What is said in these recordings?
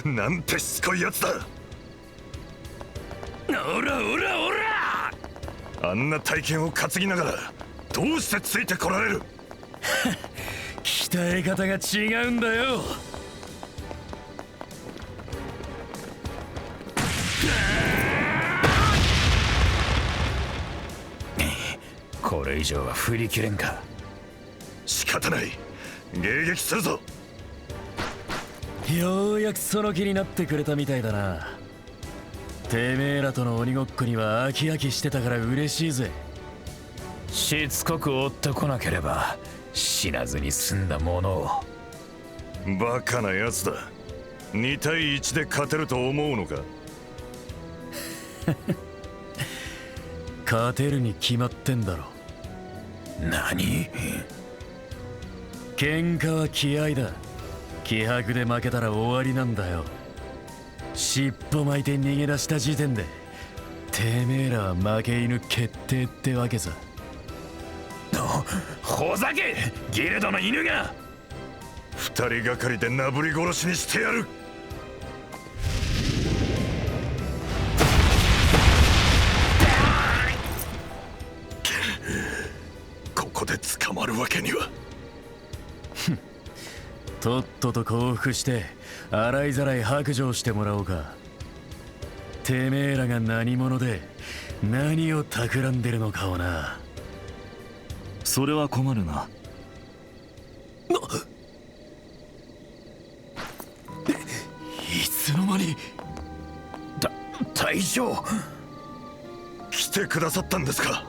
なんてしつこいやつだ。おらおらおら、あんな大剣を担ぎながらどうしてついてこられる。鍛え方が違うんだよ。これ以上は振り切れんか。仕方ない、迎撃するぞ。ようやくその気になってくれたみたいだな。てめえらとの鬼ごっこには飽き飽きしてたから嬉しいぜ。しつこく追ってこなければ死なずに済んだものを。バカなやつだ。2対1で勝てると思うのか。勝てるに決まってんだろ。何？喧嘩は気合だ。気迫で負けたら終わりなんだよ。尻尾巻いて逃げ出した時点でてめえらは負け犬決定ってわけさ。ほざけギルドの犬が。2人がかりでなぶり殺しにしてやる。ここで捕まるわけには。とっとと降伏して洗いざらい白状してもらおうか。てめえらが何者で何を企んでるのかをな。それは困るな。いつの間に。大将、来てくださったんですか。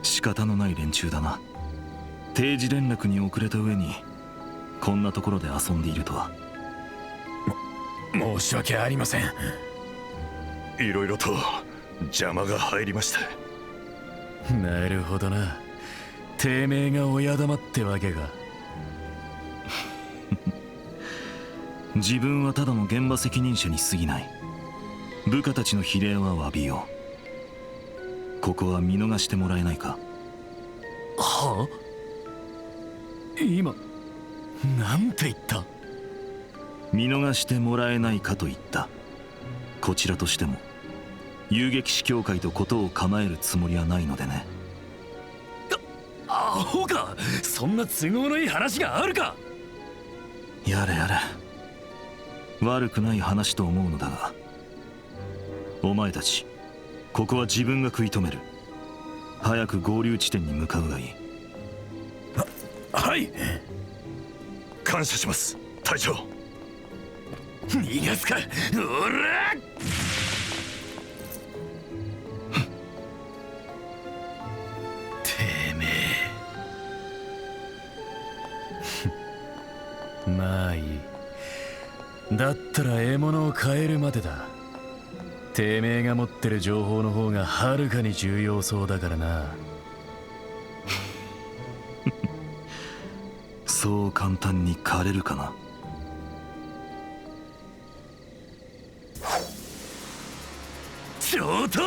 仕方のない連中だな。定時連絡に遅れた上にこんなところで遊んでいるとは。申し訳ありません。いろいろと邪魔が入りました。なるほどな。てめえが親玉ってわけか。自分はただの現場責任者に過ぎない。部下たちの比例は詫びよう。ここは見逃してもらえないか。はあ？今なんて言った？見逃してもらえないかと言った。こちらとしても遊撃士協会と事を構えるつもりはないのでね。アホか。そんな都合のいい話があるか。やれやれ、悪くない話と思うのだが、お前たちここは自分が食い止める。早く合流地点に向かうがいい。はい。感謝します隊長。逃がすか。おら。てめえ。まあいい。だったら獲物を変えるまでだ。てめえが持ってる情報の方がはるかに重要そうだからな。そう簡単に枯れるかな。上等。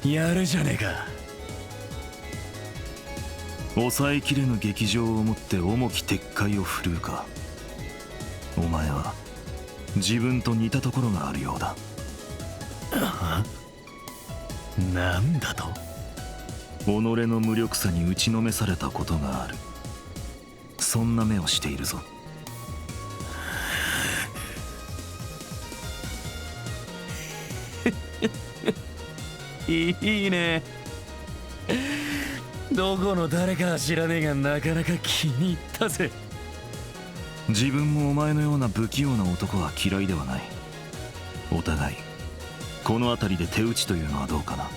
やるじゃねえか。抑えきれぬ劇場をもって重き撤回を振るうか。お前は自分と似たところがあるようだ。なんだと。己の無力さに打ちのめされたことがある。そんな目をしているぞ。いいね。どこの誰かは知らねえがなかなか気に入ったぜ。自分もお前のような不器用な男は嫌いではない。お互いこの辺りで手打ちというのはどうかな。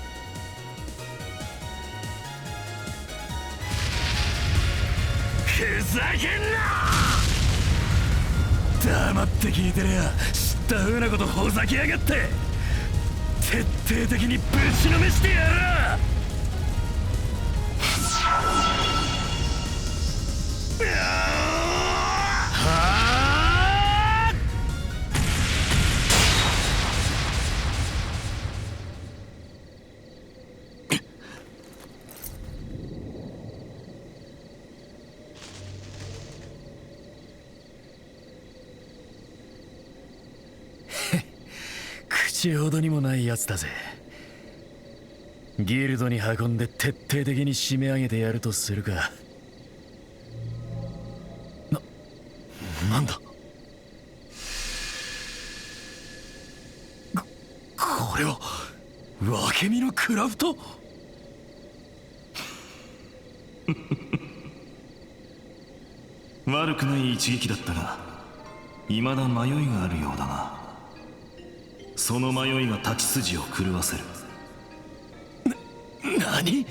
ふざけんな。黙って聞いてりゃ知っった風なことほざきやがって。徹底的にぶちのめしてやら口ほどにもないやつだぜ。ギルドに運んで徹底的に締め上げてやるとするか。なんだこれは分け身のクラフト悪くない一撃だったが未だ迷いがあるようだな。その迷いが太刀筋を狂わせる。何？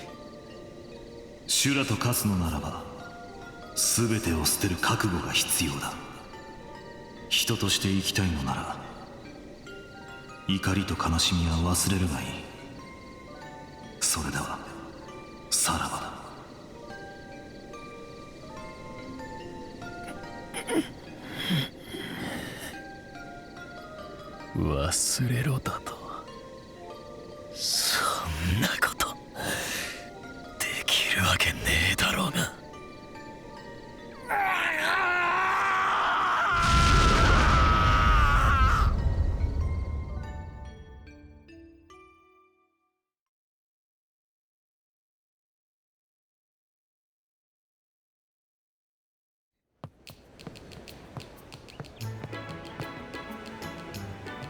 修羅と化すのならば全てを捨てる覚悟が必要だ。人として生きたいのなら怒りと悲しみは忘れるがいい。それではさらばだ。忘れろだと。そんなことできるわけねえだろうが。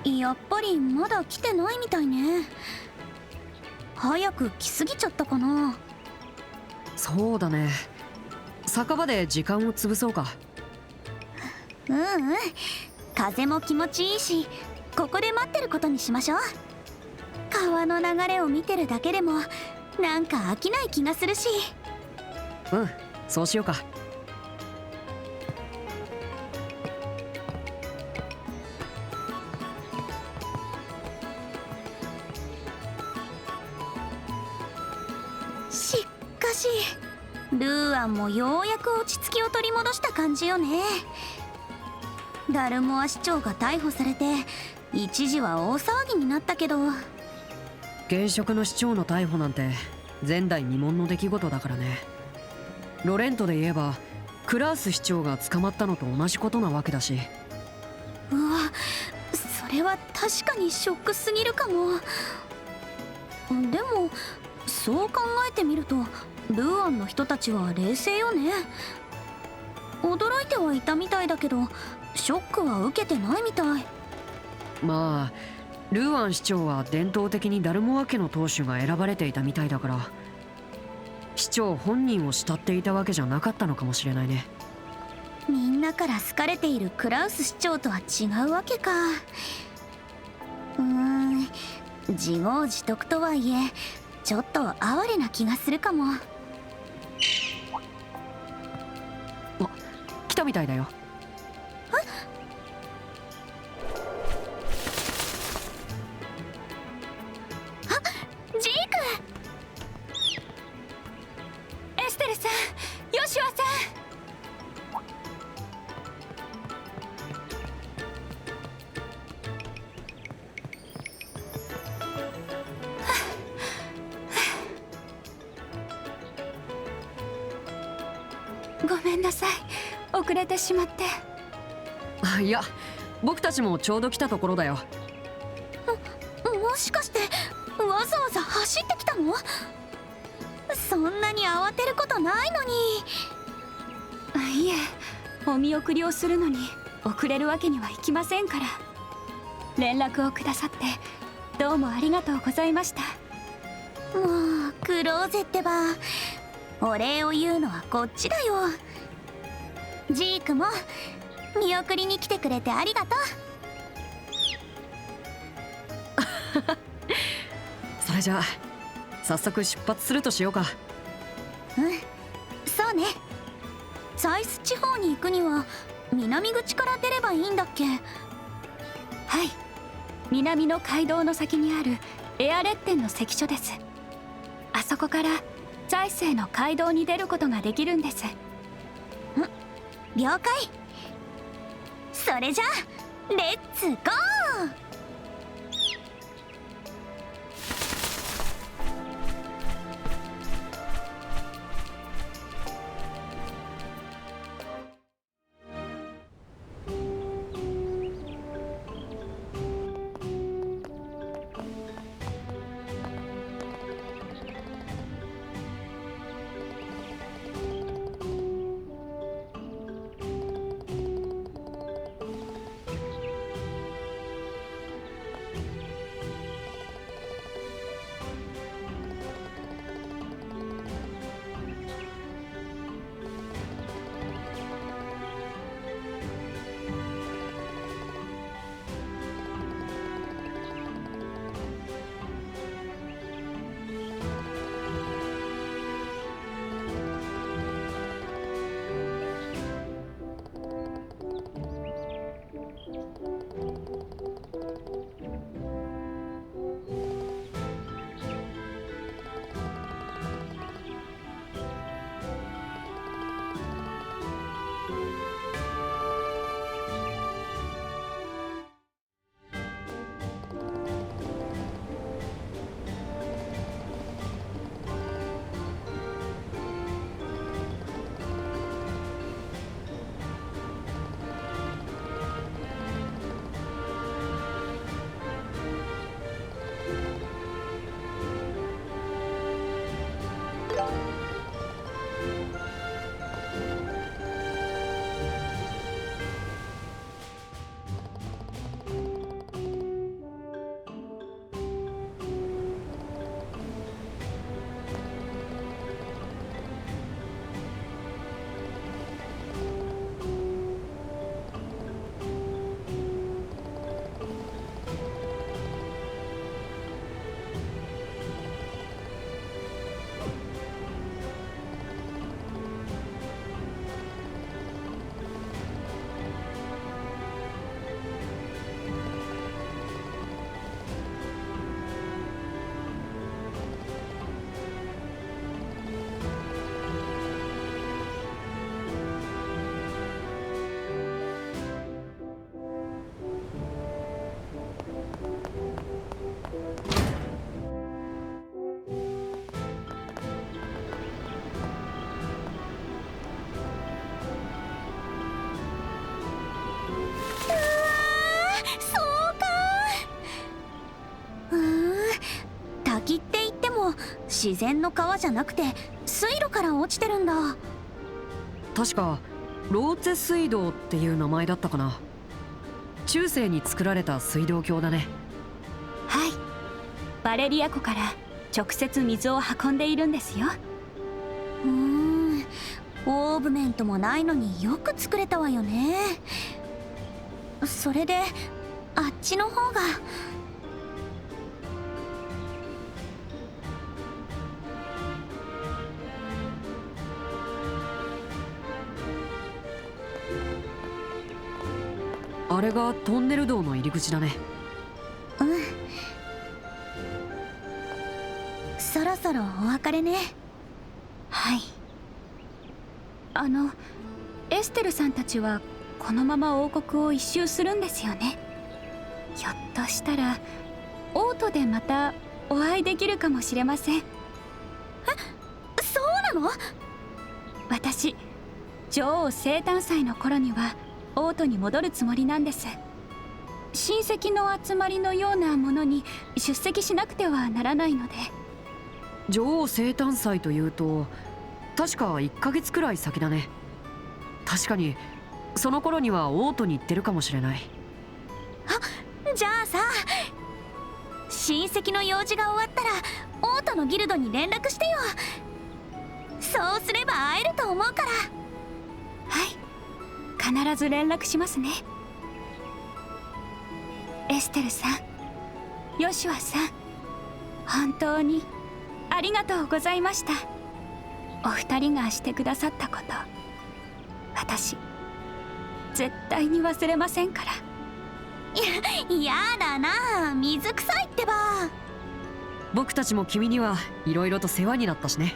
やっぱりまだ来てないみたいね。早く来すぎちゃったかな。そうだね。酒場で時間を潰そうか。風も気持ちいいし、ここで待ってることにしましょう。川の流れを見てるだけでもなんか飽きない気がするし。そうしようか。しかしルーアンもようやく落ち着きを取り戻した感じよね。ダルモア市長が逮捕されて一時は大騒ぎになったけど。現職の市長の逮捕なんて前代未聞の出来事だからね。ロレントで言えばクラース市長が捕まったのと同じことなわけだし。うわ、それは確かにショックすぎるかも。でもそう考えてみるとルーアンの人たちは冷静よね。驚いてはいたみたいだけどショックは受けてないみたい。まあルーアン市長は伝統的にダルモア家の当主が選ばれていたみたいだから、市長本人を慕っていたわけじゃなかったのかもしれないね。みんなから好かれているクラウス市長とは違うわけか。自業自得とはいえちょっと哀れな気がするかも。来たみたいだよ。ジーク！エステルさん、ヨシュアさん。ごめんなさい、遅れてしまって。いや、僕たちもちょうど来たところだよ。もしかしてわざわざ走ってきたの？そんなに慌てることないのに。いえ、お見送りをするのに遅れるわけにはいきませんから。連絡をくださってどうもありがとうございました。もうクローゼってば、お礼を言うのはこっちだよ。ジークも見送りに来てくれてありがとう。それじゃあ早速出発するとしようか。そうね。サイス地方に行くには南口から出ればいいんだっけ？はい、南の街道の先にあるエアレッテンの関所です。あそこから財政の街道に出ることができるんです。了解。それじゃあレッツゴー。滝って言っても自然の川じゃなくて水路から落ちてるんだ。確かローツェ水道っていう名前だったかな。中世に作られた水道橋だね。はい、バレリア湖から直接水を運んでいるんですよ。オーブメントもないのによく作れたわよね。それであっちの方が。あれがトンネル道の入り口だね。そろそろお別れね。はい。エステルさんたちはこのまま王国を一周するんですよね。ひょっとしたらオートでまたお会いできるかもしれません。そうなの？私、女王生誕祭の頃にはオートに戻るつもりなんです。親戚の集まりのようなものに出席しなくてはならないので。女王生誕祭というと確か1ヶ月くらい先だね。確かにその頃にはオートに行ってるかもしれない。じゃあさ、親戚の用事が終わったらオートのギルドに連絡してよ。そうすれば会えると思うから。はい、必ず連絡しますね。エステルさん、ヨシュアさん、本当にありがとうございました。お二人がしてくださったこと、私絶対に忘れませんから。やだな、水臭いってば。僕たちも君にはいろいろと世話になったしね。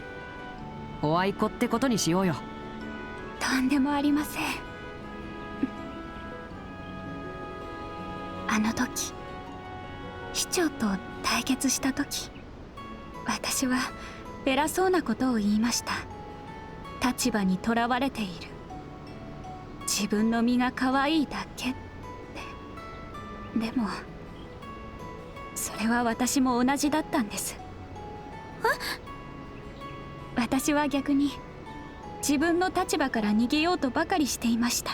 おあいこってことにしようよ。とんでもありません。あの時市長と対決した時、私は偉そうなことを言いました。立場にとらわれている、自分の身が可愛いだけって。でもそれは私も同じだったんです。私は逆に自分の立場から逃げようとばかりしていました。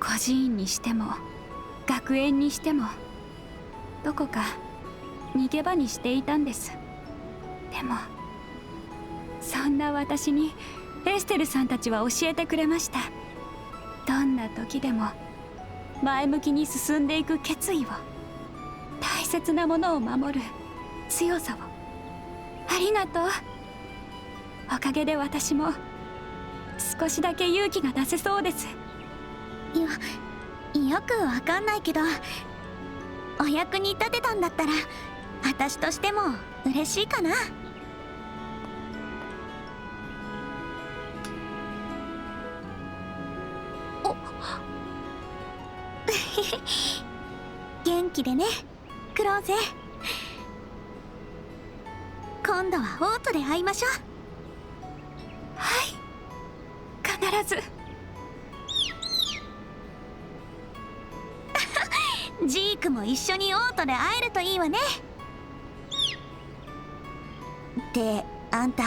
孤児院にしても学園にしてもどこか逃げ場にしていたんです。でもそんな私にエステルさんたちは教えてくれました。どんな時でも前向きに進んでいく決意を、大切なものを守る強さを。ありがとう。おかげで私も少しだけ勇気が出せそうです。よくわかんないけど、お役に立てたんだったら私としても嬉しいかな。元気でね、クローゼ。今度はオートで会いましょう。はい、必ず。ジークも一緒にオートで会えるといいわね。ってあんた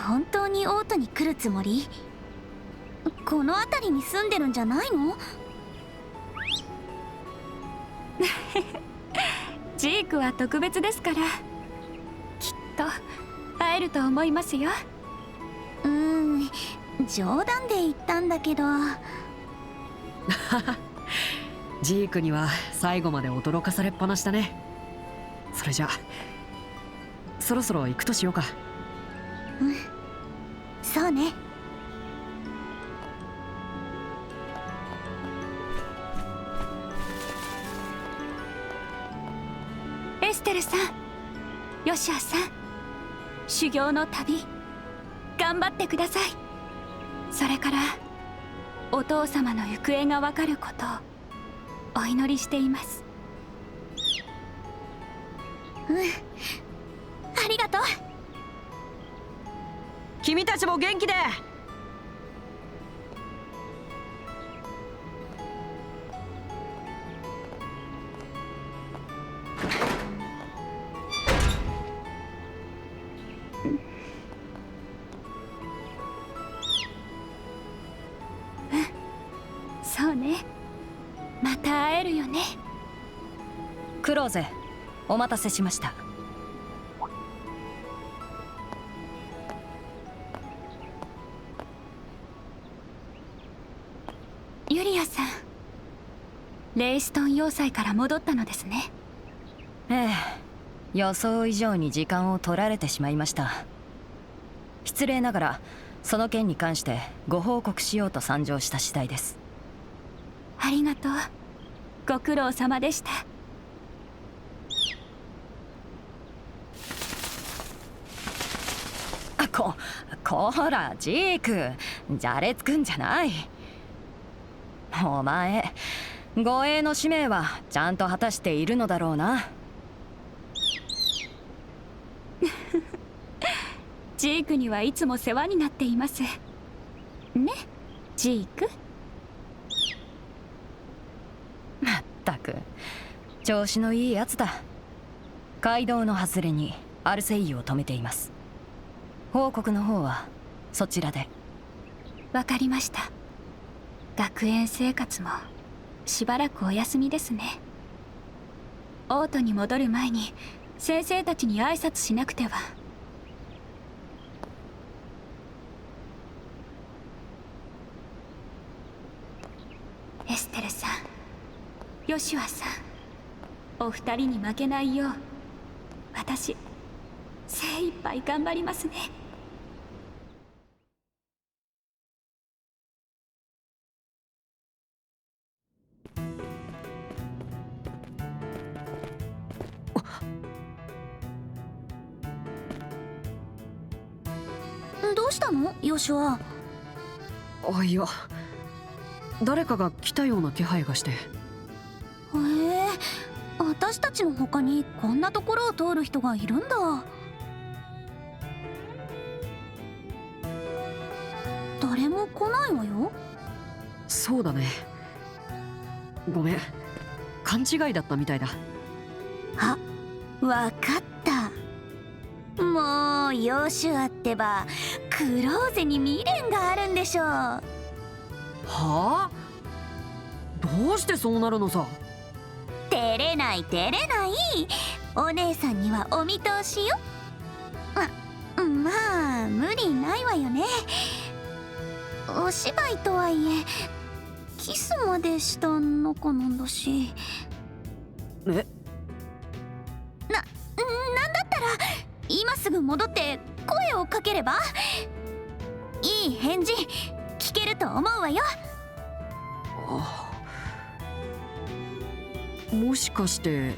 本当にオートに来るつもり？この辺りに住んでるんじゃないの？ジークは特別ですから、きっと会えると思いますよ。冗談で言ったんだけど。ジークには最後まで驚かされっぱなしだね。それじゃそろそろ行くとしようか。そうね。エステルさん、ヨシアさん、修行の旅頑張ってください。それからお父様の行方がわかることをお祈りしています。ありがとう。君たちも元気で。そうね、また会えるよね。クローゼ、お待たせしました。ユリアさん、レイストン要塞から戻ったのですね。ええ、予想以上に時間を取られてしまいました。失礼ながらその件に関してご報告しようと参上した次第です。ありがとう。ご苦労様でした。こらジーク、じゃれつくんじゃない。お前、護衛の使命はちゃんと果たしているのだろうな。ジークにはいつも世話になっていますね、ジーク。まったく調子のいいやつだ。街道の外れにアルセイユを止めています。報告の方はそちらで。わかりました。学園生活もしばらくお休みですね。オートに戻る前に先生たちに挨拶しなくては。エステルさん、ヨシュアさん、お二人に負けないよう私精一杯頑張りますね。どうしたのヨシュア？あ、いや、誰かが来たような気配がして。へえ、私たちの他にこんなところを通る人がいるんだ。誰も来ないわよ。そうだね、ごめん、勘違いだったみたいだ。あ、わかった。もうヨシュアってばクローゼに未練があるんでしょう。はあ？どうしてそうなるのさ。照れない照れない、お姉さんにはお見通しよ。まあ無理ないわよね。お芝居とはいえキスまでした仲なんだし。え？なんだったら今すぐ戻って声をかければいい返事聞けると思うわよ。もしかして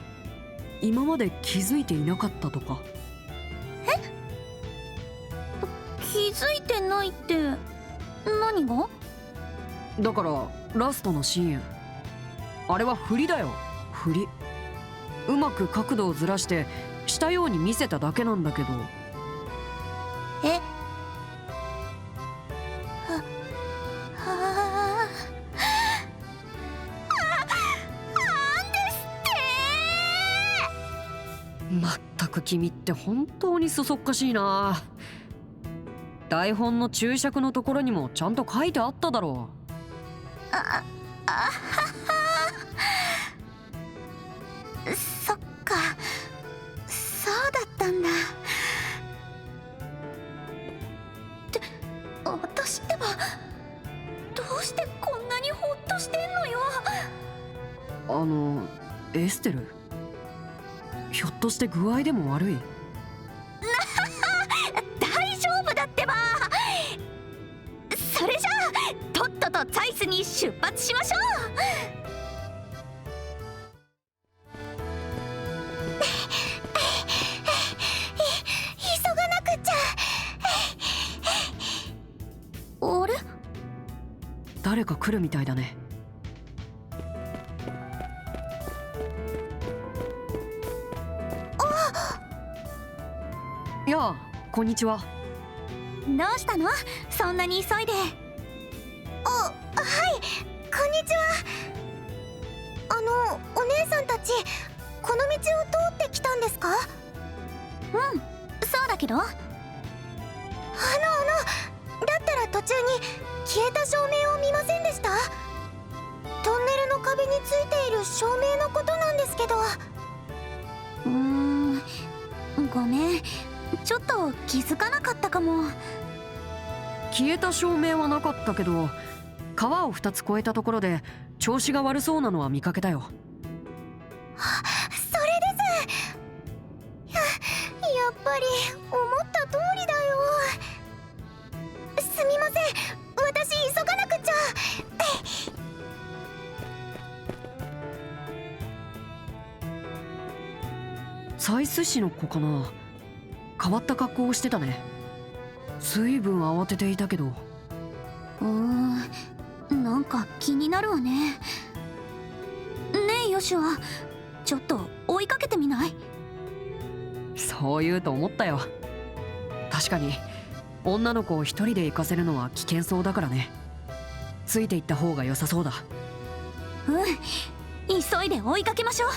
今まで気づいていなかったとか？気づいてないって何が？だからラストのシーン、あれは振りだよ、振り。うまく角度をずらしてしたように見せただけなんだけど。え？はまったく君って本当にそそっかしいな。台本の注釈のところにもちゃんと書いてあっただろう。そっか、そうだったんだ。って私ってばどうしてこんなにホッとしてんのよ。エステル、ひょっとして具合でも悪い？大丈夫だってば。それじゃあとっととツァイスに出発しましょう。急がなくちゃ。あれ？誰か来るみたいだね。やあ、こんにちは。どうしたの？そんなに急いで。はい、こんにちは。お姉さんたちこの道を通ってきたんですか？うん、そうだけど。だったら途中に消えた照明を見ませんでした？トンネルの壁についている照明のことなんですけど。ごめん、ちょっと気づかなかったかも。消えた照明はなかったけど、川を2つ越えたところで調子が悪そうなのは見かけたよ。それです。やっぱり思った通りだよ。すみません、私急がなくちゃ。サイス市の子かな。変わった格好をしてたね。随分慌てていたけど。なんか気になるわね。ねえヨシュア、ちょっと追いかけてみない？そう言うと思ったよ。確かに女の子を一人で行かせるのは危険そうだからね。ついていった方が良さそうだ。急いで追いかけましょう。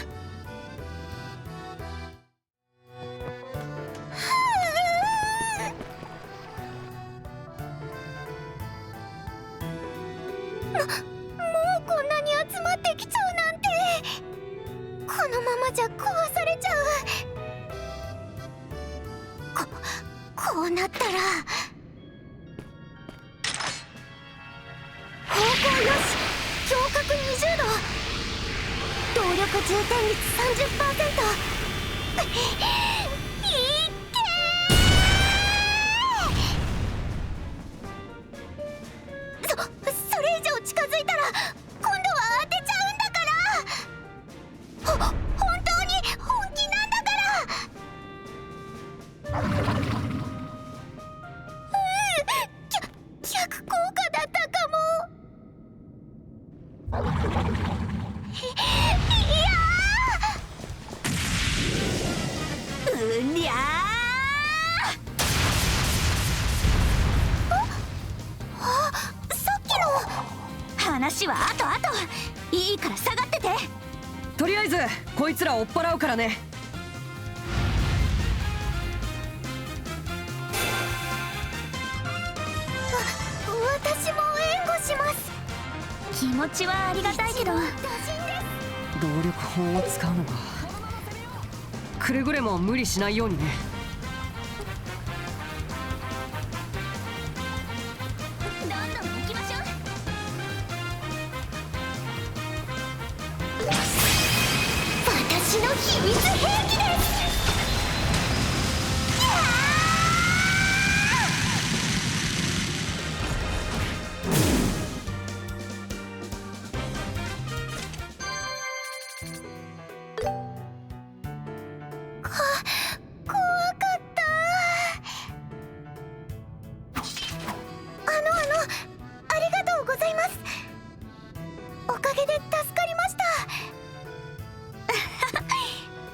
もうこんなに集まってきちゃうなんて。このままじゃ壊されちゃう。こうなったら方向よし、強角20度、動力充填率 30%。 それ以上近づいたら今度は当てちゃうんだから。本当に本気なんだから。話は後々。いいから下がってて。とりあえずこいつら追っ払うからね。私も援護します。気持ちはありがたいけど、動力法を使うのか。くれぐれも無理しないようにね。どんどん行きましょう。私の秘密兵器です。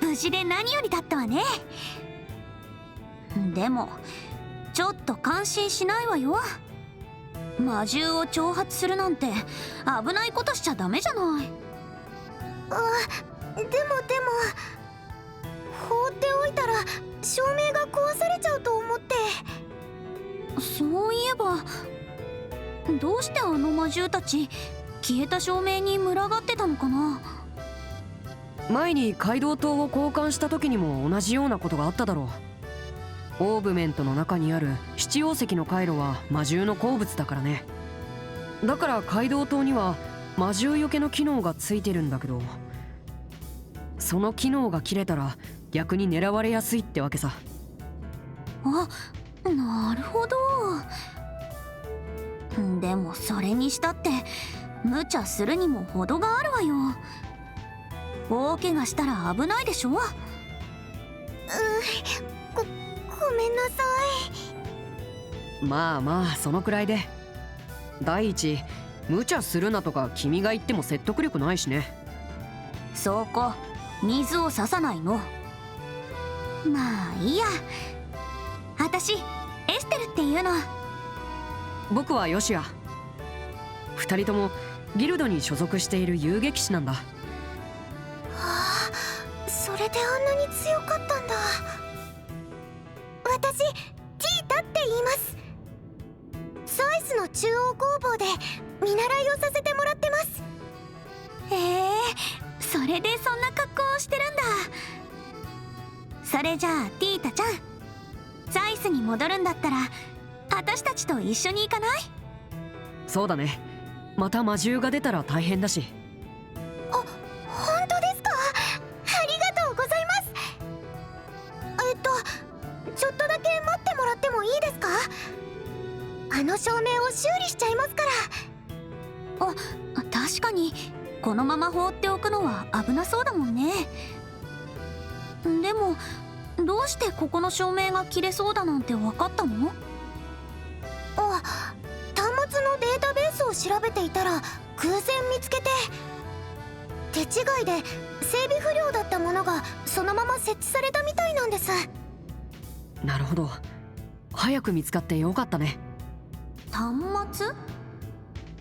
無事で何よりだったわね。でもちょっと感心しないわよ。魔獣を挑発するなんて危ないことしちゃダメじゃない。でも放っておいたら照明が壊されちゃうと思って。そういえばどうしてあの魔獣たち消えた照明に群がってたのかな。前に街道灯を交換した時にも同じようなことがあっただろう。オーブメントの中にある七曜石の回路は魔獣の好物だからね。だから街道灯には魔獣よけの機能がついてるんだけど、その機能が切れたら逆に狙われやすいってわけさ。あ、なるほど。でもそれにしたって無茶するにも程があるわよ。大怪我したら危ないでしょ。ごめんなさい。まあそのくらいで。第一、無茶するなとか君が言っても説得力ないしね。そこ水を差さないの。まあいいや。私エステルっていうの。僕はヨシア。二人ともギルドに所属している遊撃士なんだ。それであんなに強かったんだ。私ティータって言います。サイスの中央工房で見習いをさせてもらってます。それでそんな格好をしてるんだ。それじゃあティータちゃん、サイスに戻るんだったら私たちと一緒に行かない？そうだね。また魔獣が出たら大変だし。本当ですか？ありがとうございます。ちょっとだけ待ってもらってもいいですか？あの照明を修理しちゃいますから。確かにこのまま放っておくのは危なそうだもんね。でもどうしてここの照明が切れそうだなんて分かったの？端末のデータベースを調べていたら偶然見つけて、手違いで整備不良だったものがそのまま設置されたみたいなんです。なるほど。早く見つかってよかったね。端末？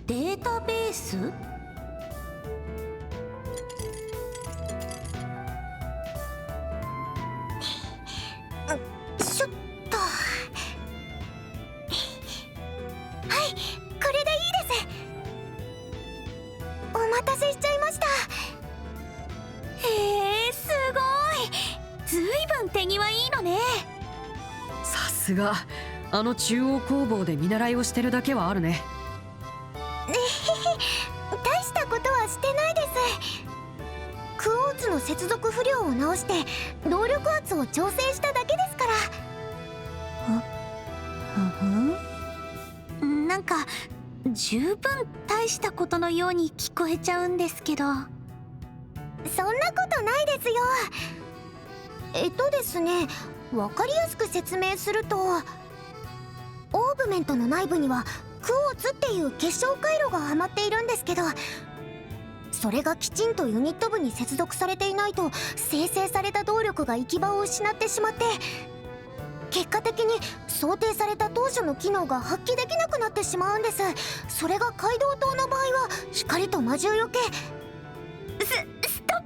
データベース？ちょっと。はい、これでいいです。お待たせしちゃいました。すごい。ずいぶん手際いいのね。さすが、あの中央工房で見習いをしてるだけはあるね。大したことはしてないです。クォーツの接続不良を直して動力圧を調整しただけですから。なんか十分大したことのように聞こえちゃうんですけど。そんなことないですよ。ですね、わかりやすく説明すると、オーブメントの内部にはクォーツっていう結晶回路がはまっているんですけど、それがきちんとユニット部に接続されていないと生成された動力が行き場を失ってしまって、結果的に想定された当初の機能が発揮できなくなってしまうんです。それが街道島の場合は光と魔獣よけ。ストッ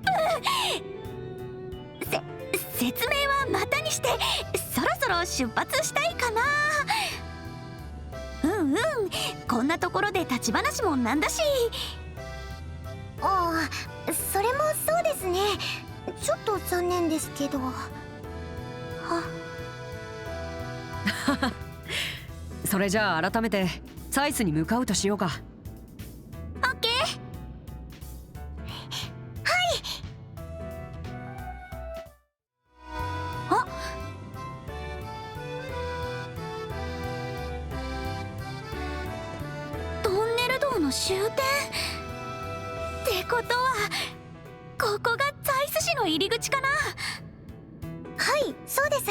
プ。説明はまたにして、そろそろ出発したいかな。こんなところで立ち話もなんだし。ああ、それもそうですね。ちょっと残念ですけど。それじゃあ改めてサイスに向かうとしようか。オッケー。あ、トンネル道の終点ってことは、ここがザイス市の入り口かな。はい、そうです。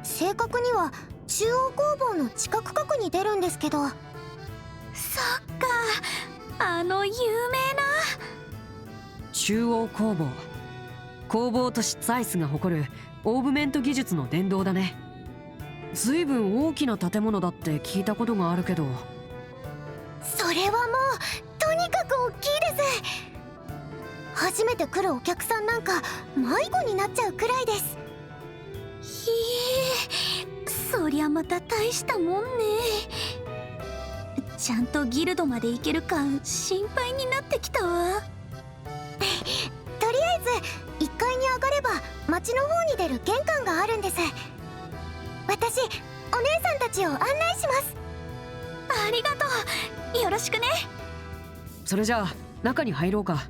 正確には中央工房の地下区画に出るんですけど。そっか、あの有名な。中央工房、工房都市ザイスが誇るオーブメント技術の殿堂だね。ずいぶん大きな建物だって聞いたことがあるけど。それはもうとにかく大きいです。初めて来るお客さんなんか迷子になっちゃうくらいです。ひえ、そりゃまた大したもんね。ちゃんとギルドまで行けるか心配になってきたわ。とりあえず1階に上がれば町の方に出る玄関があるんです。私、お姉さんたちを案内します。ありがとう。よろしくね。それじゃあ中に入ろうか。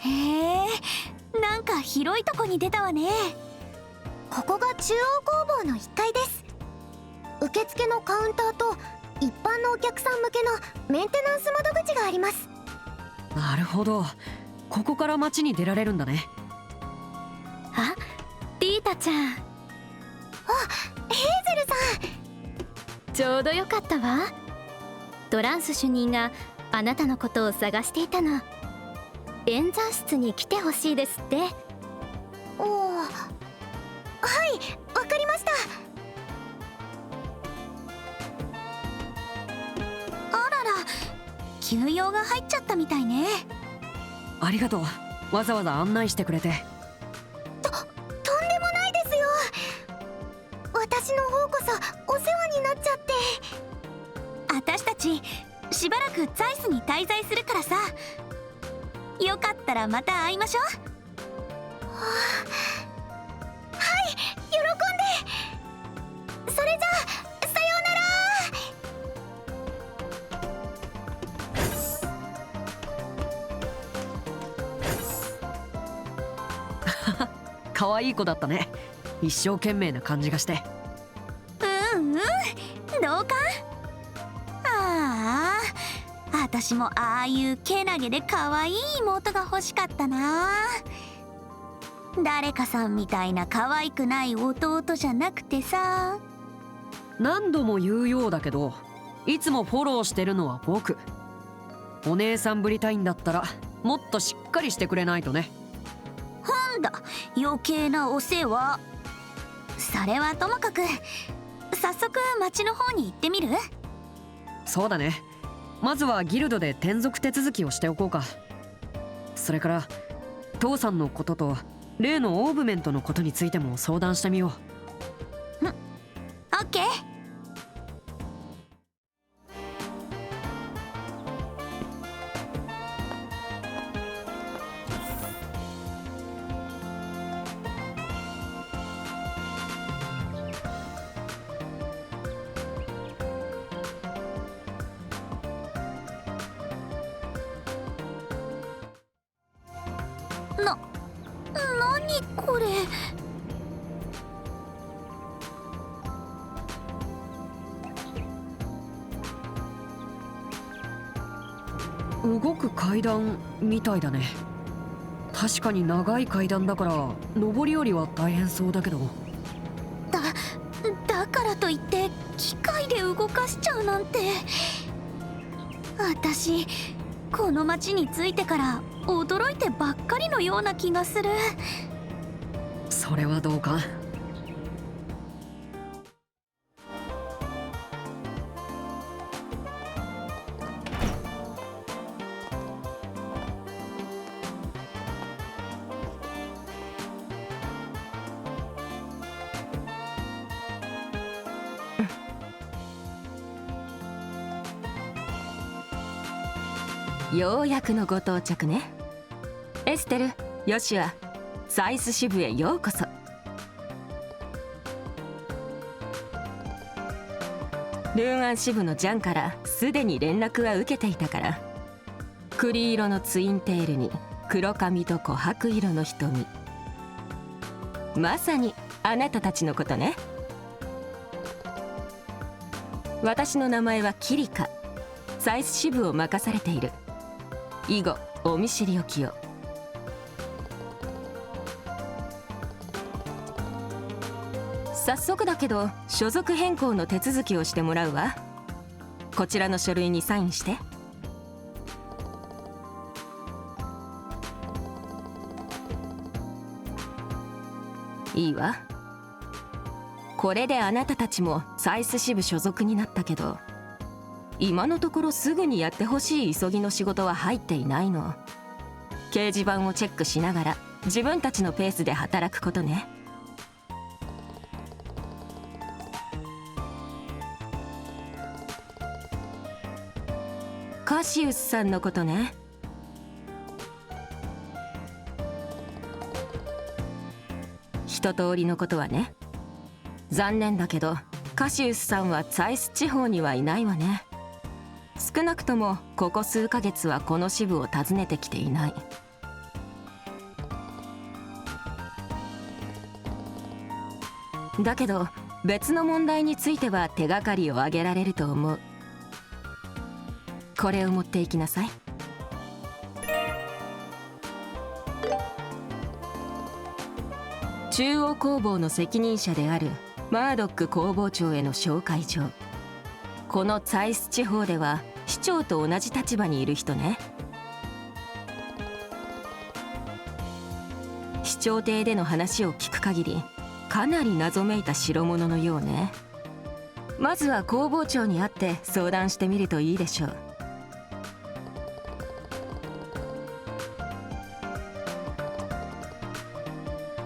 へえ、なんか広いとこに出たわね。ここが中央工房の1階です。受付のカウンターと一般のお客さん向けのメンテナンス窓口があります。なるほど、ここから街に出られるんだね。あ、リータちゃん。あ、ヘーゼルさん。ちょうどよかったわ。トランス主任があなたのことを探していたの。演算室に来てほしいですって。おお、はい、わかりました。あらら、休養が入っちゃったみたいね。ありがとう、わざわざ案内してくれて。とんでもないですよ。私の方こそお世話になっちゃって。私たちしばらくザイスに滞在するからさ、よかったらまた会いましょう。はい、喜んで。それじゃあさようなら。可愛い子だったね。一生懸命な感じがして。同感。ああ、私もああいうけなげで可愛い妹が欲しかったな。誰かさんみたいな可愛くない弟じゃなくてさ。何度も言うようだけど、いつもフォローしてるのは僕。お姉さんぶりたいんだったらもっとしっかりしてくれないとね。なんだ余計なお世話。それはともかく、早速町の方に行ってみる？そうだね。まずはギルドで転属手続きをしておこうか。それから父さんのことと例のオーブメントのことについても相談してみよう。オッケー。何これ。動く階段みたいだね。確かに長い階段だから上りよりは大変そうだけど。だからといって機械で動かしちゃうなんて。私この町に着いてから驚いてばっかりのような気がする。それはどうか。ようやくのご到着ね。エステル、ヨシュア、サイス支部へようこそ。ルーンアン支部のジャンからすでに連絡は受けていたから。栗色のツインテールに黒髪と琥珀色の瞳、まさにあなたたちのことね。私の名前はキリカ、サイス支部を任されている。以後お見知りおきを。早速だけど所属変更の手続きをしてもらうわ。こちらの書類にサインして。いいわ。これであなたたちもサイス支部所属になったけど、今のところすぐにやってほしい急ぎの仕事は入っていないの。掲示板をチェックしながら自分たちのペースで働くことね。カシウスさんのことね。一通りのことはね。残念だけどカシウスさんはサイス地方にはいないわね。少なくともここ数ヶ月はこの支部を訪ねてきていない。だけど別の問題については手がかりを挙げられると思う。これを持っていきなさい。中央工房の責任者であるマードック工房長への紹介状。このサイス地方では市長と同じ立場にいる人ね。市長邸での話を聞く限りかなり謎めいた代物のようね。まずは工房長に会って相談してみるといいでしょう。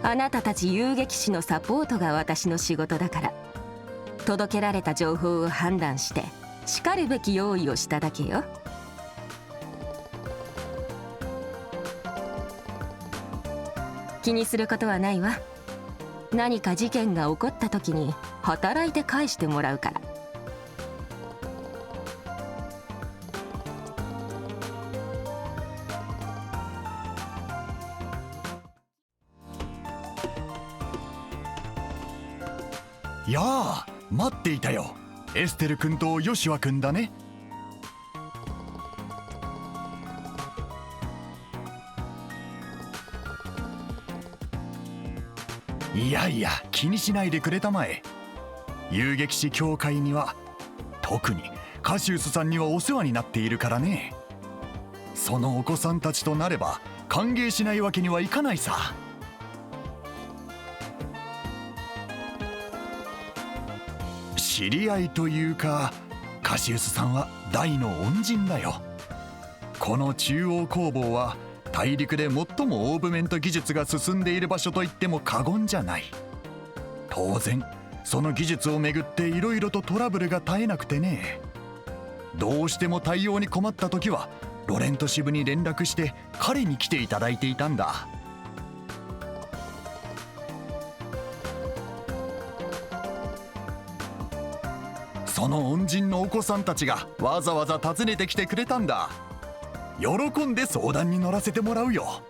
あなたたち遊撃士のサポートが私の仕事だから、届けられた情報を判断してしかるべき用意をしただけよ。気にすることはないわ。何か事件が起こった時に働いて返してもらうから。やあ、待っていたよ。エステル君とヨシュア君だね。いやいや、気にしないでくれたまえ。遊撃士協会には、特にカシウスさんにはお世話になっているからね。そのお子さんたちとなれば歓迎しないわけにはいかないさ。知り合いというか、カシウスさんは大の恩人だよ。この中央工房は大陸で最もオーブメント技術が進んでいる場所といっても過言じゃない。当然その技術をめぐっていろいろとトラブルが絶えなくてね。どうしても対応に困った時はロレント支部に連絡して彼に来ていただいていたんだ。その恩人のお子さんたちがわざわざ訪ねてきてくれたんだ。喜んで相談に乗らせてもらうよ。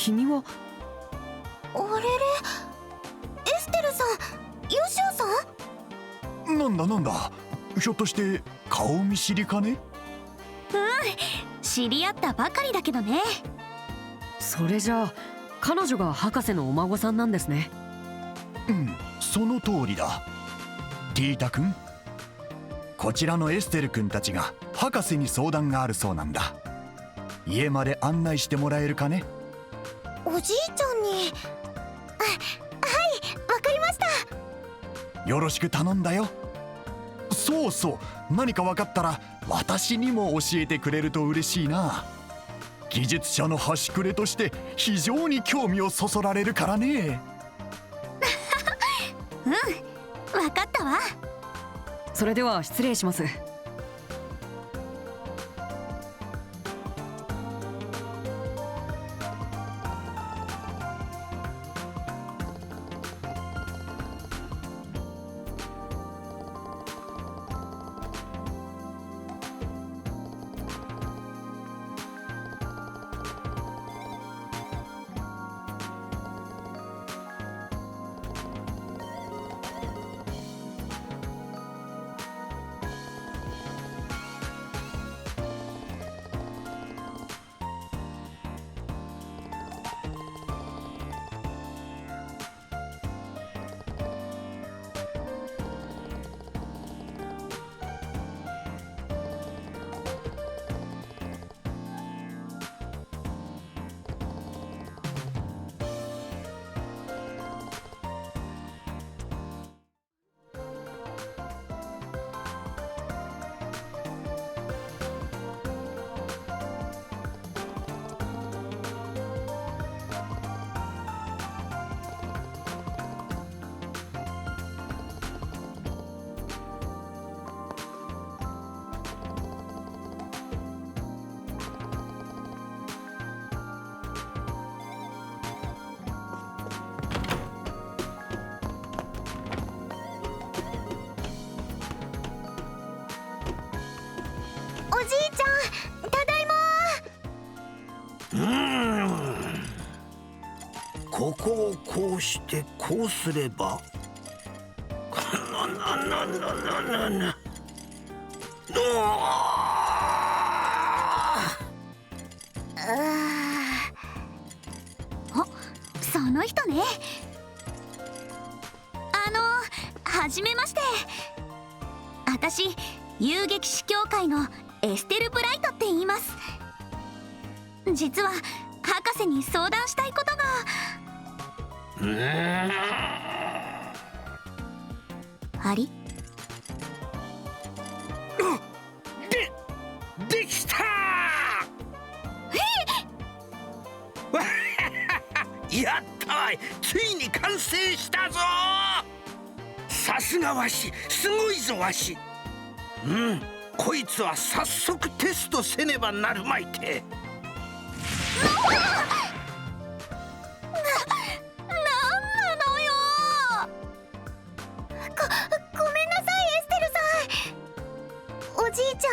君は。あれれ、エステルさん、ヨシオさん。なんだ、ひょっとして顔見知りかね？知り合ったばかりだけどね。それじゃあ彼女が博士のお孫さんなんですね。その通りだ。ティータ君、こちらのエステル君たちが博士に相談があるそうなんだ。家まで案内してもらえるかね？おじいちゃんに。はい、わかりました。よろしく頼んだよ。そう、何か分かったら私にも教えてくれると嬉しいな。技術者の端くれとして非常に興味をそそられるからね。わかったわ。それでは失礼します。おじいちゃん、ただいま。ここをこうしてこうすれば、その人ね。はじめまして。私、遊撃士協会のエステル・ブライトって言います。実は博士に相談したいことが。あり？できたやったわい、ついに完成したぞ。さすがわし、すごいぞわし。こいつは早速テストせねばなるまいて。なんなのよ。ごめんなさい、エステルさん。おじいちゃ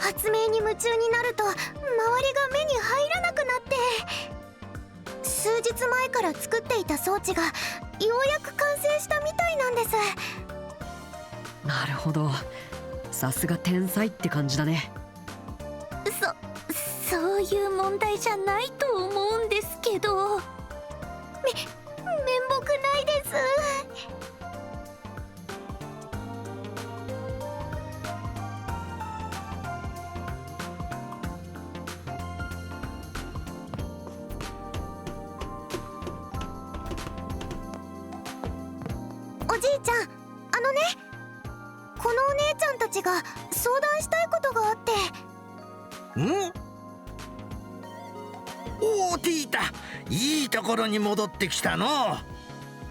ん、発明に夢中になると周りが目に入らなくなって、数日前から作っていた装置がようやく完成したみたいなんです。なるほど、さすが天才って感じだね。そういう問題じゃないと思うんですけど。面目ないです。おじいちゃん、このお姉ちゃんたちが相談したいことがあって。おお、ティータ、いいところに戻ってきたの。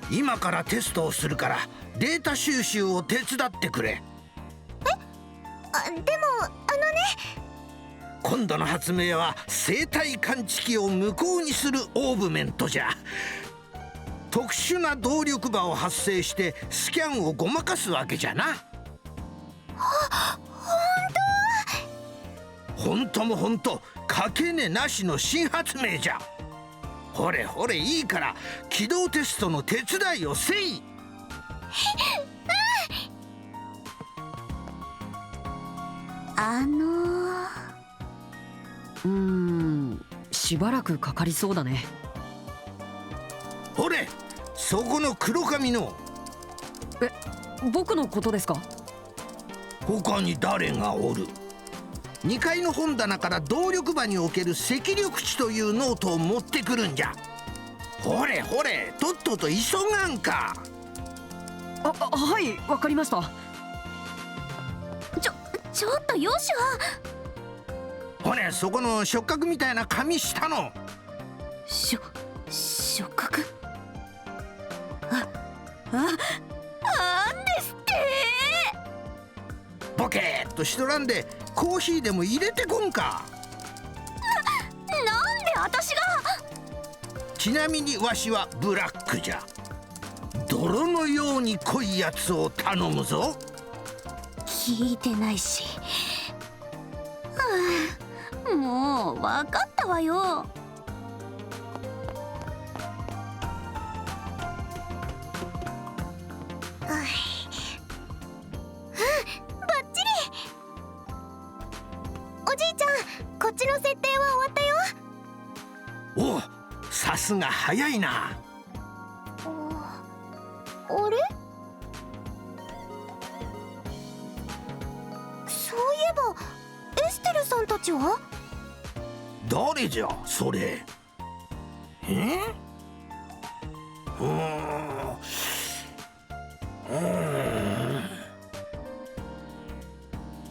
今からテストをするからデータ収集を手伝ってくれ。でも今度の発明は生体感知器を無効にするオーブメントじゃ。特殊な動力場を発生してスキャンをごまかすわけじゃな。本当も本当、かけねなしの新発明じゃ。ほれほれ、いいから起動テストの手伝いをせい。しばらくかかりそうだね。ほれ、そこの黒髪の。僕のことですか？他に誰がおる？2階の本棚から動力場における赤緑値というノートを持ってくるんじゃ。ほれほれ、とっとと急がんか。はい、わかりました。ちょっとヨシュほれ、そこの触覚みたいな紙下の。触覚。なんですってボケーっとしとらんで、コーヒーでも入れてこんか。なんで私が。ちなみにわしはブラックじゃ。泥のように濃いやつを頼むぞ。聞いてないし。もう分かったわよ。バッチリ。おじいちゃん、こっちの設定は終わったよ。お、さすが早いな。あれ？そういえばエステルさんたちは？誰じゃそれ？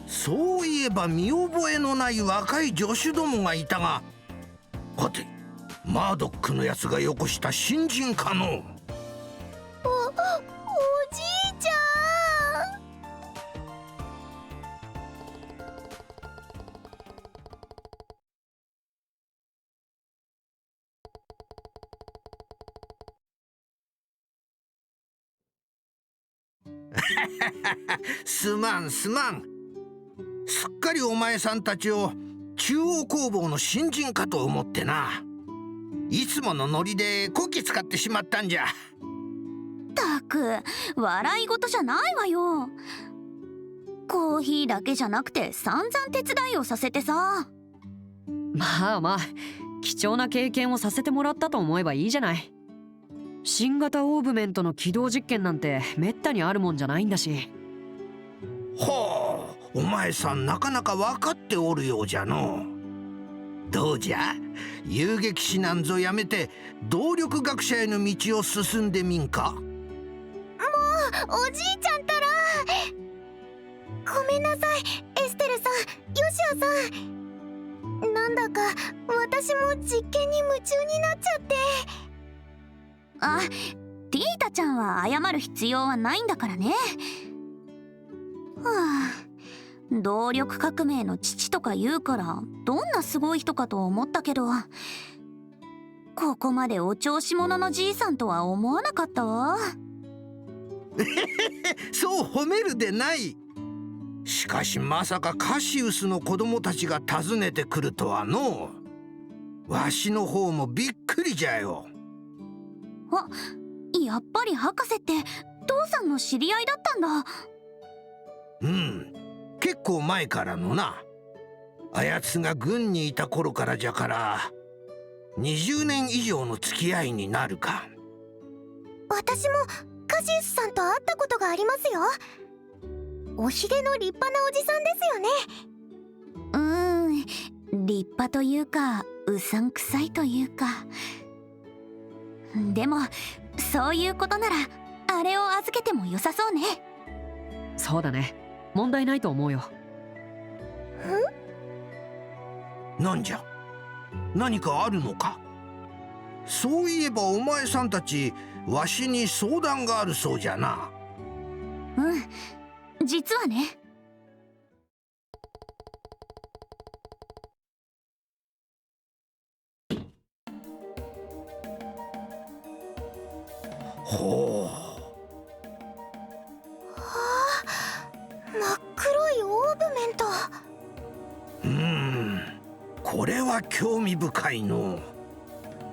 そういえば見覚えのない若い助手どもがいたが、はて、マードックのやつがよこした新人かの。おじいちゃん。すまんすまん。すっかりお前さんたちを中央工房の新人かと思ってな。いつものノリでこき使ってしまったんじゃ。ったく、笑い事じゃないわよ。コーヒーだけじゃなくて散々手伝いをさせてさ。まあまあ、貴重な経験をさせてもらったと思えばいいじゃない。新型オーブメントの起動実験なんてめったにあるもんじゃないんだし。ほう、お前さんなかなか分かっておるようじゃの。どうじゃ、遊撃士なんぞやめて動力学者への道を進んでみんか。もうおじいちゃんたら。ごめんなさい、エステルさん、ヨシアさん。なんだか私も実験に夢中になっちゃって。ティータちゃんは謝る必要はないんだからね。動力革命の父とか言うからどんなすごい人かと思ったけど、ここまでお調子者のじいさんとは思わなかったわ。そう褒めるでない。しかしまさかカシウスの子供たちが訪ねてくるとはの。わしの方もびっくりじゃよ。やっぱり博士って父さんの知り合いだったんだ。うん、結構前からのな。あやつが軍にいた頃からじゃから20年以上の付き合いになるか。私もカシウスさんと会ったことがありますよ。おひげの立派なおじさんですよね。立派というかうさんくさいというか。でもそういうことならあれを預けても良さそうね。そうだね、問題ないと思うよ。なんじゃ、何かあるのか。そういえばお前さんたちわしに相談があるそうじゃな。実はね。ほう。真っ黒いオーブメント。これは興味深いの。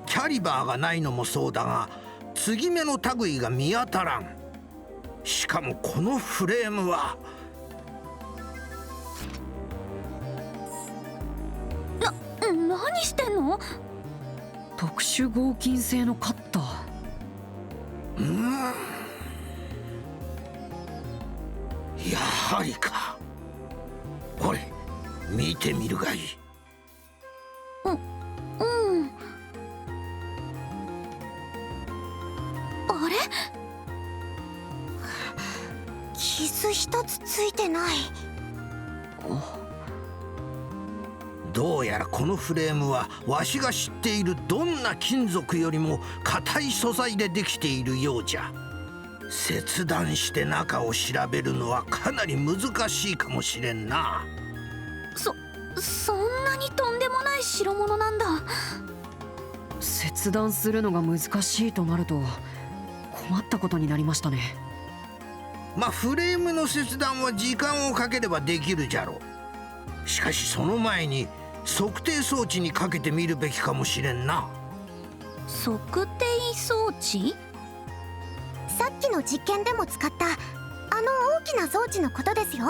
キキャリバーがないのもそうだが、継ぎ目の類が見当たらん。しかもこのフレームは何してんの？特殊合金製のカッター。やはりか。ほれ見てみるがいい。あれ？傷一つついてない。どうやらこのフレームはわしが知っているどんな金属よりも硬い素材でできているようじゃ。切断して中を調べるのはかなり難しいかもしれんな。そんなにとんでもない代物なんだ。切断するのが難しいとなると困ったことになりましたね。まあフレームの切断は時間をかければできるじゃろう。しかしその前に測定装置にかけてみるべきかもしれんな。測定装置？さっきの実験でも使ったあの大きな装置のことですよ。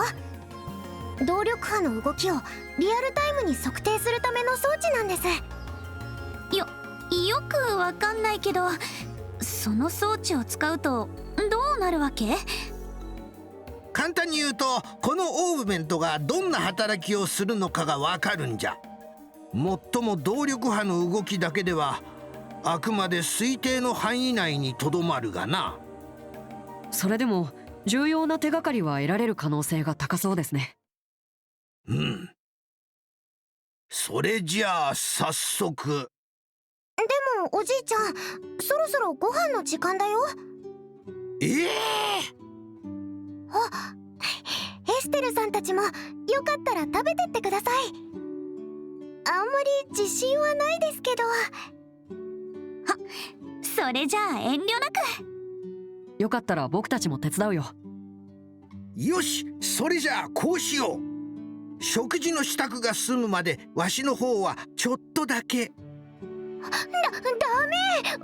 動力波の動きをリアルタイムに測定するための装置なんです。よくわかんないけど、その装置を使うとどうなるわけ？簡単に言うと、このオーブメントがどんな働きをするのかがわかるんじゃ。もっとも動力波の動きだけではあくまで推定の範囲内にとどまるがな。それでも重要な手がかりは得られる可能性が高そうですね。それじゃあ早速。でもおじいちゃん、そろそろご飯の時間だよ。あ、エステルさんたちもよかったら食べてってください。あんまり自信はないですけど。それじゃあ遠慮なく。よかったら僕たちも手伝うよ。よし、それじゃあこうしよう。食事の支度が済むまでわしの方はちょっとだけ。ダメ、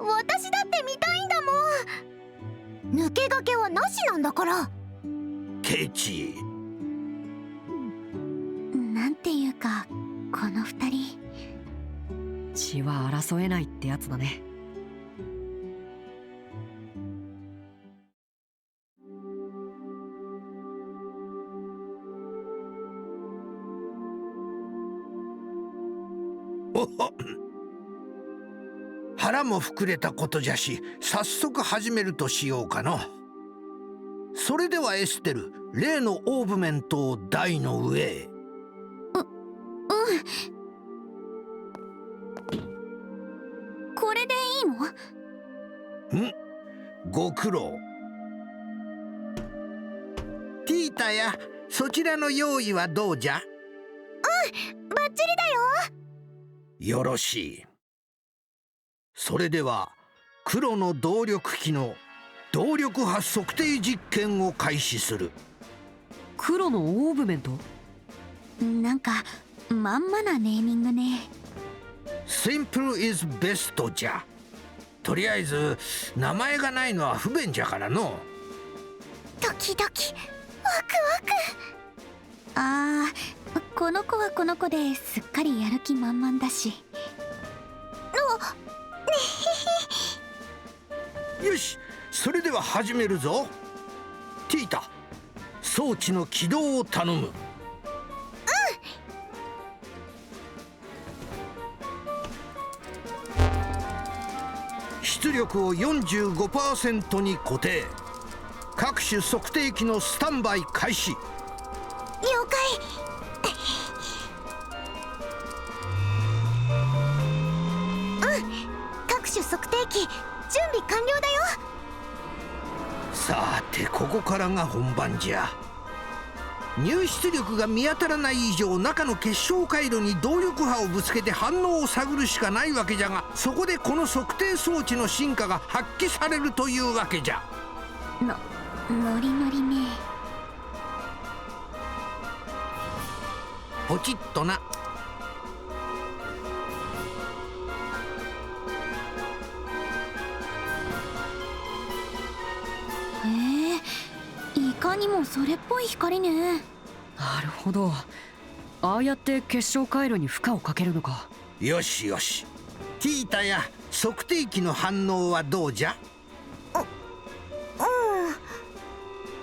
私だって見たいんだもん。抜け駆けはなしなんだから。ケチ。なんていうか、この二人血は争えないってやつだね。腹も膨れたことじゃし、早速始めるとしようかの。それではエステル、例のオーブメントを台の上へ。これでいいの？ご苦労。ティータやそちらの用意はどうじゃ？バッチリだよ。よろしい。それでは黒の動力機の動力波測定実験を開始する。黒のオーブメント？なんかまんまなネーミングね。Simple is best じゃ。とりあえず名前がないのは不便じゃからの。ドキドキ、ワクワク。この子はこの子ですっかりやる気満々だし。よし、それでは始めるぞ。ティータ、装置の起動を頼む。出力を 45% に固定。各種測定器のスタンバイ開始。了解。各種測定器準備完了だよ。さてここからが本番じゃ。入出力が見当たらない以上、中の結晶回路に動力波をぶつけて反応を探るしかないわけじゃが、そこでこの測定装置の進化が発揮されるというわけじゃ。ノリノリね。ポチッとな。かにもそれっぽい光ね。なるほど、ああやって結晶回路に負荷をかけるのか。よしよし、ティータや測定器の反応はどうじゃ？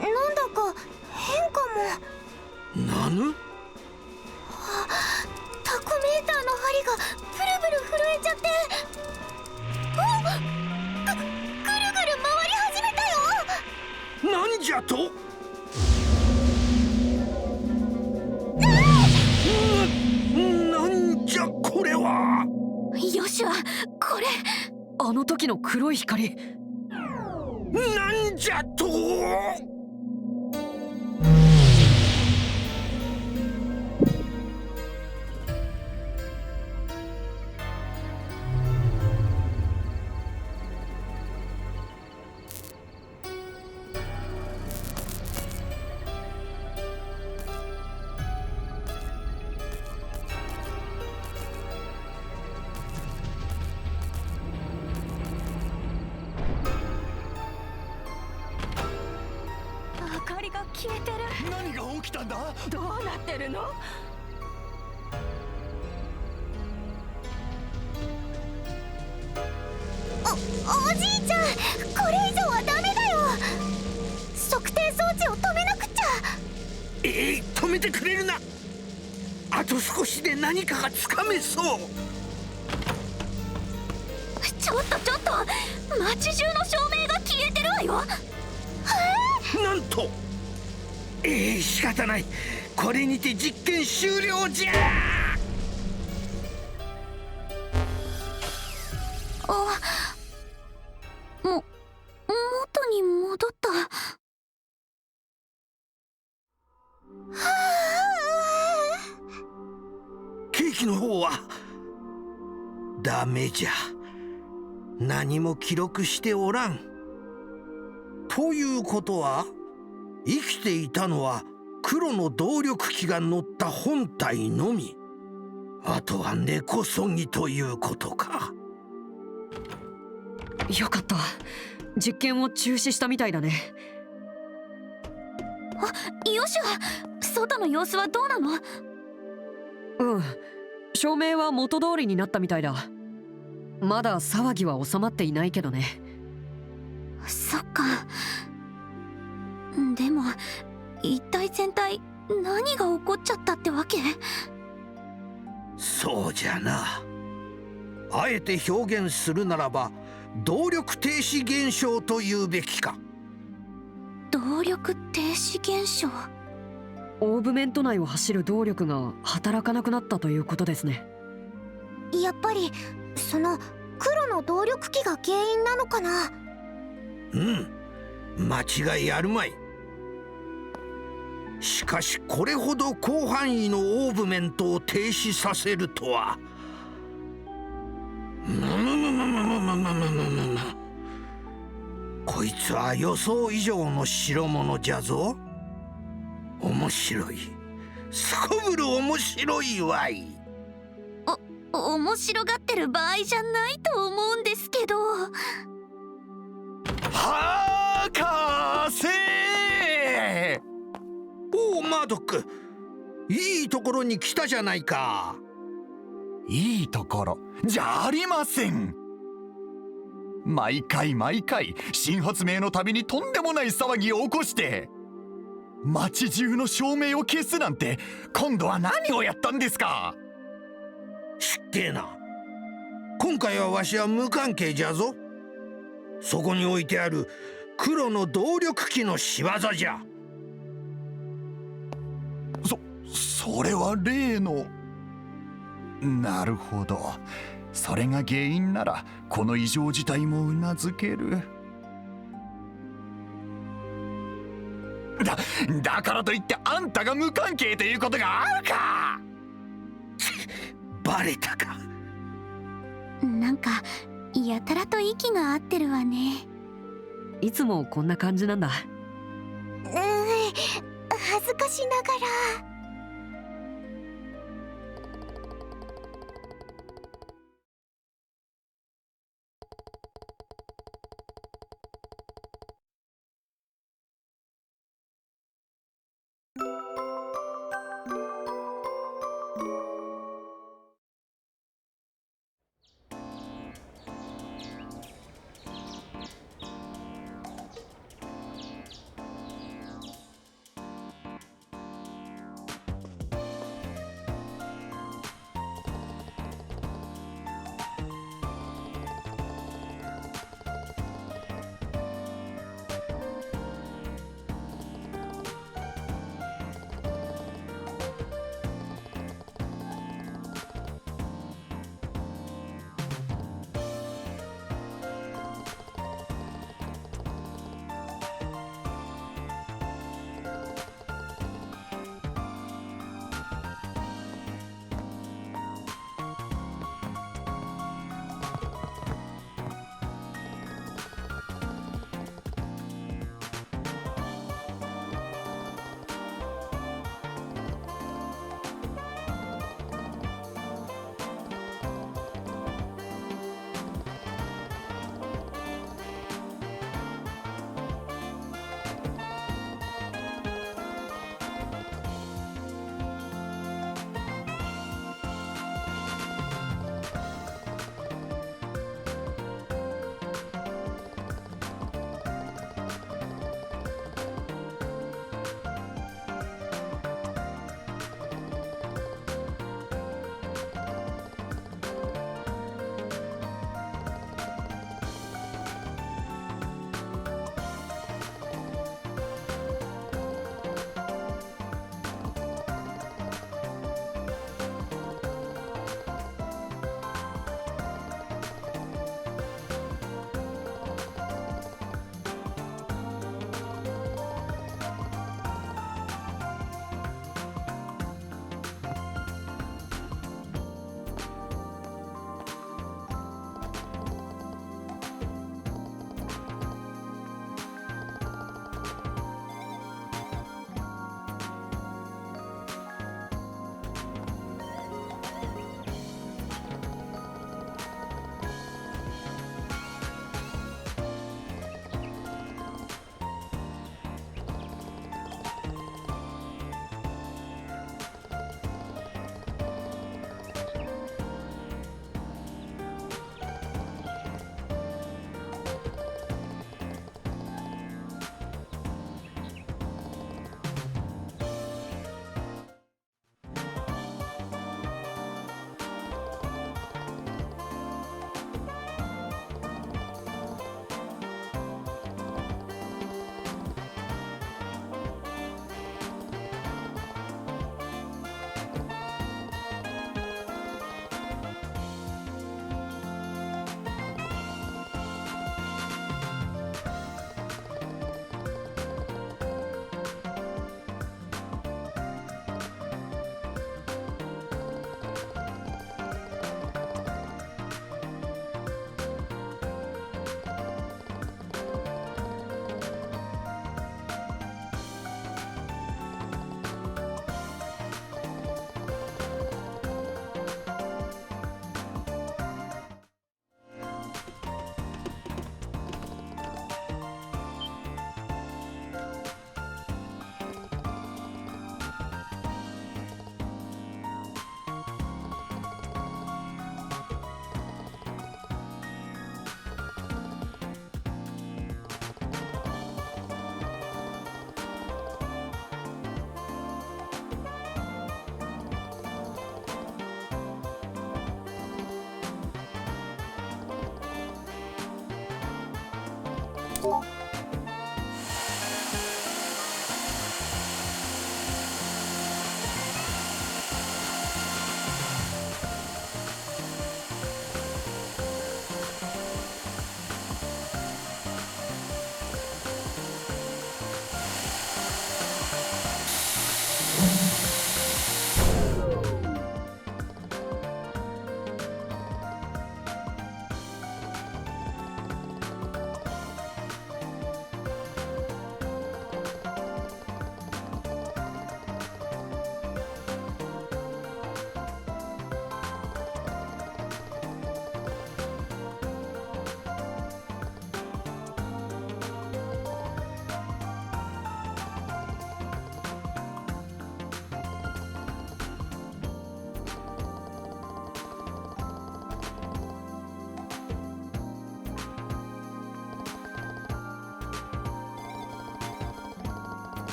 なんだか変かも。なぬ？タコメーターの針がブルブル震えちゃって、ぐるぐる回り始めたよ。なんじゃと？なんじゃこれは。ヨシュア、これあの時の黒い光。なんじゃと？明かりが消えてる。何が起きたんだ？どうなってるの？おじいちゃん、これ以上はダメだよ。測定装置を止めなくっちゃ。止めてくれるな。あと少しで何かがつかめそう。ちょっと街中の照明が消えてるわよ。なんと、仕方ない。これにて実験終了じゃ。元に戻った。ケーキの方はダメじゃ。何も記録しておらん。ということは、生きていたのは黒の動力機が乗った本体のみ。あとは根こそぎということか。よかった、実験を中止したみたいだね。ヨシュア、外の様子はどうなの？うん、照明は元通りになったみたいだ。まだ騒ぎは収まっていないけどね。そっか。でも一体全体何が起こっちゃったってわけ？そうじゃな。あえて表現するならば、動力停止現象というべきか。動力停止現象？オーブメント内を走る動力が働かなくなったということですね。やっぱりその黒の動力機が原因なのかな。うん、間違いあるまい。しかしこれほど広範囲のオーブメントを停止させるとは。こいつは予想以上の代物じゃぞ。面白い、すこぶる面白いわい。面白がってる場合じゃないと思うんですけど。博士！おお、マードック、いいところに来たじゃないか。いいところじゃありません。毎回新発明のたびにとんでもない騒ぎを起こして街中の照明を消すなんて、今度は何をやったんですか？失敬な。今回はわしは無関係じゃぞ。そこに置いてある黒の動力機の仕業じゃ。それは例の。なるほど、それが原因ならこの異常事態もうなずける。だからといってあんたが無関係ということがあるか。バレたか。なんかやたらと息が合ってるわね。いつもこんな感じなんだ。恥ずかしながら。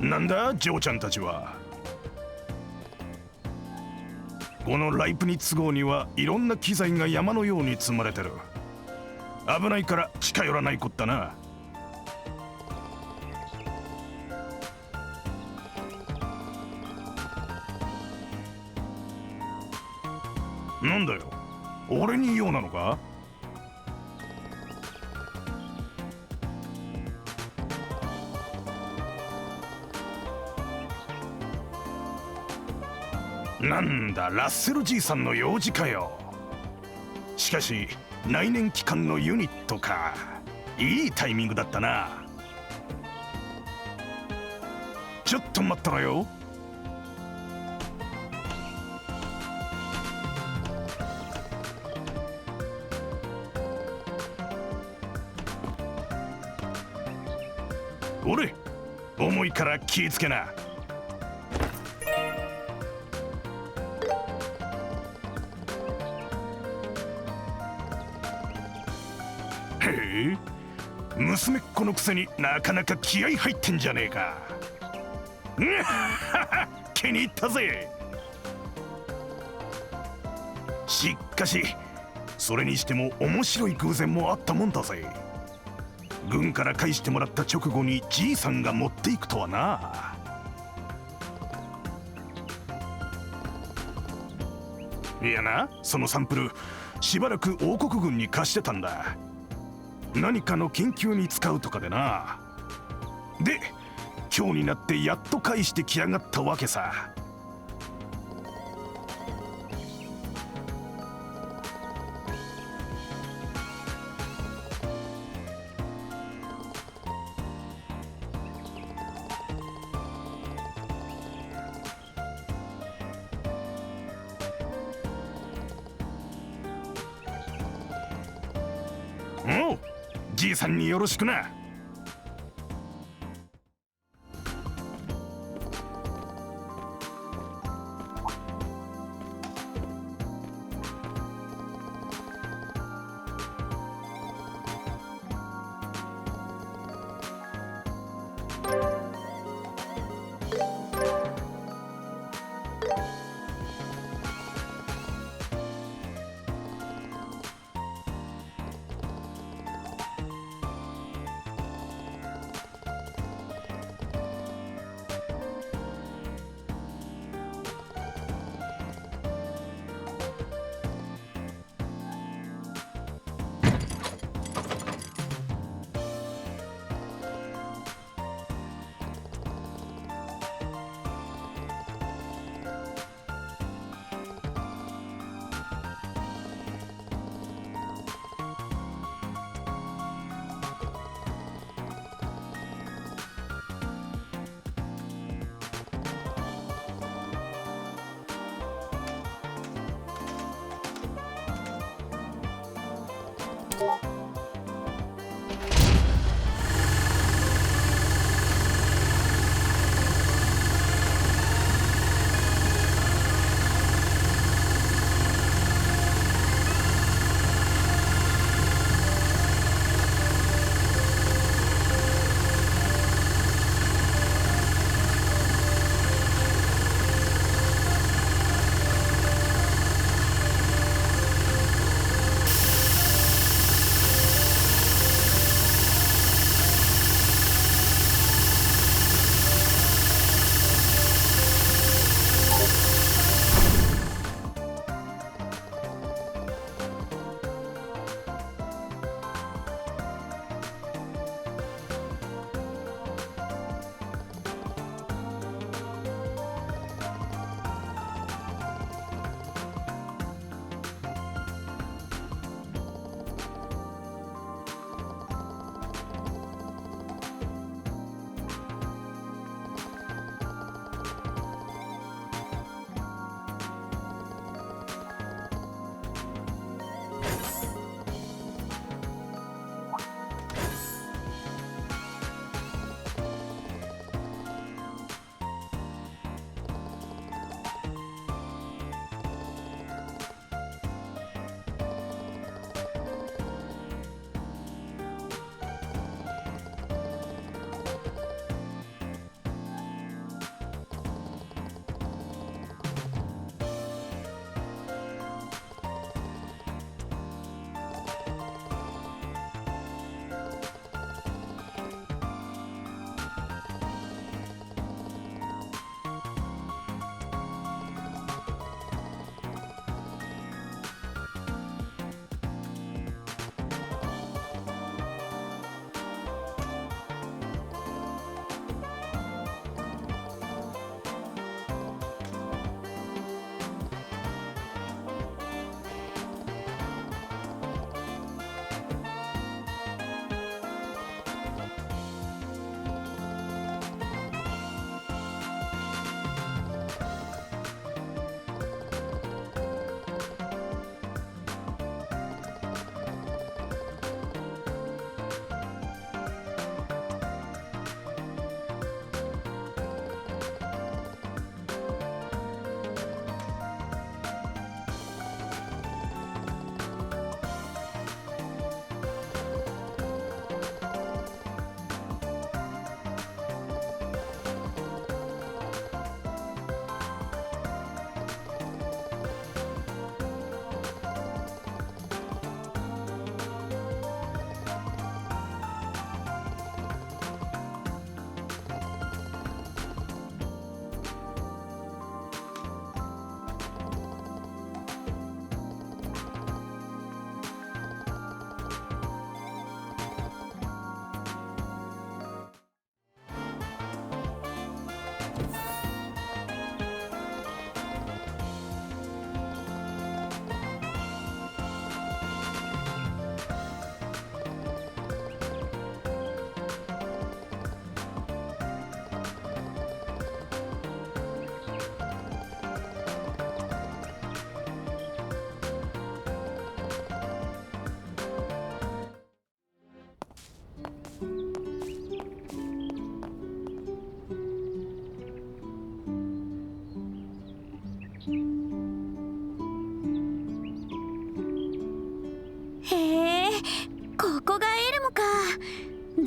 なんだジョーちゃんたちは。このライプニッツ号にはいろんな機材が山のように積まれてる。危ないから近寄らないこったな。なんだよ、俺に用なのか？なんだラッセルじいさんの用事かよ。しかし内燃機関のユニットか。いいタイミングだったな。ちょっと待ったらよ。俺、重いから気ぃつけな。へえ、娘っ子のくせになかなか気合い入ってんじゃねえか。気に入ったぜ。しかしそれにしても面白い偶然もあったもんだぜ。軍から返してもらった直後にじいさんが持っていくとはな。いやな、そのサンプルしばらく王国軍に貸してたんだ。何かの研究に使うとかでな。で今日になってやっと返してきやがったわけさ。おう、じいさんによろしくな。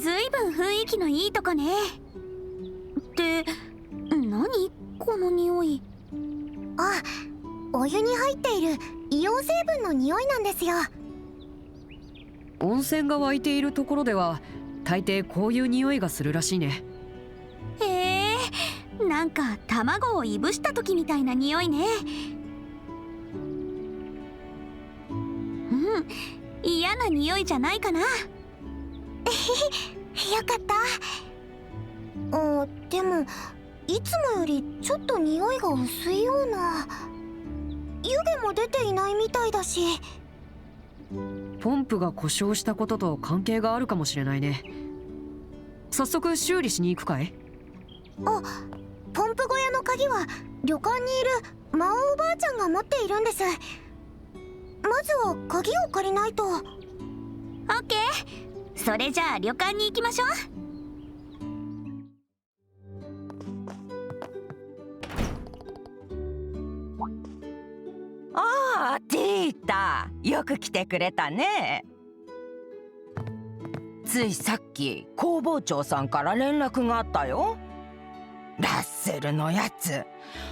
ずいぶん雰囲気のいいとこね。って何この匂い。あ、お湯に入っている硫黄成分の匂いなんですよ。温泉が湧いているところでは大抵こういう匂いがするらしいね。へえ、なんか卵をいぶした時みたいな匂いね。嫌な匂いじゃないかな。よかった。でもいつもよりちょっと匂いが薄いような。湯気も出ていないみたいだし。ポンプが故障したことと関係があるかもしれないね。早速修理しに行くかい？あ、ポンプ小屋の鍵は旅館にいる魔王おばあちゃんが持っているんです。まずは鍵を借りないと。オッケー、それじゃあ旅館に行きましょう。ああ、ティータ、よく来てくれたね。ついさっき工房長さんから連絡があったよ。ラッセルのやつ、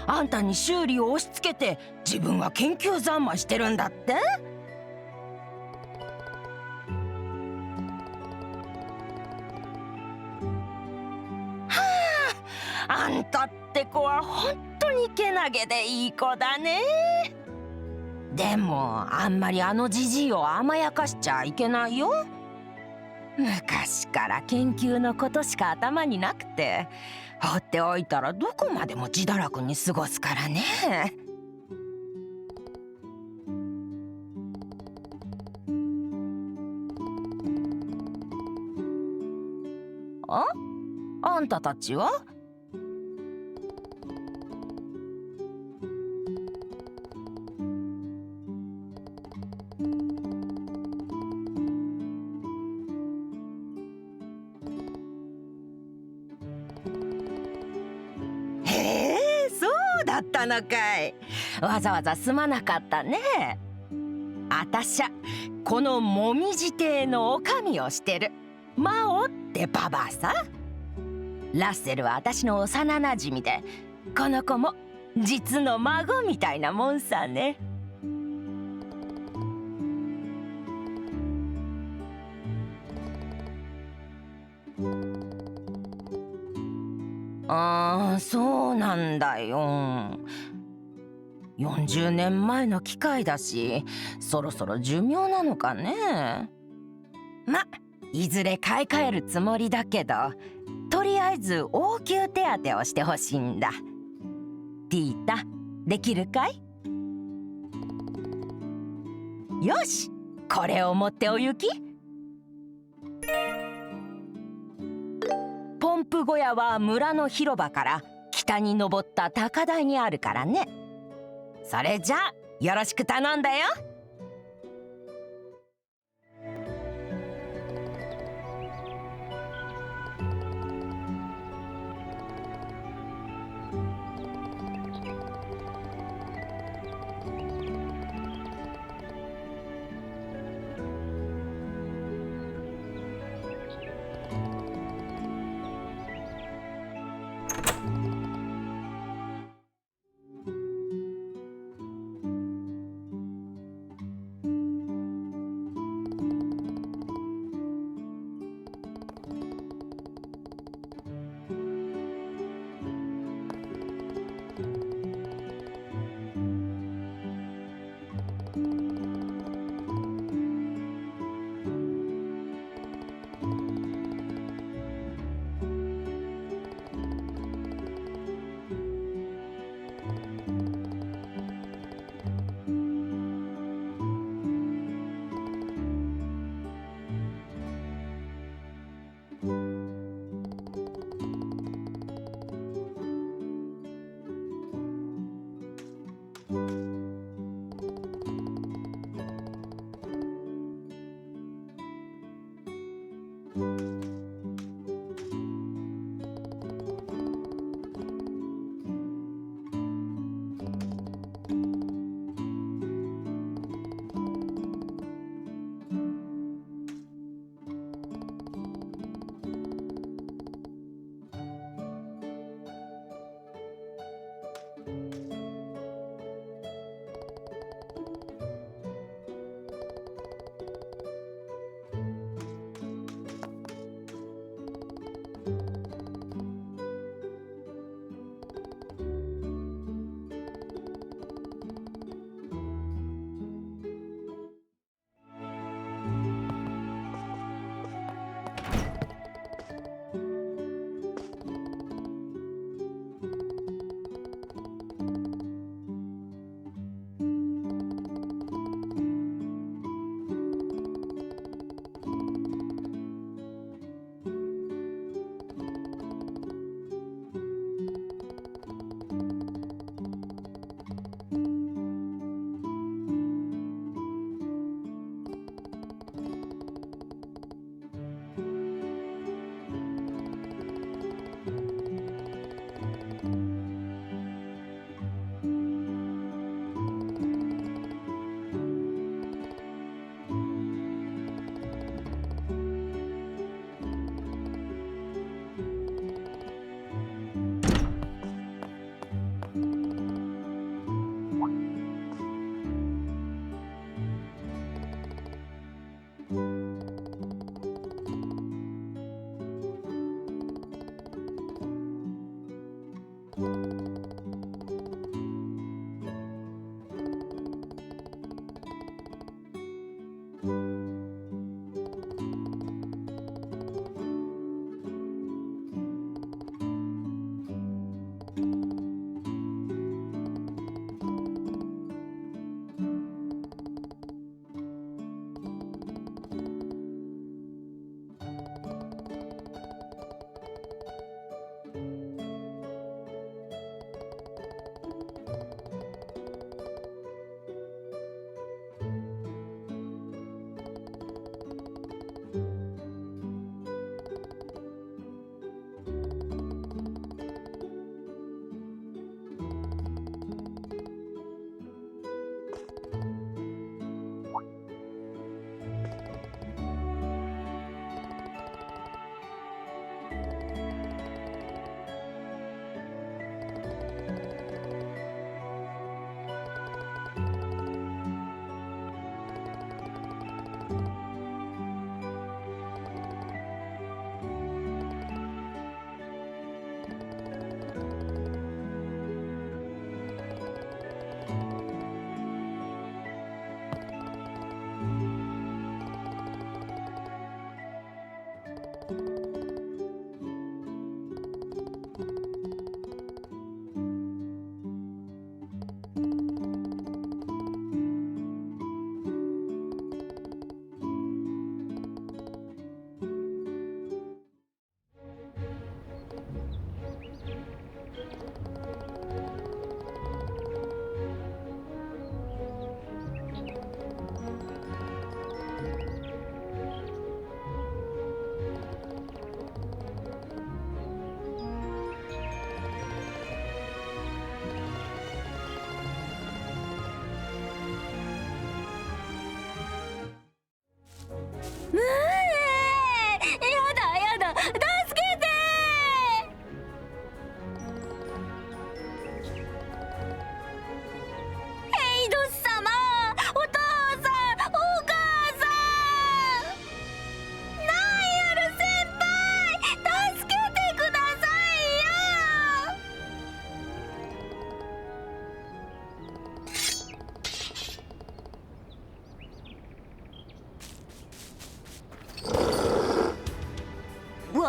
あんたに修理を押し付けて自分は研究三昧してるんだって。はあ、あんたって子は本当にけなげでいい子だね。でもあんまりあのじじいを甘やかしちゃいけないよ。昔から研究のことしか頭になくて、放っておいたらどこまでも自堕落に過ごすからね。あんたたちは？だったのかい。わざわざすまなかったね。あたしゃこのもみじ亭のおかみをしてるマオってババアさ。ラッセルはあたしの幼なじみで、この子も実の孫みたいなもんさね。ああ、そうなんだよ。40年前の機械だし、そろそろ寿命なのかね。ま、いずれ買い替えるつもりだけど、とりあえず応急手当をしてほしいんだ。ティータ、できるかい？よし、これを持ってお行き。ポンプ小屋は村の広場から北に登った高台にあるからね。それじゃあよろしく頼んだよ。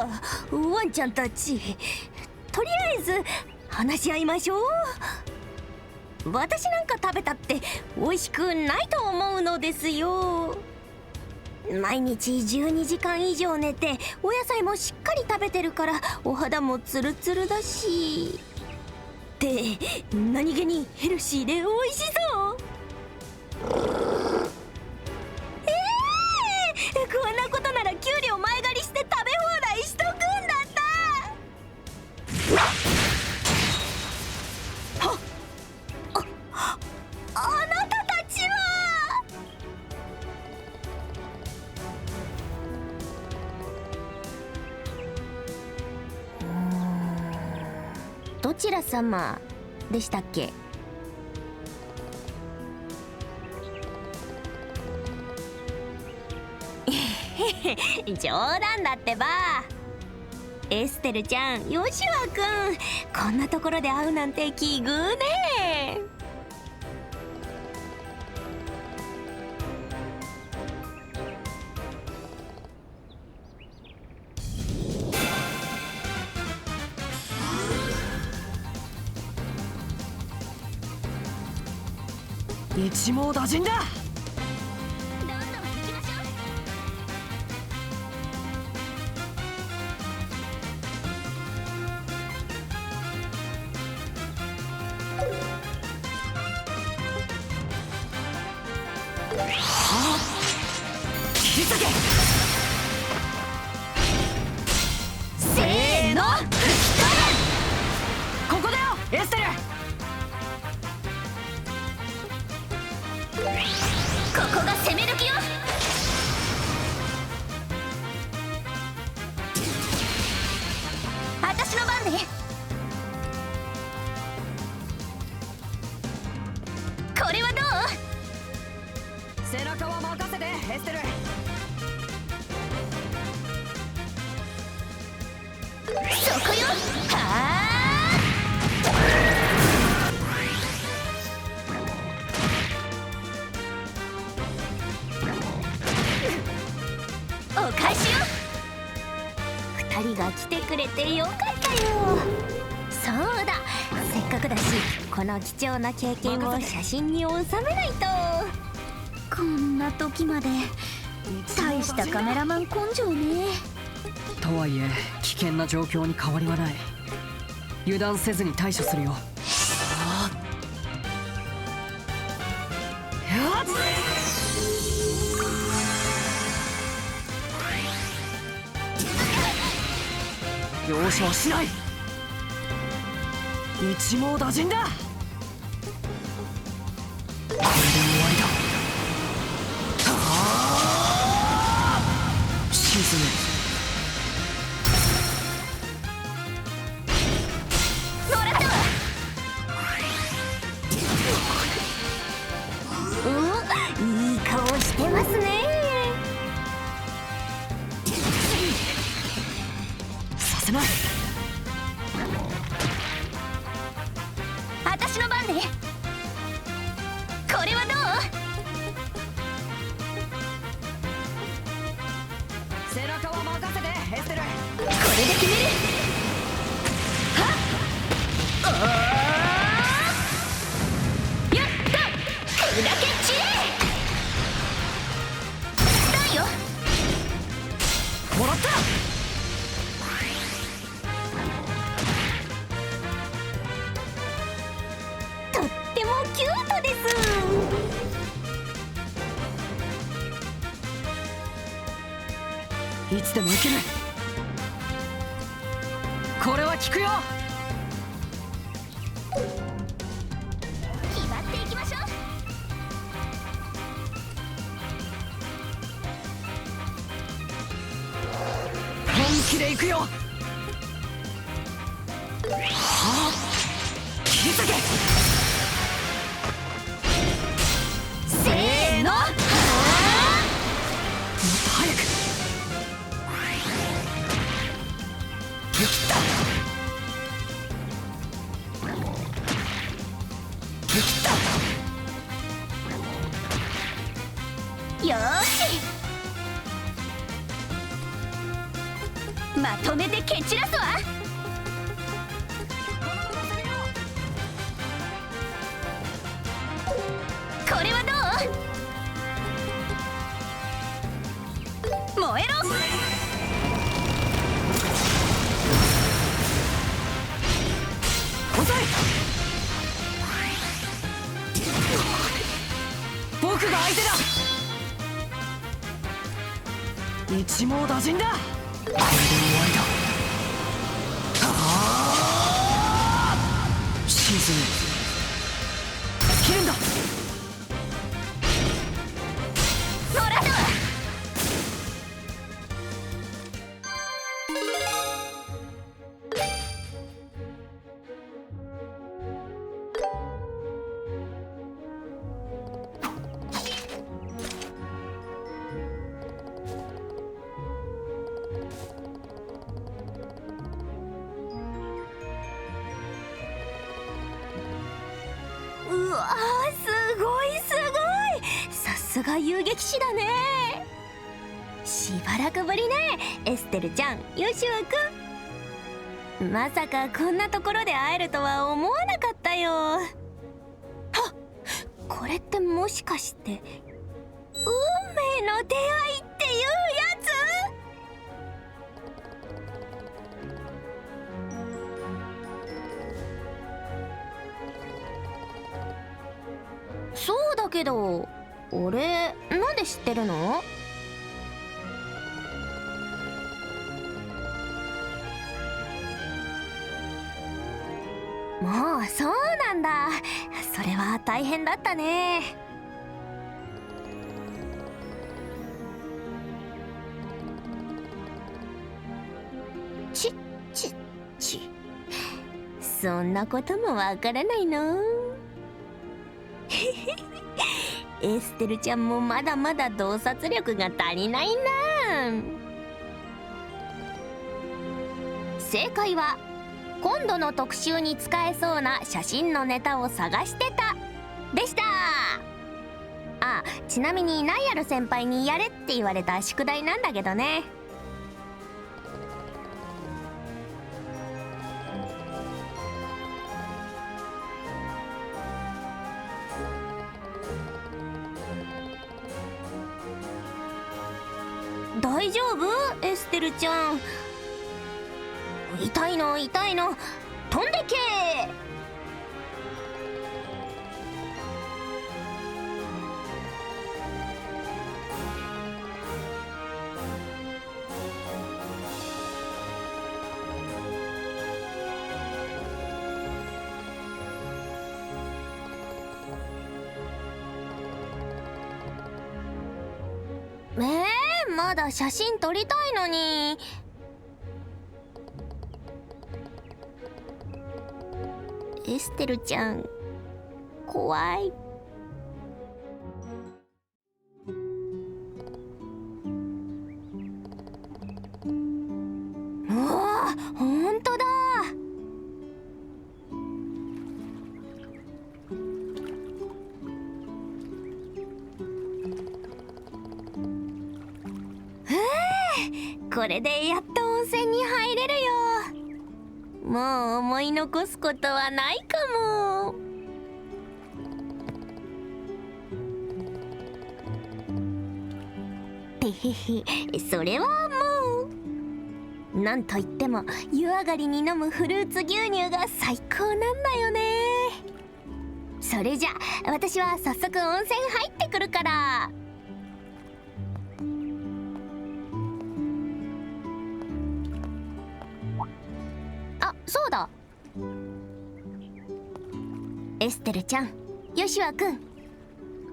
ワンちゃんたち、とりあえず話し合いましょう。私なんか食べたって美味しくないと思うのですよ。毎日12時間以上寝てお野菜もしっかり食べてるからお肌もツルツルだし、で何気にヘルシーで美味しそう。こんなことなら給料前借りして食べ放題しとくんだった。あなたたちは。どちら様でしたっけ？冗談だってば。エステルちゃん、ヨシュアくん、こんなところで会うなんて奇遇ね。一網打尽だ。せーの、ここだよエステル。ここが攻める気よ。私の番ね。これはどう？背中は任せてエステル。そこよ。はあ、お返しよ。2人が来てくれてよかったよ。そうだ、せっかくだしこの貴重な経験を写真に収めないと。こんな時まで大したカメラマン根性ね。とはいえ危険な状況に変わりはない。油断せずに対処するよ。容赦はしない。一網打尽だ。これで終わりだ。沈め。いい顔してますね。させない。私の番ね。これはどう？背中は任せてエステル。これで決める。はっ、やった。これだけ散れ。だよ。もらった。とってもキュートです。いつでもいける。これは効くよ。決まっていきましょう。本気でいくよ。はあ、切り裂け。せーの。もっと早く。切った切った。よーし。まとめて蹴散らすわ。これはどう？燃えろ！遅い！僕が相手だ。一網打尽だ。これで終わりだ。沈む。切るんだ。もらったわ。うわー、すごいすごい。さすが遊撃士だね。しばらくぶりね、エステルちゃん、ヨシュアくん。まさかこんなところで会えるとは思わなかったよ。はっ、これってもしかして運命の出会いっていうやつ？そうだけど、俺なんで知ってるの？もうそうなんだ。それは大変だったね。ちっちっち、そんなこともわからないの？エステルちゃんもまだまだ洞察力が足りないな。正解は今度の特集に使えそうな写真のネタを探してたでした。あ、ちなみにナイアル先輩にやれって言われた宿題なんだけどね。大丈夫？エステルちゃん。痛いの痛いの、飛んでけまだ写真撮りたいのに。エステルちゃん、怖い。うわ、ほんとだ。これでやっと温泉に入れるよ。もう思い残すことはないかも。てへへ、それはもうなんといっても湯上がりに飲むフルーツ牛乳が最高なんだよね。それじゃ私は早速温泉入ってくるから。あ、そうだ。エステルちゃん、ヨシュアくん、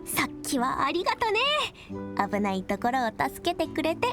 さっきはありがとね。危ないところを助けてくれて。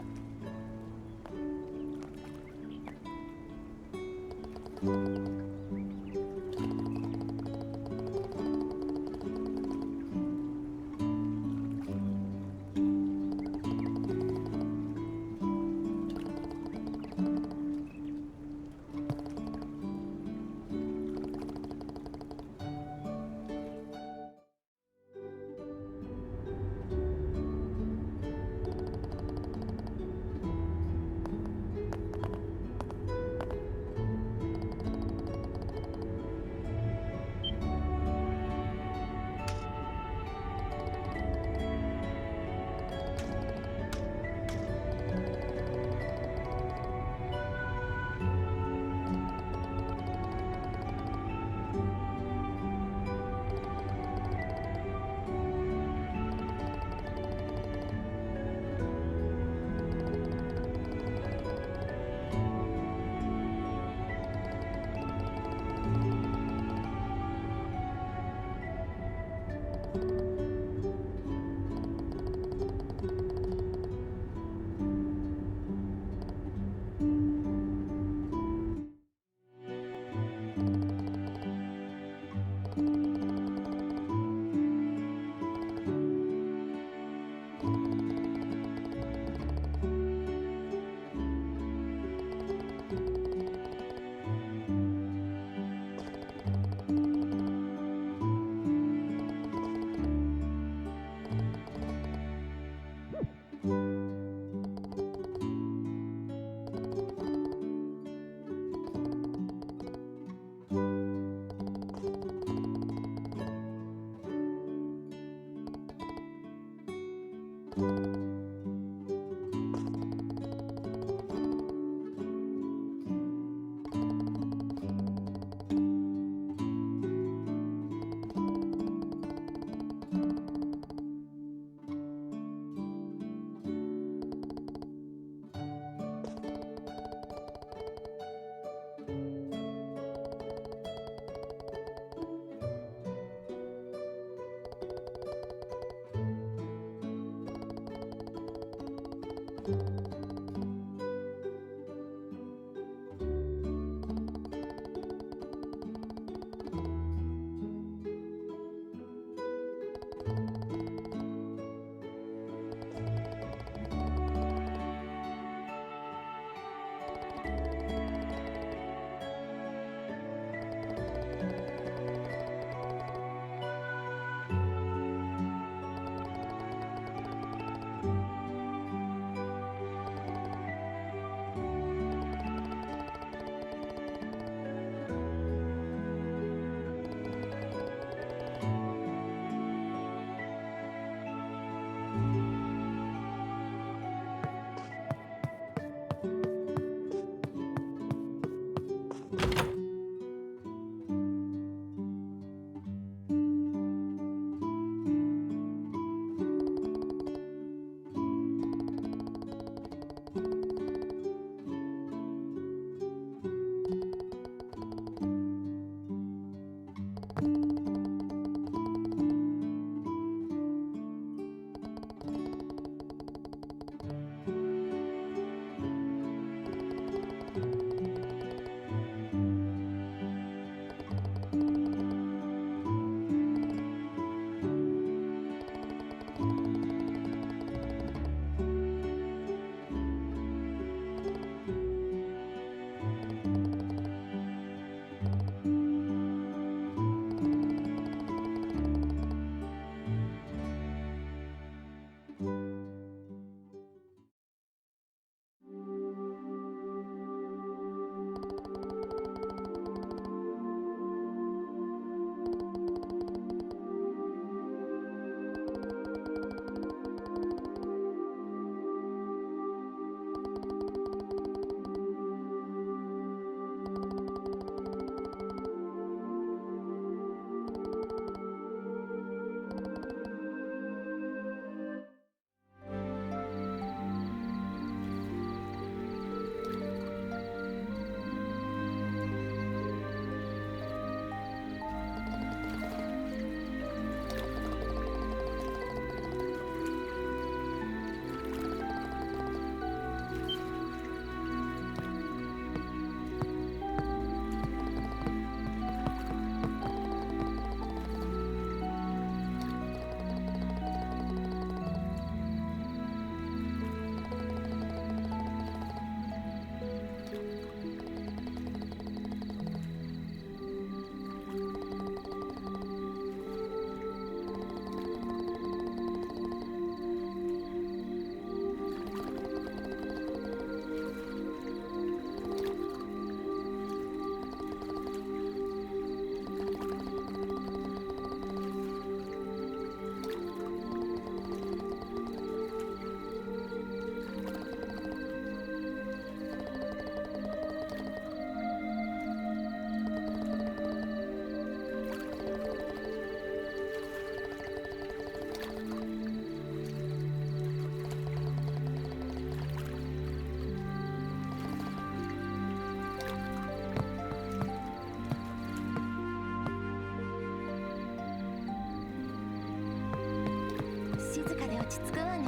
落ち着くわね。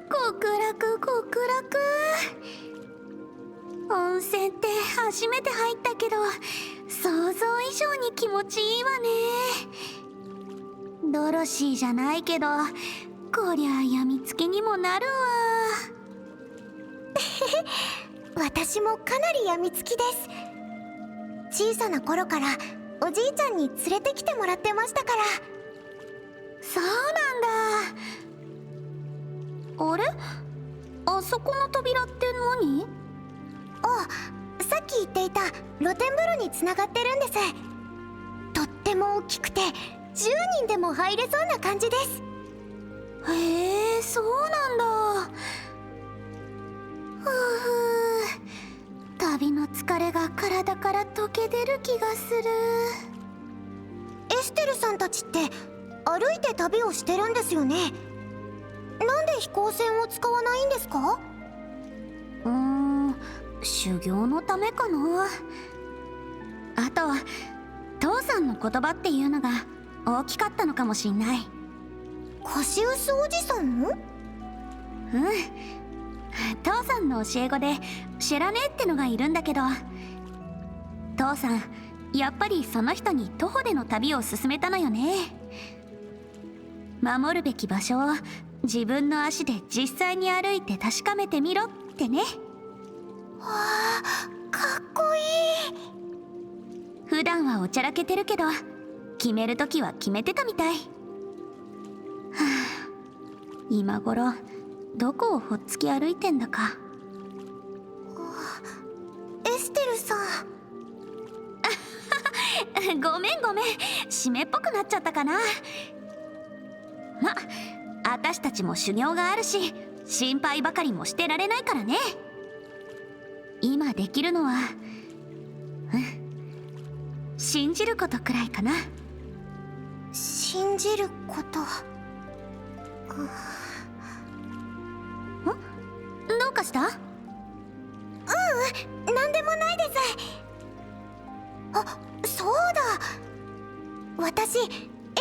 極楽極楽。温泉って初めて入ったけど想像以上に気持ちいいわね。ドロシーじゃないけどこりゃやみつきにもなるわ。私もかなりやみつきです。小さな頃からおじいちゃんに連れてきてもらってましたから。そうなんだ。あれ、あそこの扉って何？あ、さっき言っていた露天風呂につながってるんです。とっても大きくて10人でも入れそうな感じです。へえ、そうなんだ。旅の疲れが体から溶け出る気がする。エステルさんたちって歩いて旅をしてるんですよね。なんで飛行船を使わないんですか？修行のためかな。あと父さんの言葉っていうのが大きかったのかもしんない。カシウスおじさんの？父さんの教え子でシェラネーってのがいるんだけど、父さんやっぱりその人に徒歩での旅を勧めたのよね。守るべき場所を自分の足で実際に歩いて確かめてみろってね。わあ、かっこいい。普段はおちゃらけてるけど決めるときは決めてたみたい。今頃どこをほっつき歩いてんだか。エステルさんごめん湿っぽくなっちゃったかな。ま、私たちも修行があるし心配ばかりもしてられないからね。今できるのは信じることくらいかな。信じること。どうかした？なんでもないです。あ、そうだ。私エ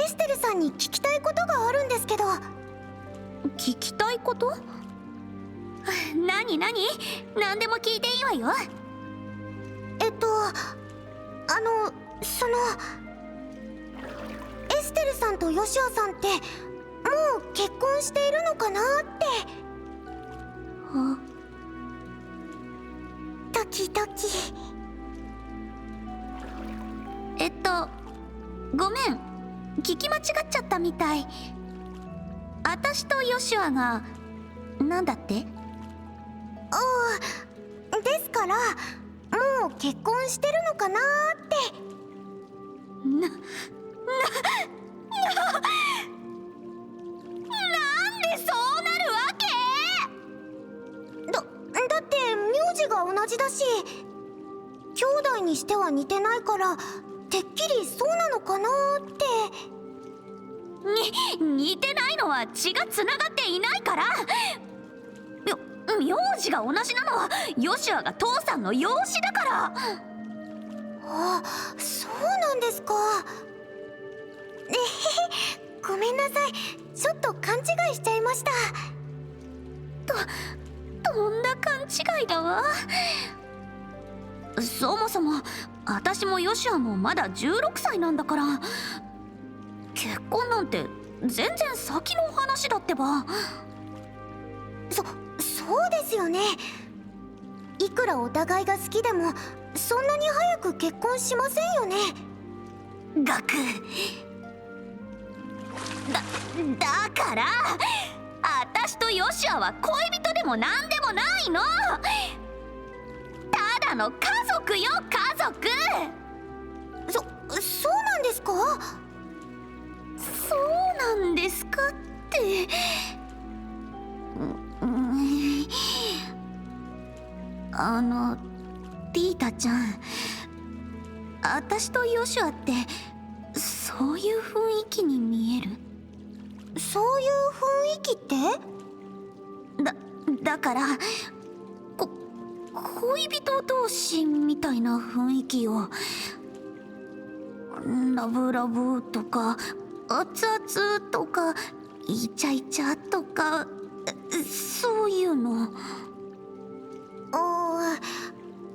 ステルさんに聞きたいことがあるんですけど。聞きたいこと？何でも聞いていいわよ。エステルさんとヨシアさんってもう結婚しているのかなって。ドキドキ。ごめん、聞き間違っちゃったみたい。私とヨシュアがなんだって？ですからもう結婚してるのかなって。なんでそうなるわけ？だって名字が同じだし、兄弟にしては似てないからてっきりそうなのかなって。似てないのは血がつながっていないから。名字が同じなのはヨシュアが父さんの養子だから。あ、そうなんですか。ごめんなさい、ちょっと勘違いしちゃいました。とんだ勘違いだわ。そもそも私もヨシュアもまだ16歳なんだから、結婚なんて全然先の話だってば。そうですよね。いくらお互いが好きでもそんなに早く結婚しませんよね。ガクだから私とヨシュアは恋人でもなんでもないの。ただの家族よ、家族。そうなんですか？そうなんですかって。ティータちゃん、私とヨシュアってそういう雰囲気に見える？そういう雰囲気って？だから恋人同士みたいな雰囲気を。ラブラブとか熱々とかイチャイチャとか、そういうの。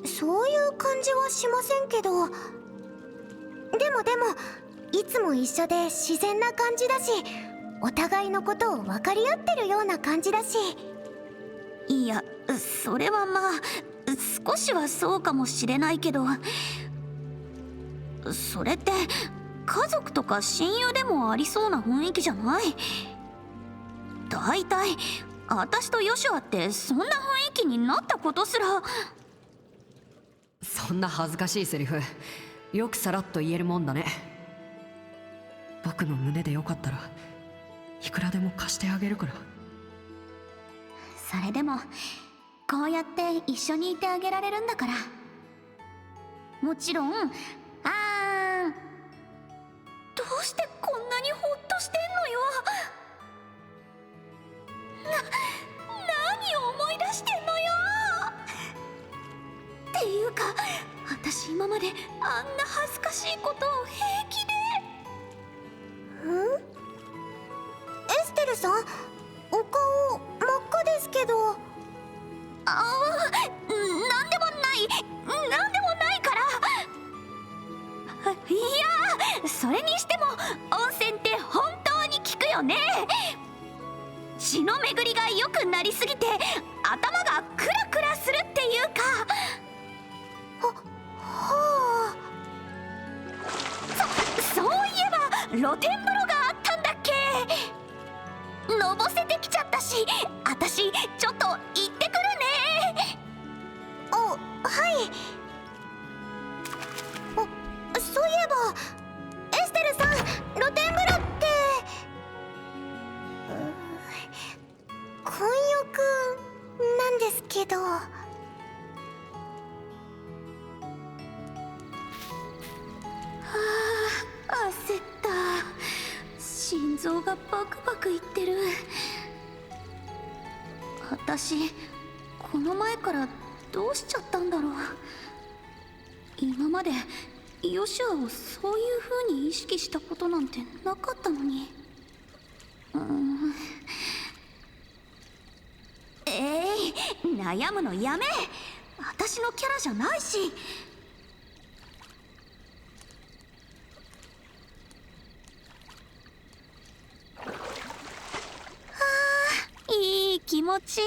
そういう感じはしませんけど、でもいつも一緒で自然な感じだし、お互いのことを分かり合ってるような感じだし。いや、それはまあ少しはそうかもしれないけど、それって家族とか親友でもありそうな雰囲気じゃない？だいたい私とヨシュアってそんな雰囲気になったことすら。そんな恥ずかしいセリフよくさらっと言えるもんだね。僕の胸でよかったらいくらでも貸してあげるから。それでもこうやって一緒にいてあげられるんだから。もちろんどうしてこんなにホッとしてんのよ。何を思い出してんのよ。っていうか私今まであんな恥ずかしいことを平気で。エステルさん、お顔真っ赤ですけど。なんでもないから。いや、それにしても温泉って本当に効くよね。血の巡りが良くなりすぎて頭がクラクラするっていうか。そういえば露天風呂があったんだっけ。のぼせてきちゃったし、私ちょっと行ってくるね。はい。そういえばエステルさん、露天風呂って混浴なんですけど。焦った。心臓がバクバクいってる。私この前からどうしちゃったんだろう。今までヨシュアをそういう風に意識したことなんてなかったのに。悩むのやめ。私のキャラじゃないし。いい気持ちいい。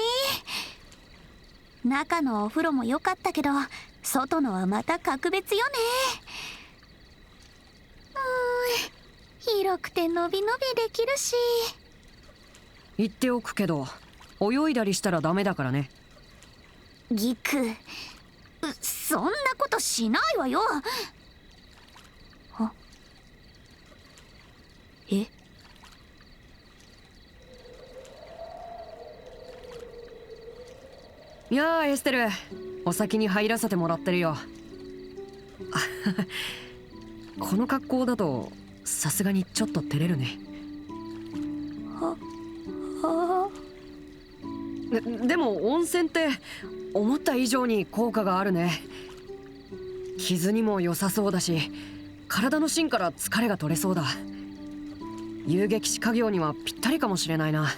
中のお風呂も良かったけど外のはまた格別よね。広くてのびのびできるし。言っておくけど泳いだりしたらダメだからね。ギク、そんなことしないわよ。いやエステル、お先に入らせてもらってるよ。この格好だとさすがにちょっと照れるね。でも温泉って思った以上に効果があるね。傷にも良さそうだし、体の芯から疲れが取れそうだ。遊撃士家業にはぴったりかもしれないな。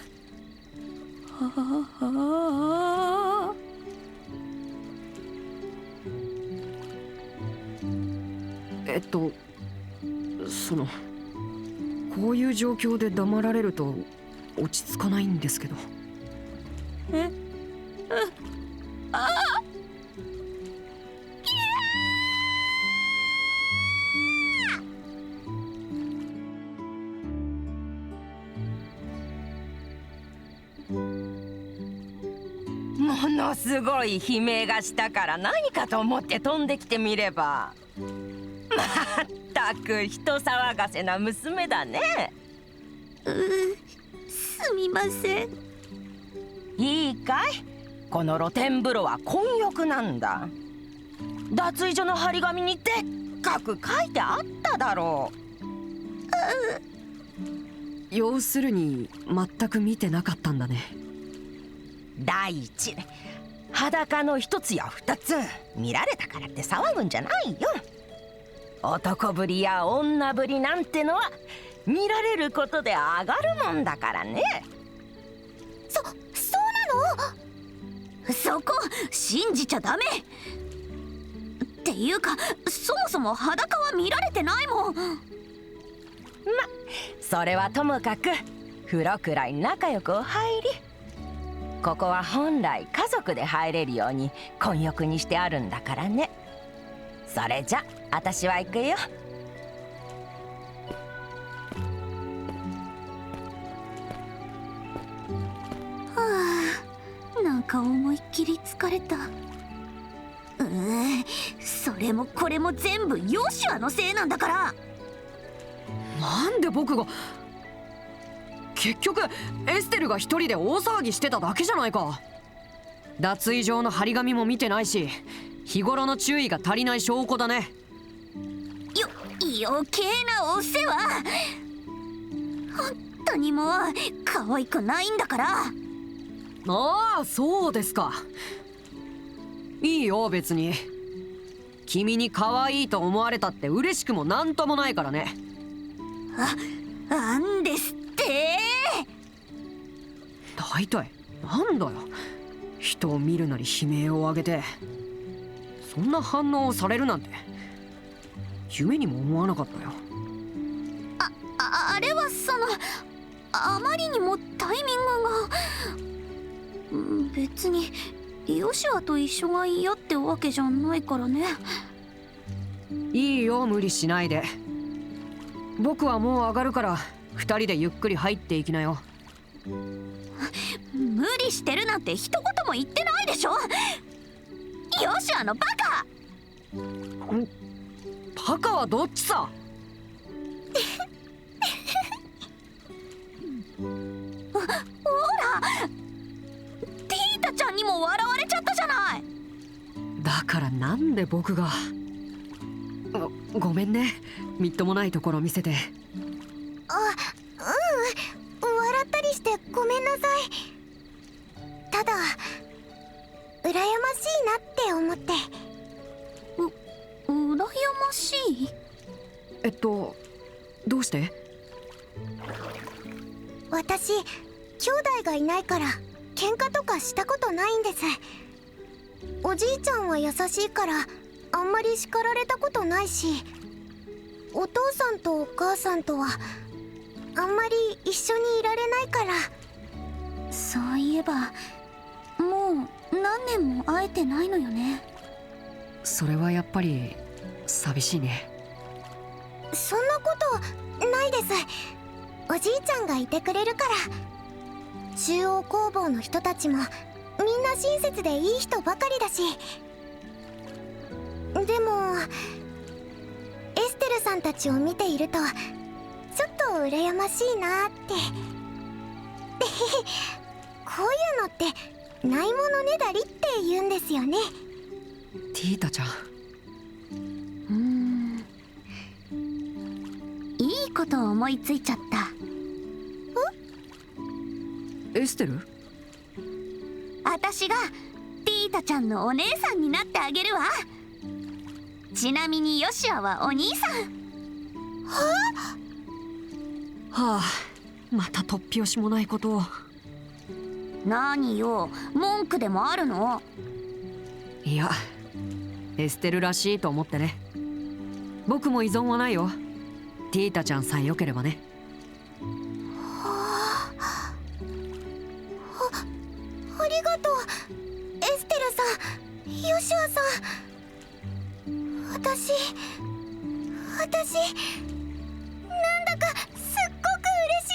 こういう状況で黙られると落ち着かないんですけど。ものすごい悲鳴がしたから何かと思って飛んできてみれば、まったく人騒がせな娘だね。すみません。いいかい、この露天風呂は混浴なんだ。脱衣所の張り紙にでっかく書いてあっただろう。要するに全く見てなかったんだね。第一、裸の一つや二つ見られたからって騒ぐんじゃないよ。男ぶりや女ぶりなんてのは見られることで上がるもんだからね。そうなの？そこ信じちゃダメっていうか、そもそも裸は見られてないもん。それはともかく風呂くらい仲良くお入り。ここは本来家族で入れるように混浴にしてあるんだからね。それじゃ私は行くよ。か思いっきり疲れた。それもこれも全部ヨシュアのせいなんだから。なんで僕が。結局エステルが一人で大騒ぎしてただけじゃないか。脱衣場の張り紙も見てないし、日頃の注意が足りない証拠だね。余計なお世話。本当にもう可愛くないんだから。ああ、そうですか。いいよ別に。君に可愛いと思われたって嬉しくもなんともないからね。なんですって。大体なんだよ、人を見るなり悲鳴を上げて。そんな反応をされるなんて夢にも思わなかったよ。あれはあまりにもタイミングが。別にヨシュアと一緒が嫌ってわけじゃないからね。いいよ、無理しないで。僕はもう上がるから二人でゆっくり入っていきなよ。無理してるなんて一言も言ってないでしょ。ヨシュアのバカ。バカはどっちさ。ほら、ティータちゃんにも笑われちゃったじゃない。だからなんで僕が。ごめんね、みっともないところ見せて。笑ったりしてごめんなさい。ただ羨ましいなって思って。羨ましい？どうして？私、兄弟がいないから喧嘩とかしたことないんです。おじいちゃんは優しいからあんまり叱られたことないし、お父さんとお母さんとはあんまり一緒にいられないから。そういえばもう何年も会えてないのよね。それはやっぱり寂しいね。そんなことないです。おじいちゃんがいてくれるから。中央工房の人たちもみんな親切でいい人ばかりだし。でもエステルさんたちを見ているとちょっと羨ましいなって。こういうのってないものねだりって言うんですよね。ティータちゃん。いいことを思いついちゃった。エステル？私がティータちゃんのお姉さんになってあげるわ。ちなみにヨシュアはお兄さん。はあ、また突拍子もないことを。何よ、文句でもあるの？いや、エステルらしいと思ってね。僕も依存はないよ。ティータちゃんさえ良ければね。ありがとうエステルさん、ヨシュアさん。私なんだかすっごく嬉しい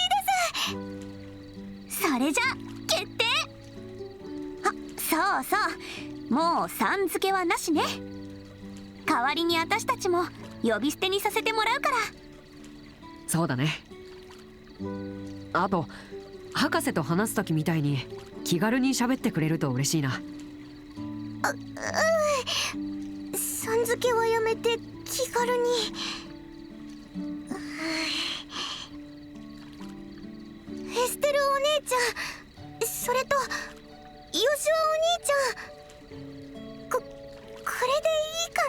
です。それじゃ決定。そうそう、もうさん付けはなしね。代わりに私たちも呼び捨てにさせてもらうから。そうだね。あと博士と話す時みたいに気軽に喋ってくれると嬉しいな。さん付けはやめて気軽に。エステルお姉ちゃん、それとヨシュアお兄ちゃん、これでいいか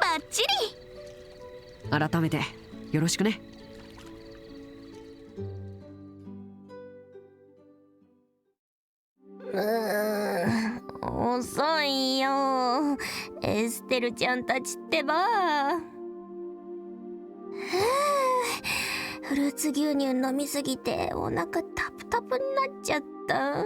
な？バッチリ。改めてよろしくね。遅いよエステルちゃんたちってば。フルーツ牛乳飲みすぎてお腹タプタプになっちゃった。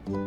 待っ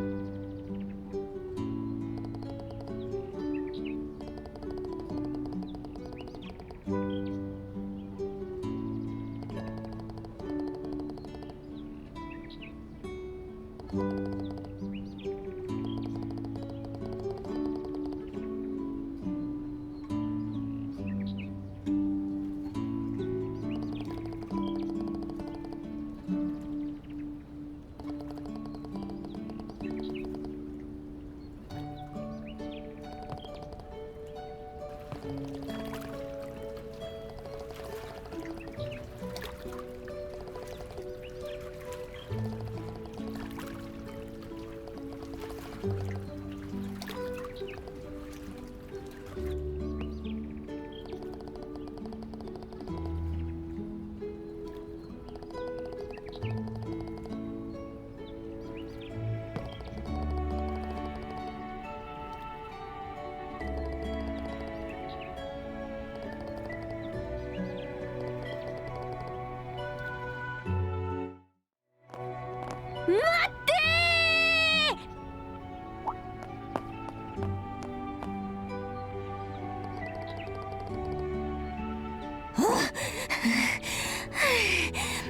て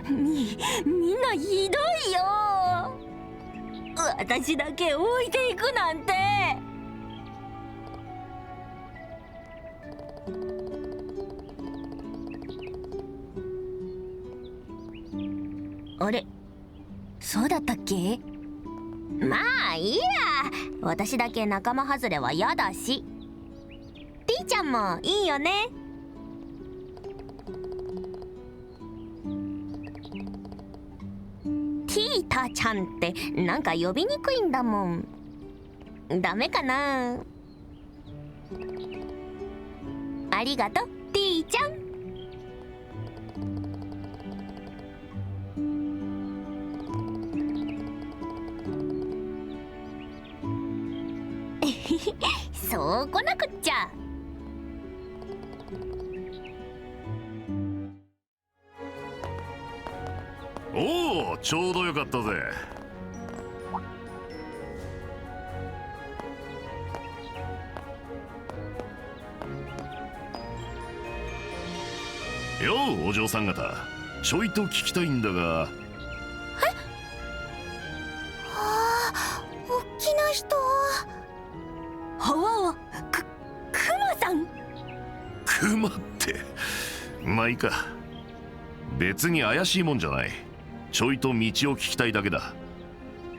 みんなひどいよ。私だけ置いていくなんて。あれ、そうだったっけ？まあいいや、私だけ仲間外れは嫌だし。ピーちゃんもいいよね。ティータちゃんってなんか呼びにくいんだもん。ダメかな。ありがとうティーちゃん。そう来なくっちゃ。おお、ちょうどよかったぜ。よう、お嬢さん方、ちょいと聞きたいんだが。はあ、おっきな人。はわ、クマさん。クマって、まあいいか。別に怪しいもんじゃない。ちょいと道を聞きたいだけだ。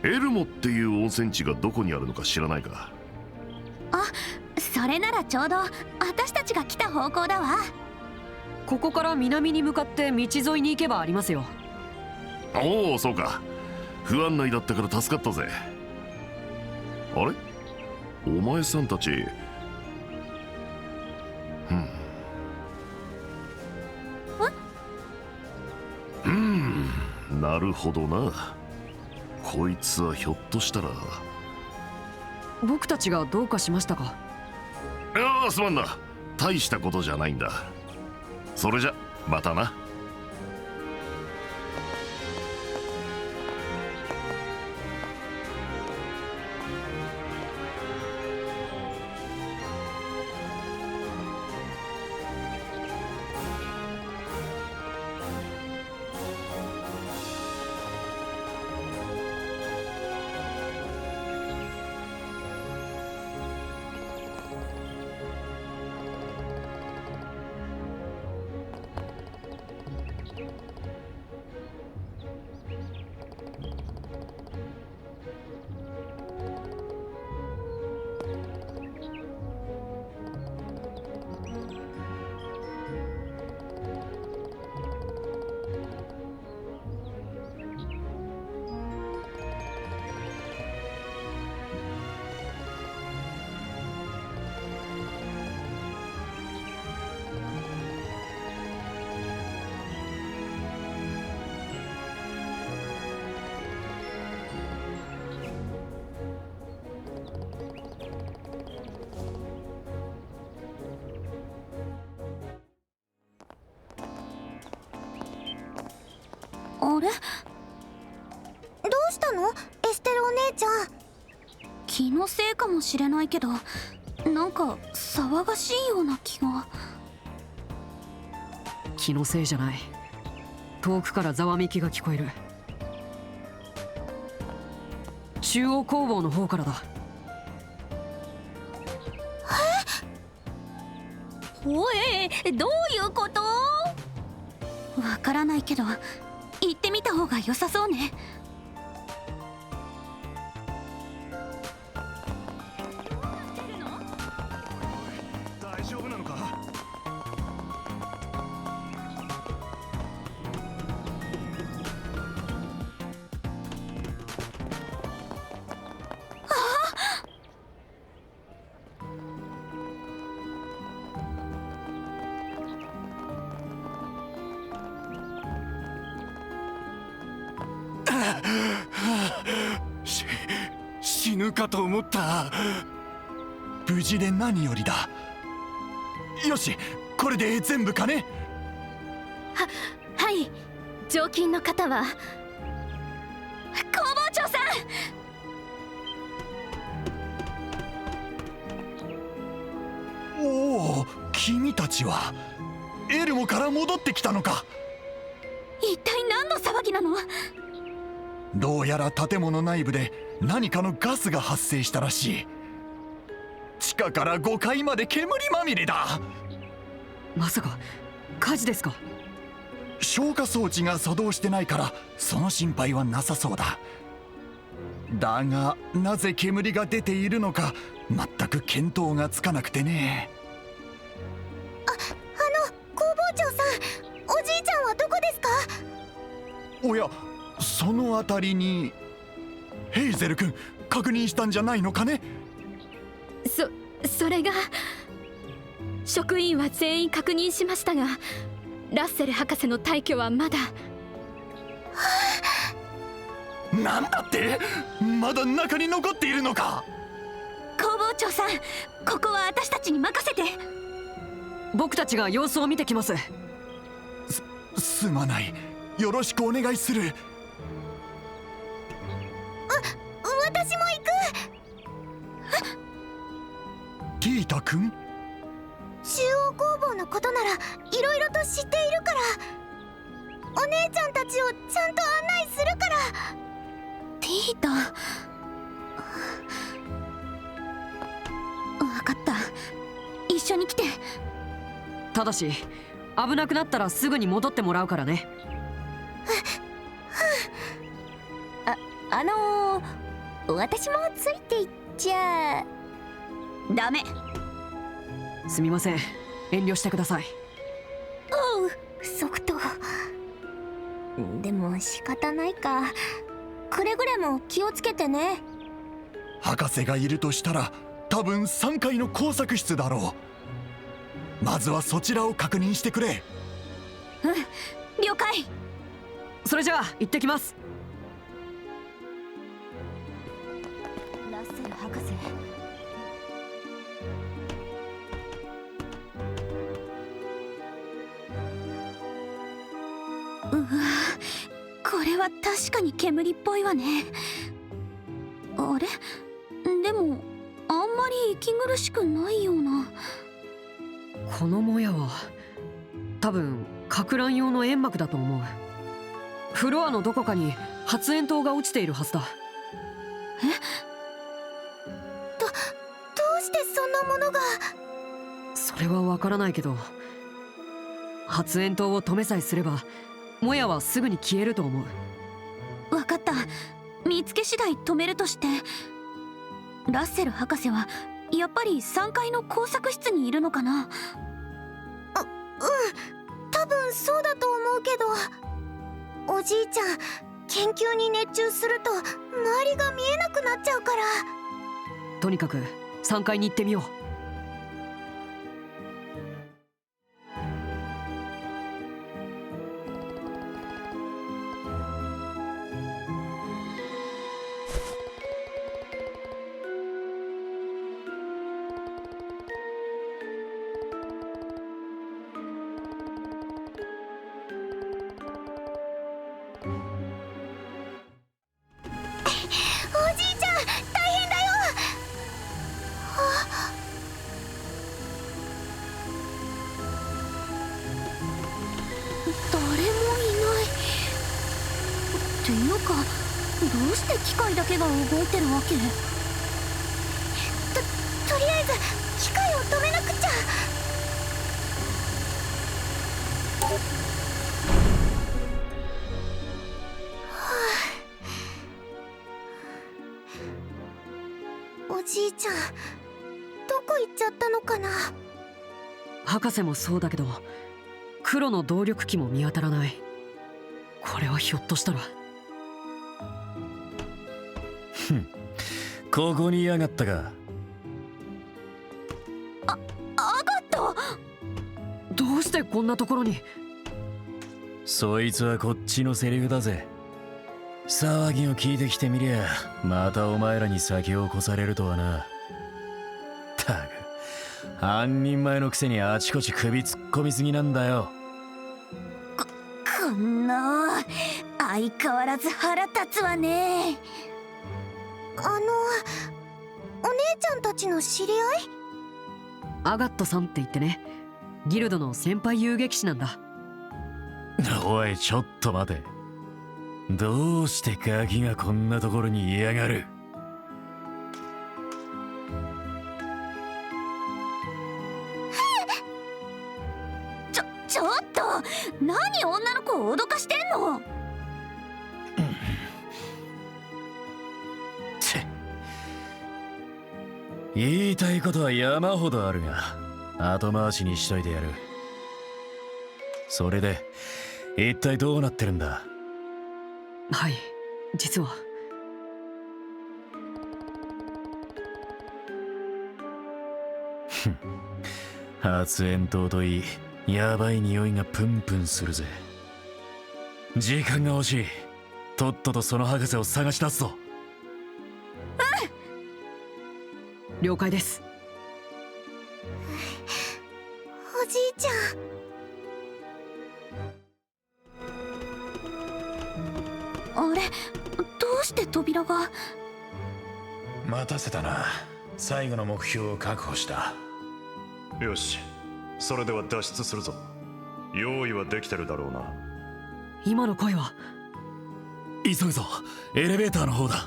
エルモっていう温泉地がどこにあるのか知らないか？あ、それならちょうど私たちが来た方向だわ。ここから南に向かって道沿いに行けばありますよ。おお、そうか。不案内だったから助かったぜ。あれ、お前さんたち。なるほどな。こいつはひょっとしたら。僕たちがどうかしましたか？いや、すまんな。大したことじゃないんだ。それじゃまたな。あれ、どうしたのエステルお姉ちゃん。気のせいかもしれないけど、なんか騒がしいような気が。気のせいじゃない。遠くからざわめきが聞こえる。中央工房の方からだ。おい、どういうこと？わからないけど行ってみた方が良さそうね。大丈夫なのか？死ぬかと思った。無事で何よりだ。よし、これで全部かね。はい。常勤の方は工房長さん。おお、君たちはエルモから戻ってきたのか。一体何の騒ぎなの？どうやら建物内部で何かのガスが発生したらしい。地下から5階まで煙まみれだ。まさか火事ですか？消火装置が作動してないからその心配はなさそうだ。だがなぜ煙が出ているのか全く見当がつかなくてね。工房長さん、おじいちゃんはどこですか？おや、そのあたりにヘイゼル君確認したんじゃないのかね。それが職員は全員確認しましたが、ラッセル博士の退去はまだ。なんだって、まだ中に残っているのか。工房長さん、ここは私たちに任せて。僕たちが様子を見てきます。すまない、よろしくお願いする。私も行く。ティータ君、中央工房のことならいろいろと知っているから、お姉ちゃんたちをちゃんと案内するから。ティータ、分かった、一緒に来て。ただし危なくなったらすぐに戻ってもらうからね。私もついていっちゃダメ。すみません、遠慮してください。おう、即答。でも仕方ないか。くれぐれも気をつけてね。博士がいるとしたら多分3階の工作室だろう。まずはそちらを確認してくれ。了解。それじゃあ行ってきます。ラッセル博士、これは確かに煙っぽいわね。あれ、でもあんまり息苦しくないような。このもやは多分撹乱用の煙幕だと思う。フロアのどこかに発煙筒が落ちているはずだ。どうしてそんなものが。それはわからないけど、発煙筒を止めさえすればもやはすぐに消えると思う。分かった、見つけ次第止めるとして。ラッセル博士はやっぱり3階の工作室にいるのかな。多分そうだと思うけど、おじいちゃん研究に熱中すると周りが見えなくなっちゃうから。とにかく3階に行ってみよう。おじいちゃん大変だよ。か、どうして機械だけが動いてるわけ？とりあえず機械を止めなくちゃ。おじいちゃん、どこ行っちゃったのかな。博士もそうだけど、黒の動力機も見当たらない。これはひょっとしたら。ここにいやがったか。アガット！どうしてこんなところに？そいつはこっちのセリフだぜ。騒ぎを聞いてきてみりゃ、またお前らに先を越されるとはな。たく、半人前のくせにあちこち首突っ込みすぎなんだよ。こんな相変わらず腹立つわね。お姉ちゃんたちの知り合い？アガットさんって言ってね、ギルドの先輩遊撃士なんだ。おい、ちょっと待て。どうしてガキがこんなところにいやがる？ちょっと何女の子を脅かしてんの？言いたいことは山ほどあるが、後回しにしといてやる。それで一体どうなってるんだ？はい、実は。発煙筒といい、やばい匂いがプンプンするぜ。時間が欲しい。とっととその博士を探し出すぞ。了解です。おじいちゃん。あれ、どうして扉が？待たせたな。最後の目標を確保した。よし、それでは脱出するぞ。用意はできてるだろうな。今の声は？急ぐぞ、エレベーターの方だ。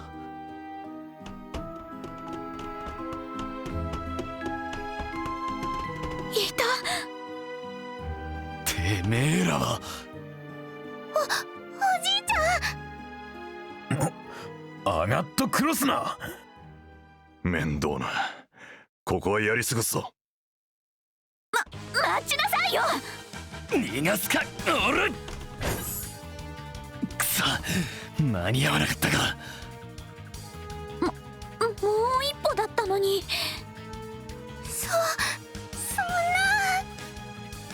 いた。てめえらは。おじいちゃん。アガットクロスナー。面倒な。ここはやり過ごすぞ。待ちなさいよ。逃がすか、俺。くそ、間に合わなかったか。もう一歩だったのに。そんな。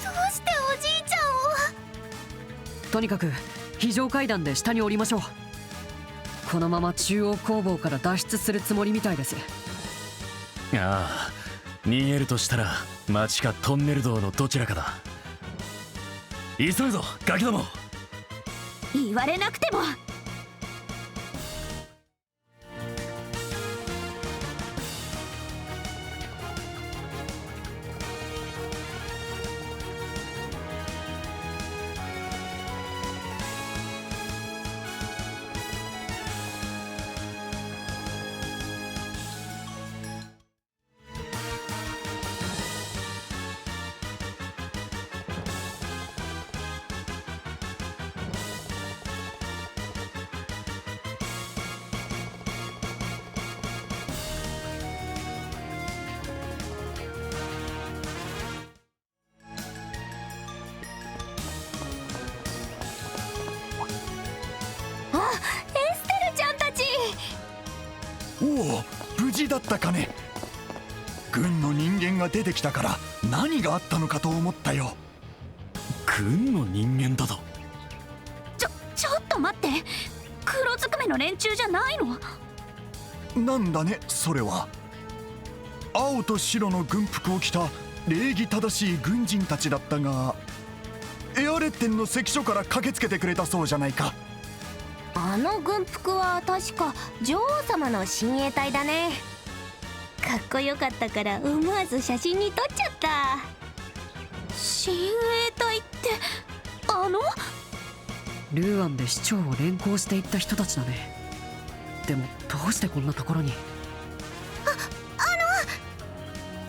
どうしておじいちゃんを。とにかく非常階段で下に降りましょう。このまま中央工房から脱出するつもりみたいです。ああ、逃げるとしたら町かトンネル道のどちらかだ。急ぐぞガキども。言われなくても。おお、無事だったかね。軍の人間が出てきたから何があったのかと思ったよ。軍の人間だと？ちょっと待って、黒ずくめの連中じゃないの？なんだねそれは。青と白の軍服を着た礼儀正しい軍人たちだったが、エアレッテンの関所から駆けつけてくれたそうじゃないか。あの軍服は確か女王様の親衛隊だね。かっこよかったから思わず写真に撮っちゃった。親衛隊ってあの？ルーアンで市長を連行していった人たちだね。でもどうしてこんなところに。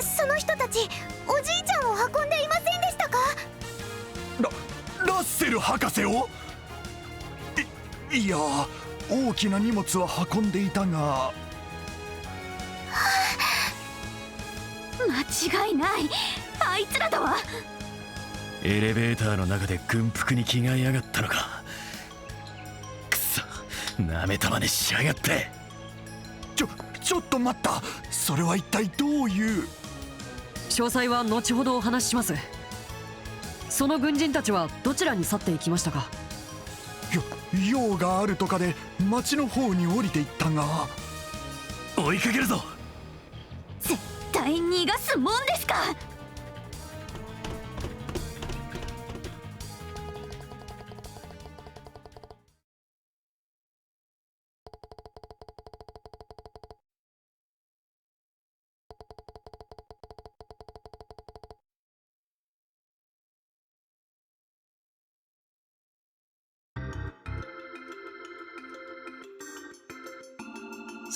その人たちおじいちゃんを運んでいませんでしたか？ラッセル博士を？いや、大きな荷物は運んでいたが。間違いない、あいつらだわ。エレベーターの中で軍服に着替えやがったのか。くそ、なめたまねしやがって。ちょっと待った、それは一体どういう。詳細は後ほどお話しします。その軍人たちはどちらに去っていきましたか？用があるとかで町の方に降りていったが。追いかけるぞ。絶対逃がすもんですか。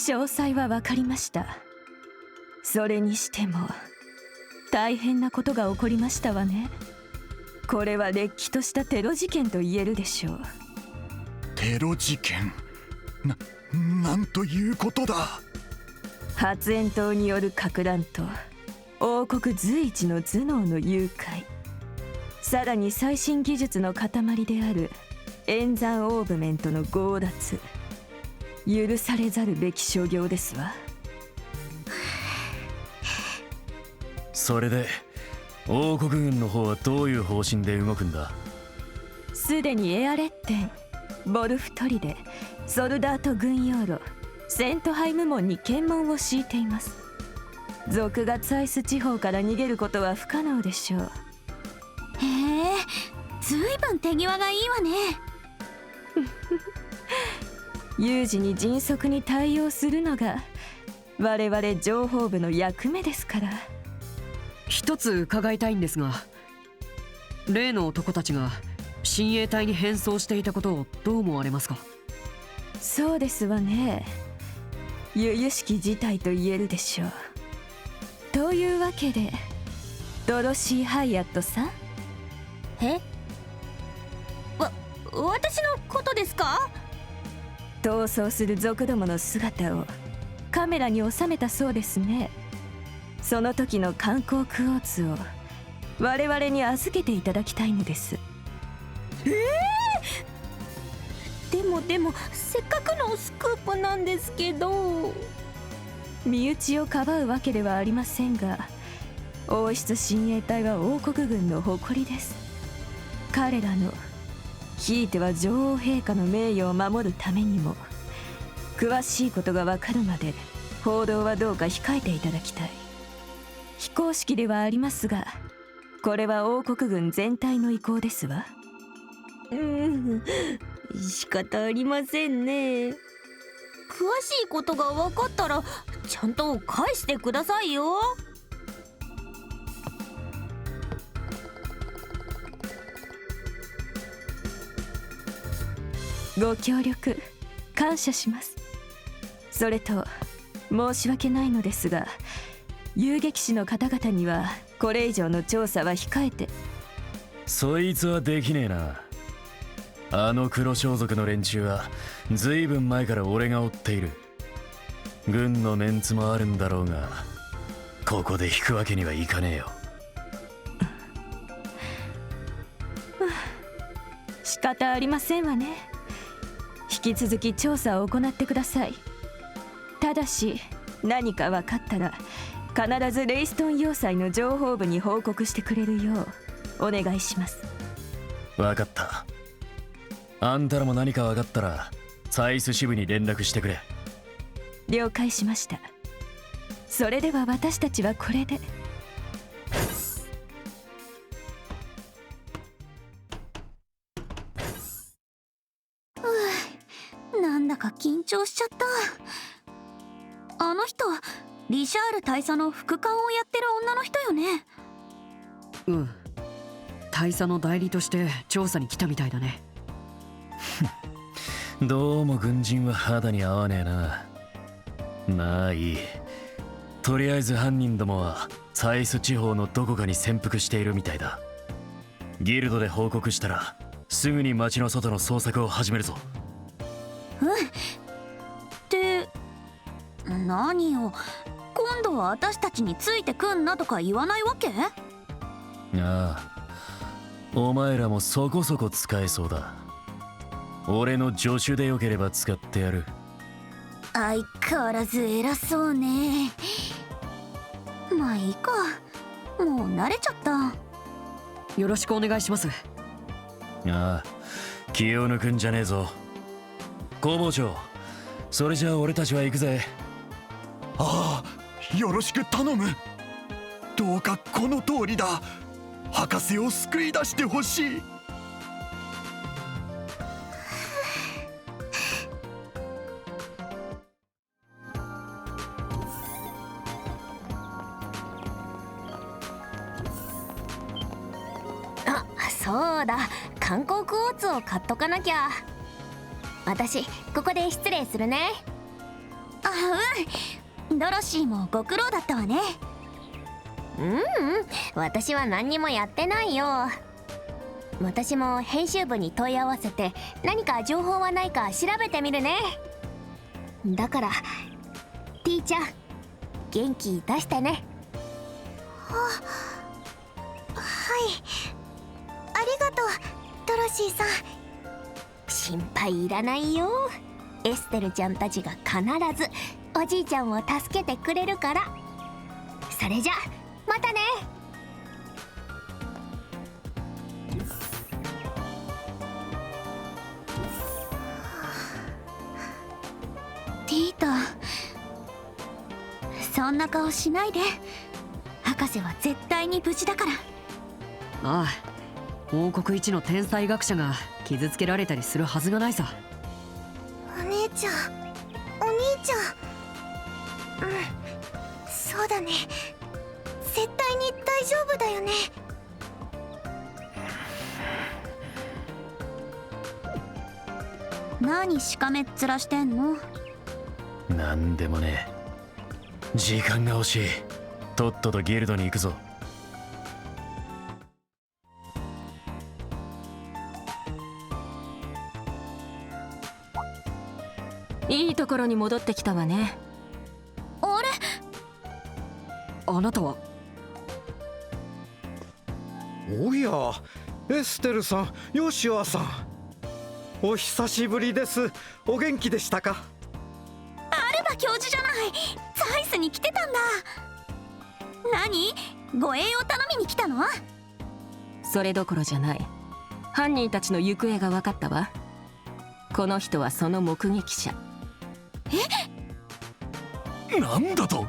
詳細は分かりました。それにしても大変なことが起こりましたわね。これはれっきとしたテロ事件と言えるでしょう。テロ事件？なんということだ。発煙筒による撹乱と王国随一の頭脳の誘拐、さらに最新技術の塊である演算オーブメントの強奪、許されざるべき所業ですわ。それで王国軍の方はどういう方針で動くんだ？すでにエアレッテン、ボルフトリデ、ソルダート軍用路、セントハイム門に検問を敷いています。族がツァイス地方から逃げることは不可能でしょう。へえ、ずいぶん手際がいいわね。有事に迅速に対応するのが我々情報部の役目ですから。一つ伺いたいんですが、例の男たちが親衛隊に変装していたことをどう思われますか？そうですわね。由々しき事態と言えるでしょう。というわけでドロシー・ハイアットさん。私のことですか？逃走する族どもの姿をカメラに収めたそうですね。その時の観光クォーツを我々に預けていただきたいのです。でもせっかくのスクープなんですけど。身内をかばうわけではありませんが、王室親衛隊は王国軍の誇りです。彼らのひいては女王陛下の名誉を守るためにも、詳しいことがわかるまで報道はどうか控えていただきたい。非公式ではありますが、これは王国軍全体の意向ですわ。仕方ありませんね。詳しいことが分かったらちゃんと返してくださいよ。ご協力感謝します。それと申し訳ないのですが、遊撃士の方々にはこれ以上の調査は控えて。そいつはできねえな。あの黒装束の連中はずいぶん前から俺が追っている。軍のメンツもあるんだろうが、ここで引くわけにはいかねえよ。仕方ありませんわね。引き続き調査を行ってください。ただし何か分かったら必ずレイストン要塞の情報部に報告してくれるようお願いします。分かった。あんたらも何か分かったらサイス支部に連絡してくれ。了解しました。それでは私たちはこれで。なんだか緊張しちゃった。あの人リシャール大佐の副官をやってる女の人よね。うん、大佐の代理として調査に来たみたいだね。どうも軍人は肌に合わねえな。まあいい。とりあえず犯人どもはサイス地方のどこかに潜伏しているみたいだ。ギルドで報告したらすぐに町の外の捜索を始めるぞ。って何よ、今度は私たちについてくんなとか言わないわけ？ああ、お前らもそこそこ使えそうだ。俺の助手でよければ使ってやる。相変わらず偉そうね。まあいいか、もう慣れちゃった。よろしくお願いします。ああ、気を抜くんじゃねえぞ。工房長、それじゃあ俺たちは行くぜ。ああ、よろしく頼む。どうかこの通りだ。博士を救い出してほしい。あ、そうだ、観光クォーツを買っとかなきゃ。私ここで失礼するね。あ、うん、ドロシーもご苦労だったわね。私は何にもやってないよ。私も編集部に問い合わせて何か情報はないか調べてみるね。だからTちゃん、元気出してね。はい、ありがとうドロシーさん。心配いらないよ。エステルちゃんたちが必ずおじいちゃんを助けてくれるから。それじゃまたね。ティータ、そんな顔しないで。博士は絶対に無事だから。ああ、王国一の天才学者が傷つけられたりするはずがないさ。お姉ちゃん、お兄ちゃん、そうだね。絶対に大丈夫だよね。何しかめっ面してんの？なんでもねえ。時間が欲しい。とっととギルドに行くぞ。いいところに戻ってきたわね。あれ？あなたは？おや、エステルさん、ヨシュアさん、お久しぶりです。お元気でしたか？アルバ教授じゃない。サイスに来てたんだ。何？護衛を頼みに来たの？それどころじゃない。犯人たちの行方が分かったわ。この人はその目撃者。なんだと？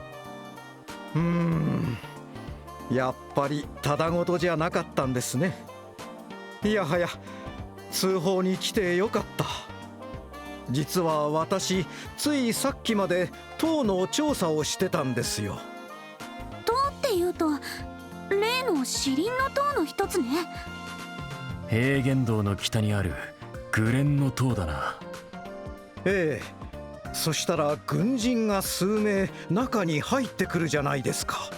やっぱりただごとじゃなかったんですね。いやはや、通報に来てよかった。実は私、ついさっきまで塔の調査をしてたんですよ。塔っていうと例のシリンの塔の一つね。平原道の北にあるグレンの塔だな。ええ、そしたら軍人が数名中に入ってくるじゃないですか。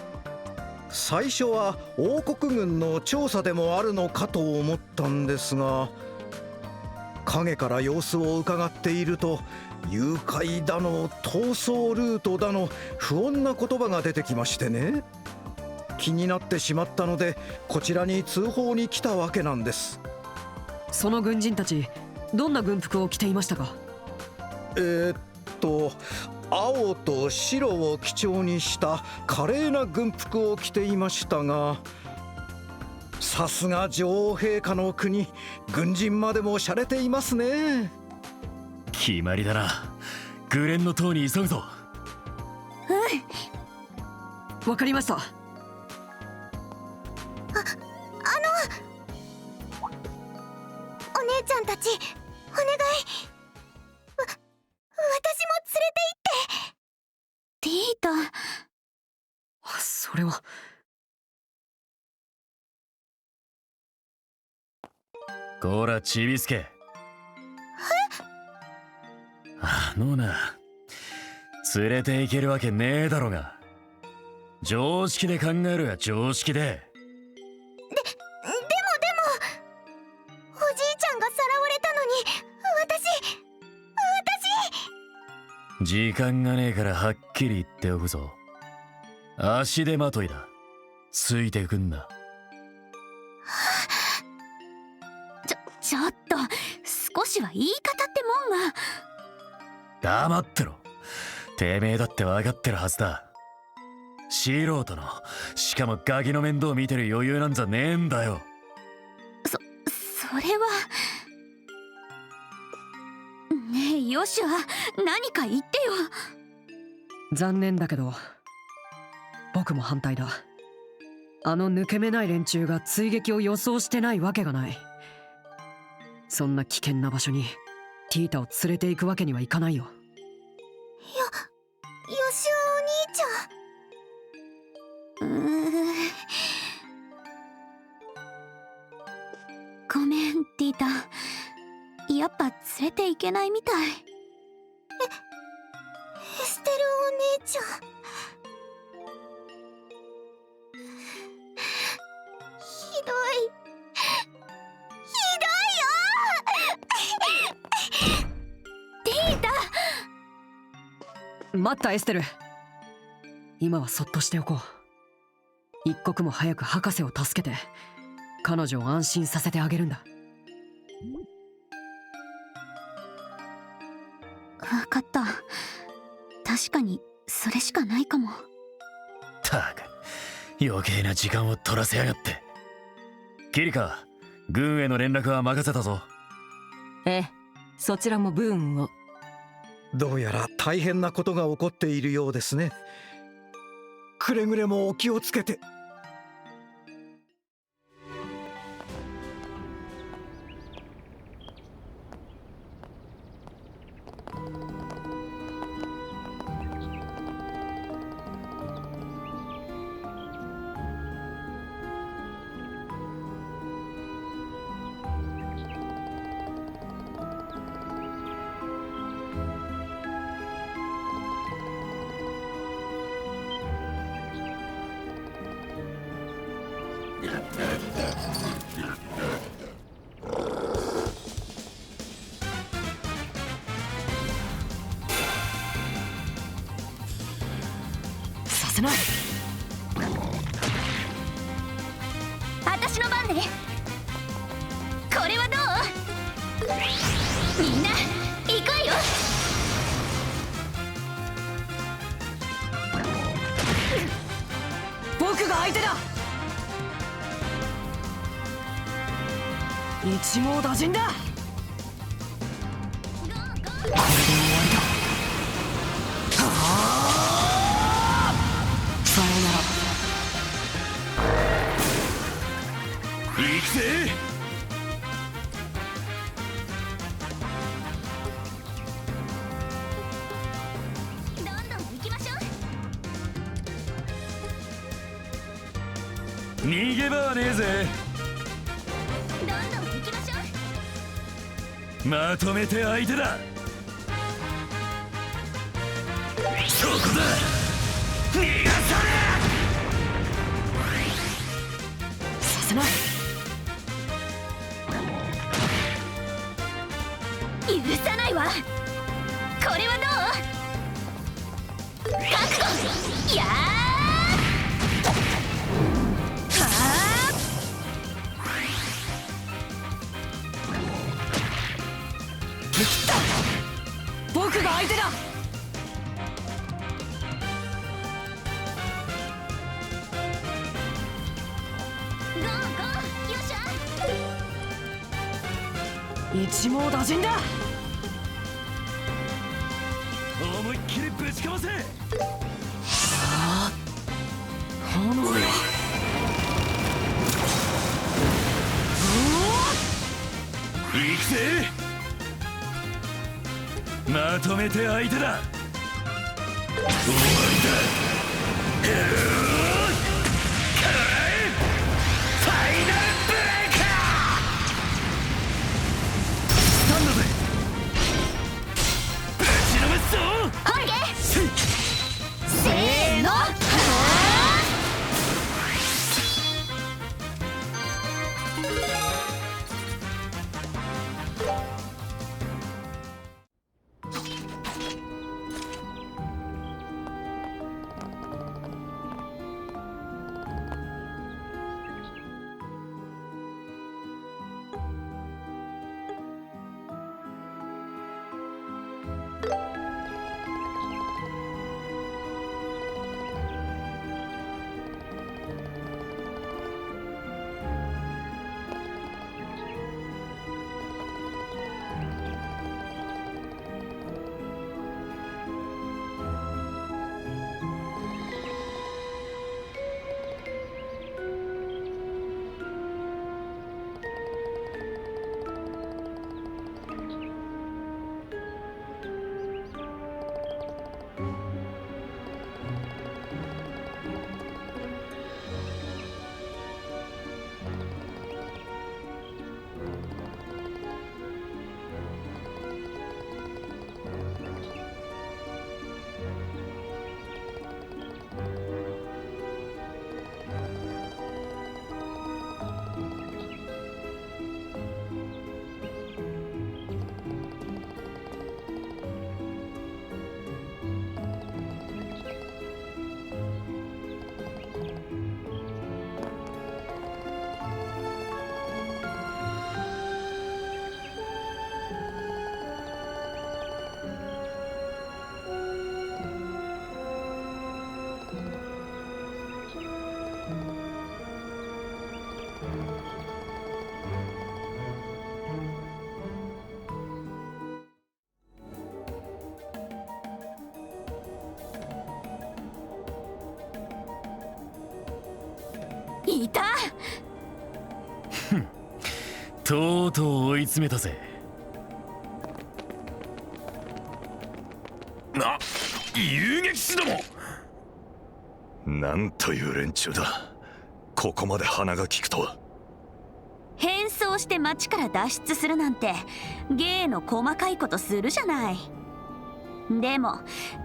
最初は王国軍の調査でもあるのかと思ったんですが、影から様子を伺っていると、誘拐だの逃走ルートだの不穏な言葉が出てきましてね。気になってしまったのでこちらに通報に来たわけなんです。その軍人たち、どんな軍服を着ていましたか？青と白を基調にした華麗な軍服を着ていましたが、さすが女王陛下の国、軍人までも洒落ていますね。決まりだな。グレンの塔に急ぐぞ。わかりました。お姉ちゃんたち、お願い。私も連れて行って。ティータ。それは。こらちびすけ、ノーナ、連れて行けるわけねえだろが。常識で考えるや、常識で。でもおじいちゃんがさらわれたのに私時間がねえからはっきり言っておくぞ。足手まといだ。ついてくんな。ちょっと少しは言い方ってもんが。黙ってろ。てめえだって分かってるはずだ。素人の、しかもガキの面倒見てる余裕なんざねえんだよ。それは。ねえヨシュア、何か言ってよ。残念だけど僕も反対だ。あの抜け目ない連中が追撃を予想してないわけがない。そんな危険な場所にティータを連れて行くわけにはいかないよ。ヨシュアお兄ちゃん。ごめんティータ、やっぱ連れて行けないみたい。エステルお姉ちゃん、ひどいよティータ。待ったエステル、今はそっとしておこう。一刻も早く博士を助けて彼女を安心させてあげるんだ。分かった。確かにそれしかないかも。たく余計な時間を取らせやがって。キリカ、軍への連絡は任せたぞ。ええ、そちらもブーンを。どうやら大変なことが起こっているようですね。くれぐれもお気をつけて。させない。私の番ね。これはどう？みんな行くわよ。僕が相手だ。一網打尽だ。これで終わりだ。さよなら。行くぜ。どんどん行きましょう。逃げ場はねえぜ。どんどん行きましょう。まとめて相手だ。そこだ。逃がささせない。許さないわ。これはどう？覚悟。やー。はあ。僕が相手だ。ゴーゴー。よっしゃ。一網打尽だ。思いっきりぶちかませ。炎よ。行くぜ。まとめて相手だ。終わりだ。ファイナルブレイカー。スタンドでぶちのめいた。とうとう追い詰めたぜ。遊撃士ども、なんという連中だ。ここまで鼻が利くとは。変装して町から脱出するなんて芸の細かいことするじゃない。でも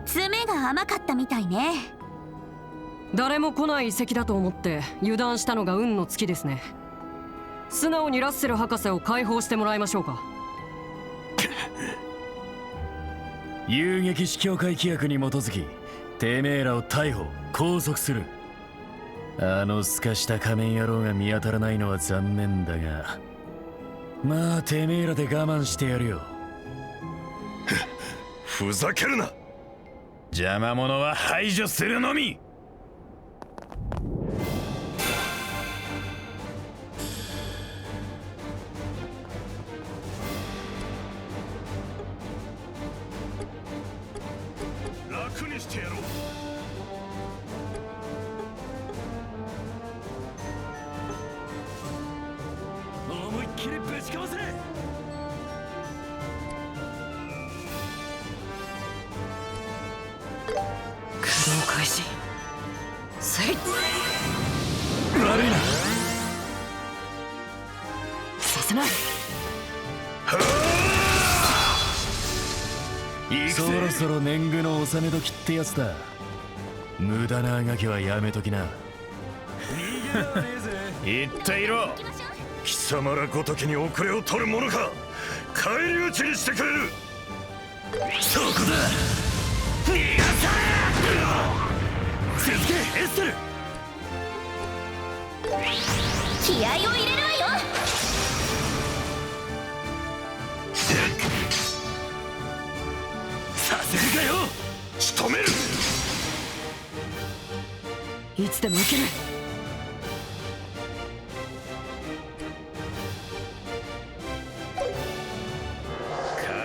爪が甘かったみたいね。誰も来ない遺跡だと思って油断したのが運の尽きですね。素直にラッセル博士を解放してもらいましょうか。遊撃士協会規約に基づきてめえらを逮捕拘束する。あのすかした仮面野郎が見当たらないのは残念だが、まあてめえらで我慢してやるよ。ふざけるな。邪魔者は排除するのみ。楽にしてやろう。思いっきりぶちかわせ。駆動開始。せい。悪いな。させない。そろそろ年貢の納め時ってやつだ。無駄なあがきはやめときな。言っていろ。貴様らごときに遅れを取るものか。返り討ちにしてくれる。そこだ。逃がされ。続けエステル。気合を入れるわよ。させるかよ。仕留める。いつでも行ける。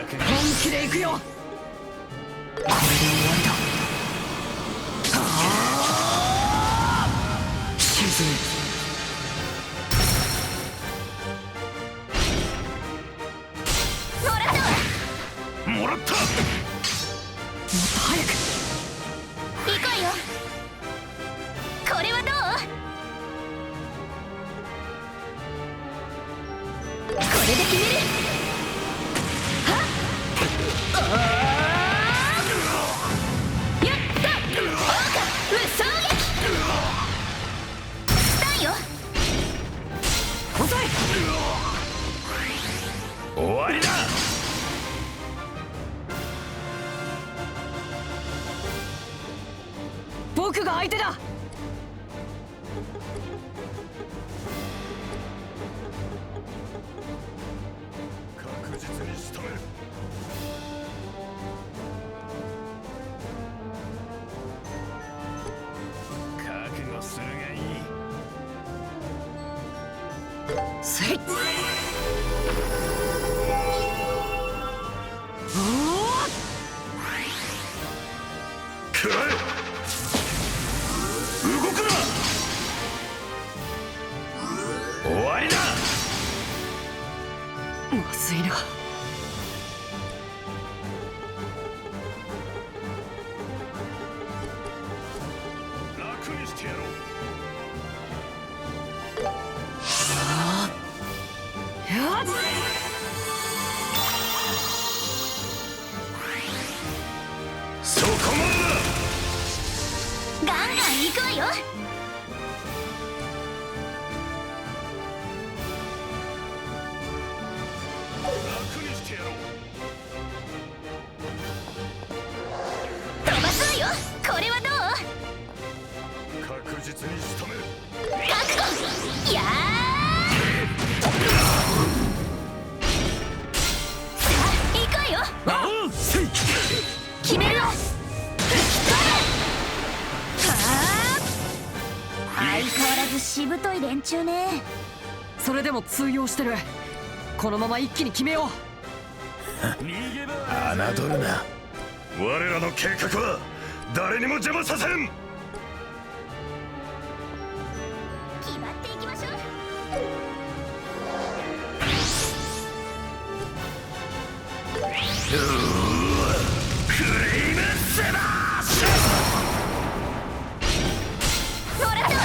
本気で行くよ。これで終わりだ。沈む。もらった。もっと早く行こうよ。これはどう？これで決める。やった！オーカ無双撃。スタンよ。遅い。終わりだ。僕が相手だ。確実に仕留める。覚悟するがいい。せい。くらえ。動くな。終わりだ。まずいな。楽にしてやろう。やっ。そこまでだ。ガンガン行くわよ。楽にしてやろう。飛ばすわよ。これはどう？確実に仕留める。覚悟。やー。さあ行くわよ。決めるわ。相変わらずしぶとい連中ね。それでも通用してる。このまま一気に決めよう。侮るな。我らの計画は誰にも邪魔させん。決まってフレイムスマッシュ。もらったわ。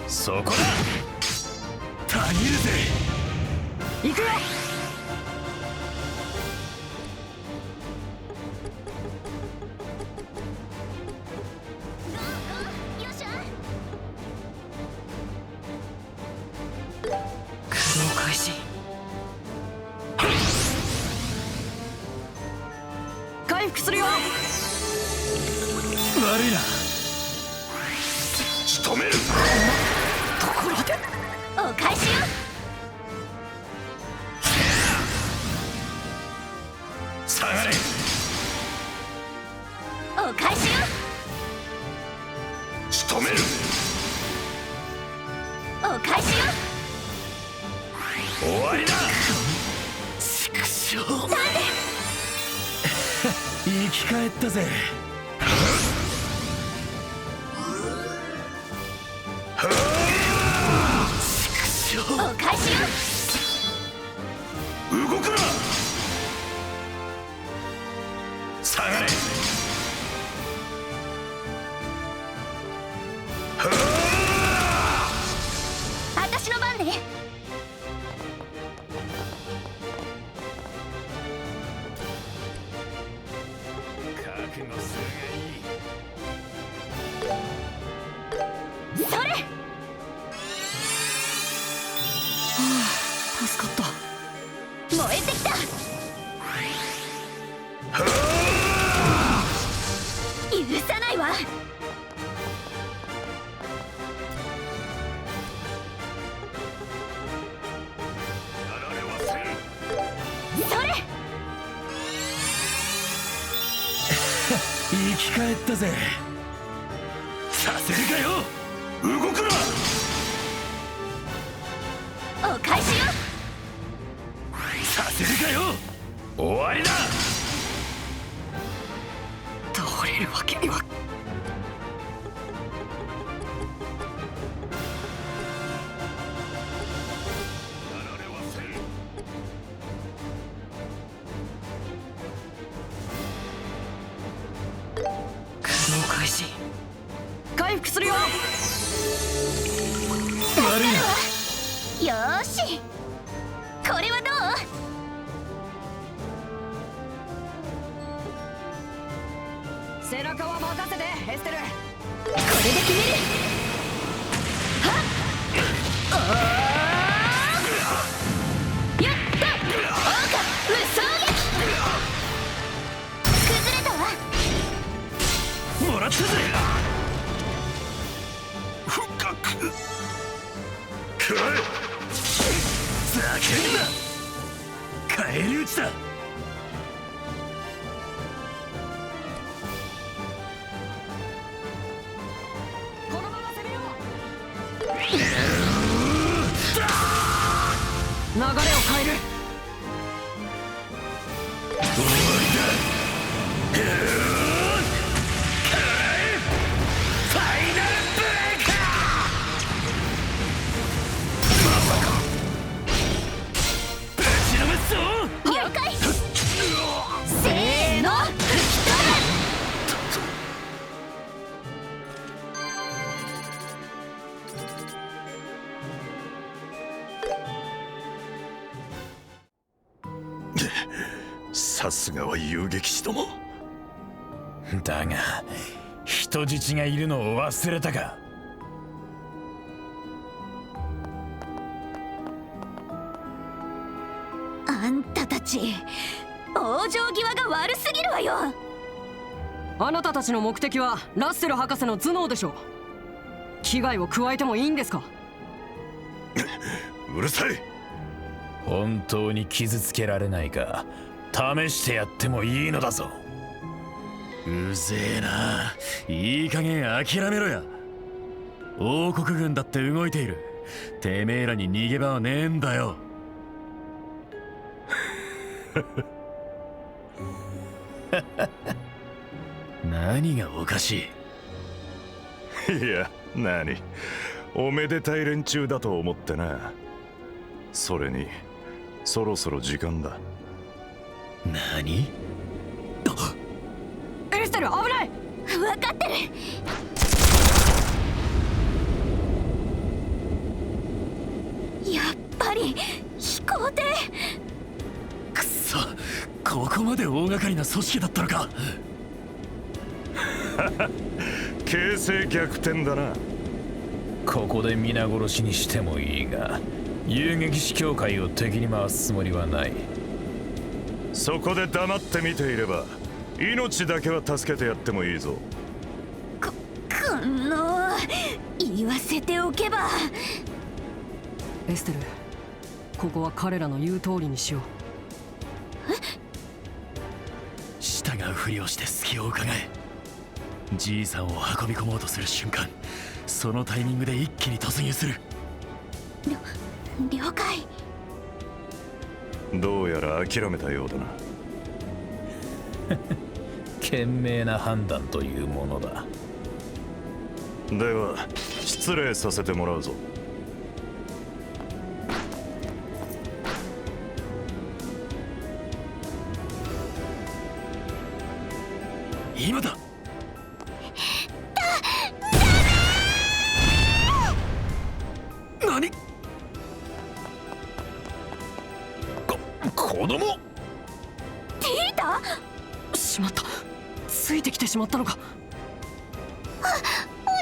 そこだ。たぎるぜ。行くよ。よっしゃ。駆動開始。回復するよ。悪いな。仕留める。ところでお返しよ。下がれ。お返しよ。仕留める。お返しよ。終わりだ。畜生。なんで。生き返ったぜ。お返しよ。動くな。下がれ。私の番ね。覚悟するそれ。助かった。燃えてきた。許さないわ。それ。生き返ったぜ。させるかよ。動くな。お返しよ。させるかよ。終わりだ。倒れるわけには。駆動開始。回復するよ。悪いな。よーし。これはどう。背中は任せてエステル。これで決める。はっ。やった。オーカ無双撃。崩れたわ。もらったぜ。深くくらえ。ざけんな。返り討ちだ。このまま攻めよう。流れを変える。終わりだ。ファイナルブレイカー。まさかぶちのめすぞ。了解。せーの。吹き飛さすがは遊撃士ども。だが人質がいるのを忘れたか。あんたたち往生際が悪すぎるわよ。あなたたちの目的はラッセル博士の頭脳でしょう。危害を加えてもいいんですか。うるさい。本当に傷つけられないか試してやってもいいのだぞ。うぜえな。いい加減諦めろや。王国軍だって動いている。てめえらに逃げ場はねえんだよ。何がおかしい。いや、何おめでたい連中だと思ってな。それにそろそろ時間だ。何？エステル危ない。分かってる。やっぱり飛行艇。くそ、ここまで大掛かりな組織だったのか。形勢逆転だな。ここで皆殺しにしてもいいが、遊撃士協会を敵に回すつもりはない。そこで黙って見ていれば命だけは助けてやってもいいぞ。この言わせておけば。エステル、ここは彼らの言う通りにしよう。従うふりをして隙を伺え。じいさんを運び込もうとする瞬間、そのタイミングで一気に突入する。了解。どうやら諦めたようだな。賢明な判断というものだ。では失礼させてもらうぞ。今だ。何？子供？ティータ？しまった、ついてきてしまったのか。お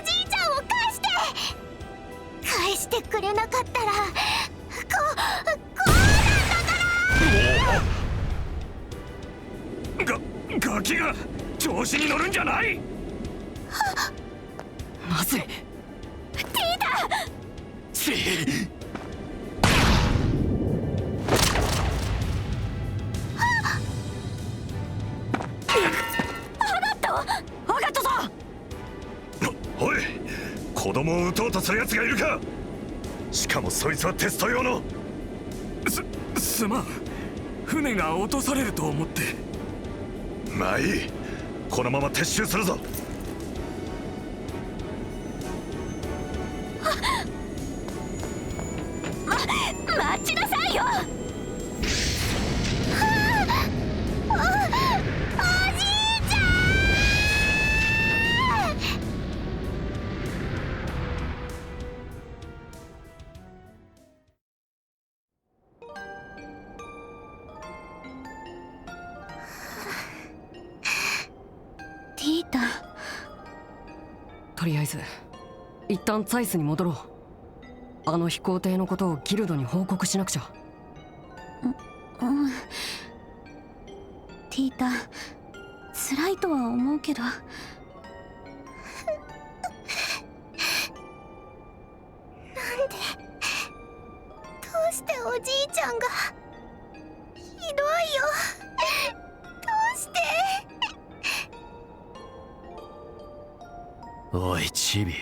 じいちゃんを返して。返してくれなかったらこうなんだから。ガキが調子に乗るんじゃない。まずい。ティータ！アガットさん！おい、子供を撃とうとする奴がいるか。しかもそいつはテスト用の。すまん、船が落とされると思って。まあいい、このまま撤収するぞ。待ちなさいよ。おじいちゃん。ティータ。とりあえず一旦ツァイスに戻ろう。あの飛行艇のことをギルドに報告しなくちゃ。うん。ティータ、辛いとは思うけど。なんで、どうしておじいちゃんが。ひどいよ。どうして。おいチビ、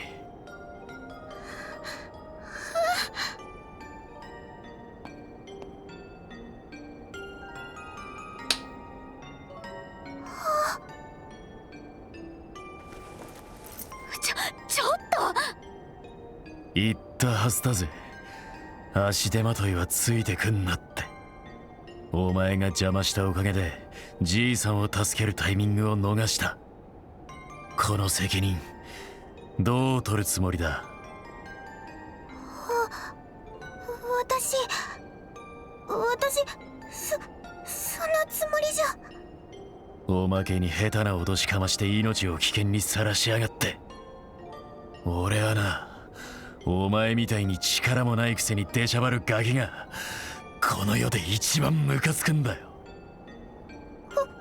ちょっと。言ったはずだぜ。足手まといはついてくんなって。お前が邪魔したおかげでじいさんを助けるタイミングを逃した。この責任どう取るつもりだ。そのつもりじゃ。おまけに下手な脅しかまして命を危険にさらしやがって。俺はな、お前みたいに力もないくせに出しゃばるガキがこの世で一番ムカつくんだよ。ごめん。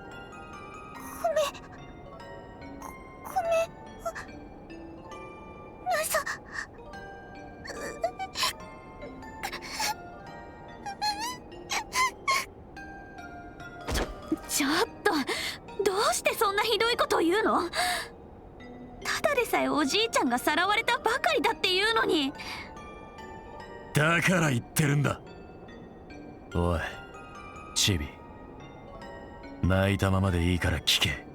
ちょっと、どうしてそんなひどいことを言うの？ただでさえおじいちゃんがさらわれたばかりだっていうのに。だから言ってるんだ。おいチビ、泣いたままでいいから聞け。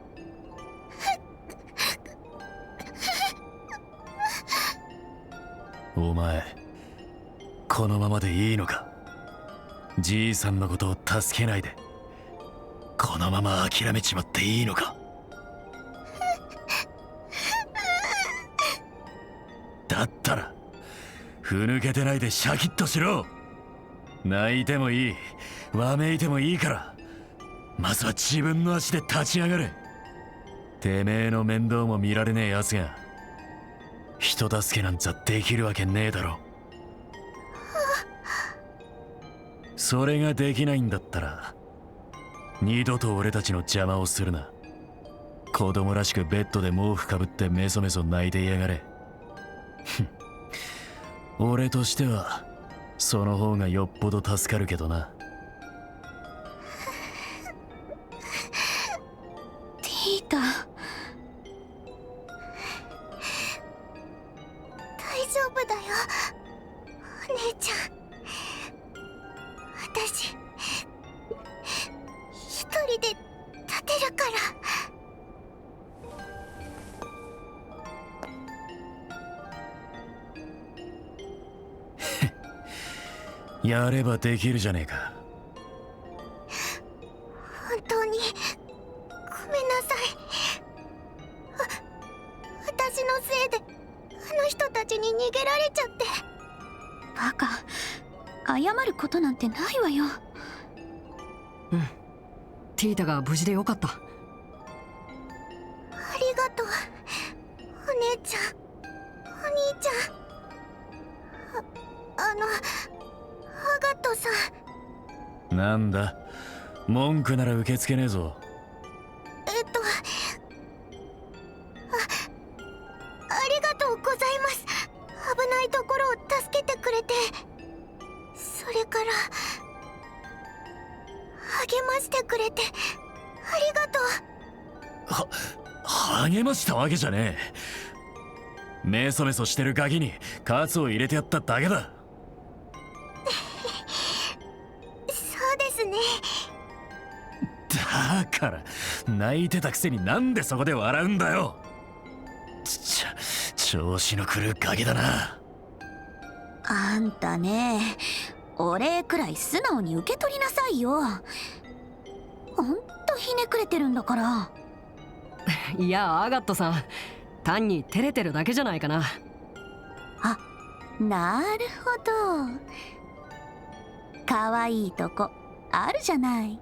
お前このままでいいのか？じいさんのことを助けないで。のまま諦めちまっていいのか。だったらふぬけてないでシャキッとしろ。泣いてもいい、わめいてもいいから、まずは自分の足で立ち上がれ。てめえの面倒も見られねえやつが人助けなんざできるわけねえだろ。それができないんだったら二度と俺たちの邪魔をするな。子供らしくベッドで毛布かぶってメソメソ泣いてやがれ。俺としてはその方がよっぽど助かるけどな。ティータ、大丈夫だよお姉ちゃん。私一人で立てるから。やればできるじゃねえか。本当にごめんなさい。私のせいであの人たちに逃げられちゃって。バカ、謝ることなんてないわよ。うん、ティータが無事でよかった。ありがとうお姉ちゃん、お兄ちゃん。アガットさん。なんだ、文句なら受け付けねえぞ。ありがとうございます。危ないところを助けてくれて、それから励ましてくれてありがとう。励ましたわけじゃねえ。メソメソしてるガキにカツを入れてやっただけだ。そうですね。だから泣いてたくせになんでそこで笑うんだよ。調子の狂うガキだな。あんたね、お礼くらい素直に受け取りなさいよ。ほんとひねくれてるんだから。いや、アガットさん、単に照れてるだけじゃないかな。あ、なるほど。可愛いとこあるじゃない。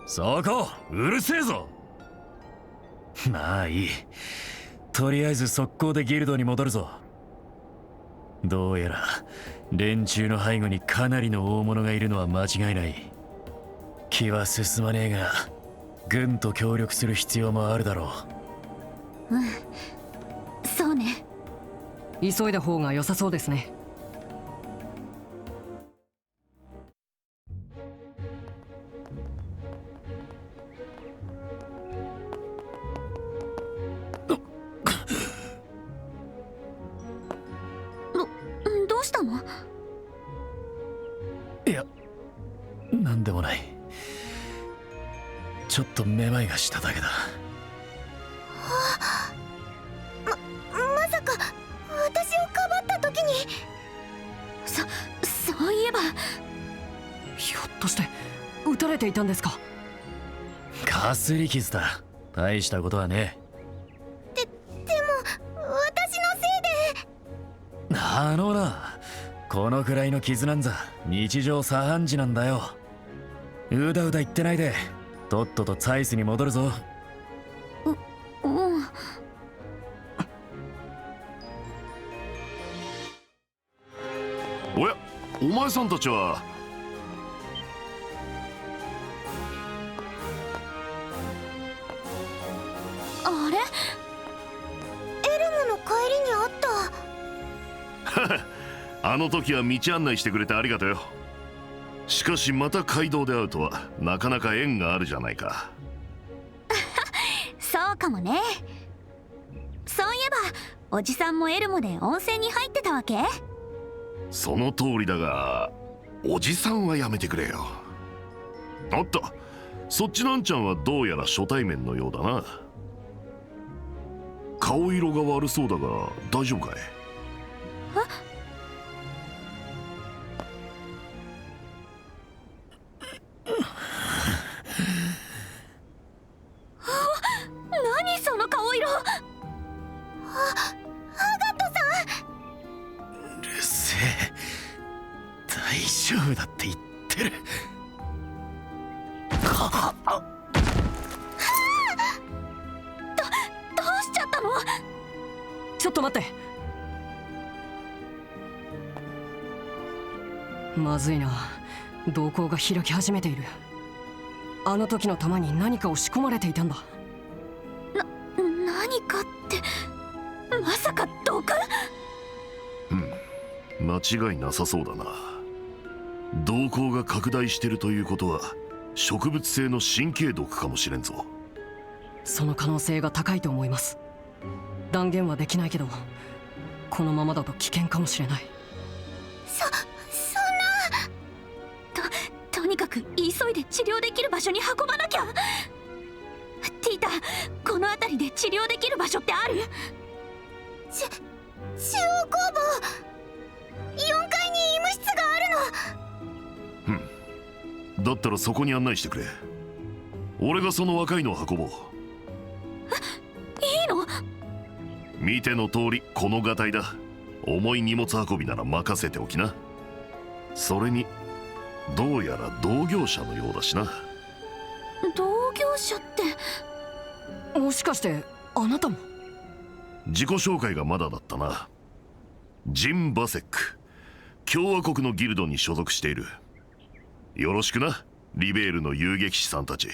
そこうるせえぞ。まあいい、とりあえず速攻でギルドに戻るぞ。どうやら連中の背後にかなりの大物がいるのは間違いない。気は進まねえが軍と協力する必要もあるだろう。うん、そうね。急いだ方が良さそうですね。どうしたの？いや、なんでもない。ちょっとめまいがしただけだ。まさか私をかばった時に。そういえば。ひょっとして撃たれていたんですか？かすり傷だ。大したことはねえ。でも私のせいで。な、このくらいの傷なんざ日常茶飯事なんだよ。うだうだ言ってないでとっととツァイスに戻るぞ。うん。おや、お前さんたちは。あれ？エルムの帰りにあった。あの時は道案内してくれてありがとうよ。しかしまた街道で会うとはなかなか縁があるじゃないか。そうかもね。そういえばおじさんもエルモで温泉に入ってたわけ？その通りだが、おじさんはやめてくれよ。おっと、そっちのあんちゃんはどうやら初対面のようだな。顔色が悪そうだが大丈夫かい？夫だって言ってる。どうしちゃったの？ちょっと待って。まずいな。瞳孔が開き始めている。あの時の弾に何かを仕込まれていたんだ。何かってまさか毒？間違いなさそうだな。瞳孔が拡大してるということは植物性の神経毒かもしれんぞ。その可能性が高いと思います。断言はできないけど、このままだと危険かもしれない。そんな。とにかく急いで治療できる場所に運ばなきゃ。ティータ、この辺りで治療できる場所ってある？中央工房4階に医務室があるの。だったらそこに案内してくれ。俺がその若いのを運ぼう。いいの？見ての通りこのがたいだ。重い荷物運びなら任せておきな。それにどうやら同業者のようだしな。同業者って？もしかしてあなたも？自己紹介がまだだったな。ジン・バセック、共和国のギルドに所属している。よろしくな、リベールの遊撃士さんたち。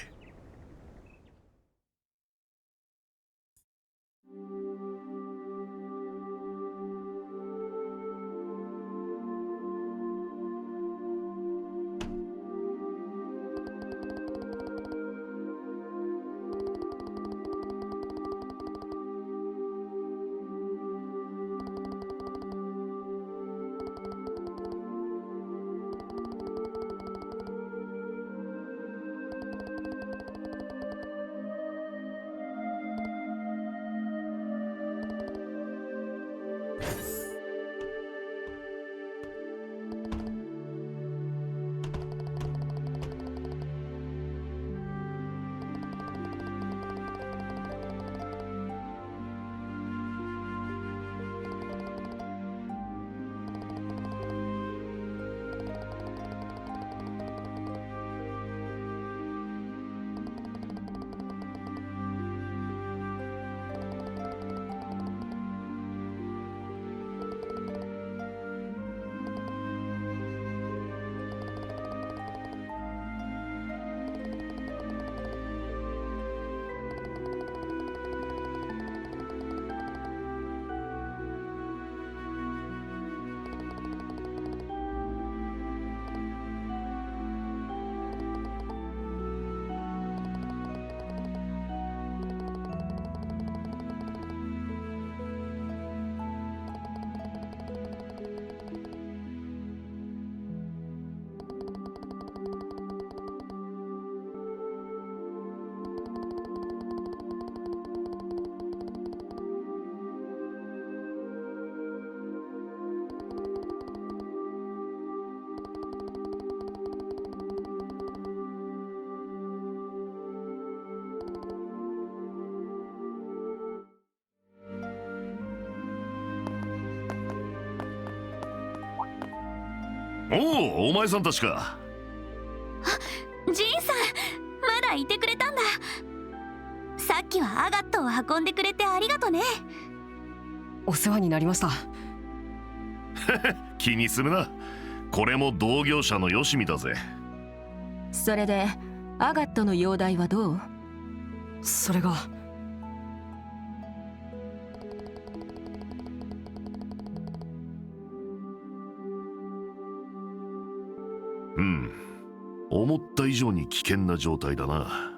お前さんたちか。ジンさん、まだいてくれたんだ。さっきはアガットを運んでくれてありがとね。お世話になりました。気にするな、これも同業者のよしみだぜ。それでアガットの容体はどう？それが思った以上に危険な状態だな。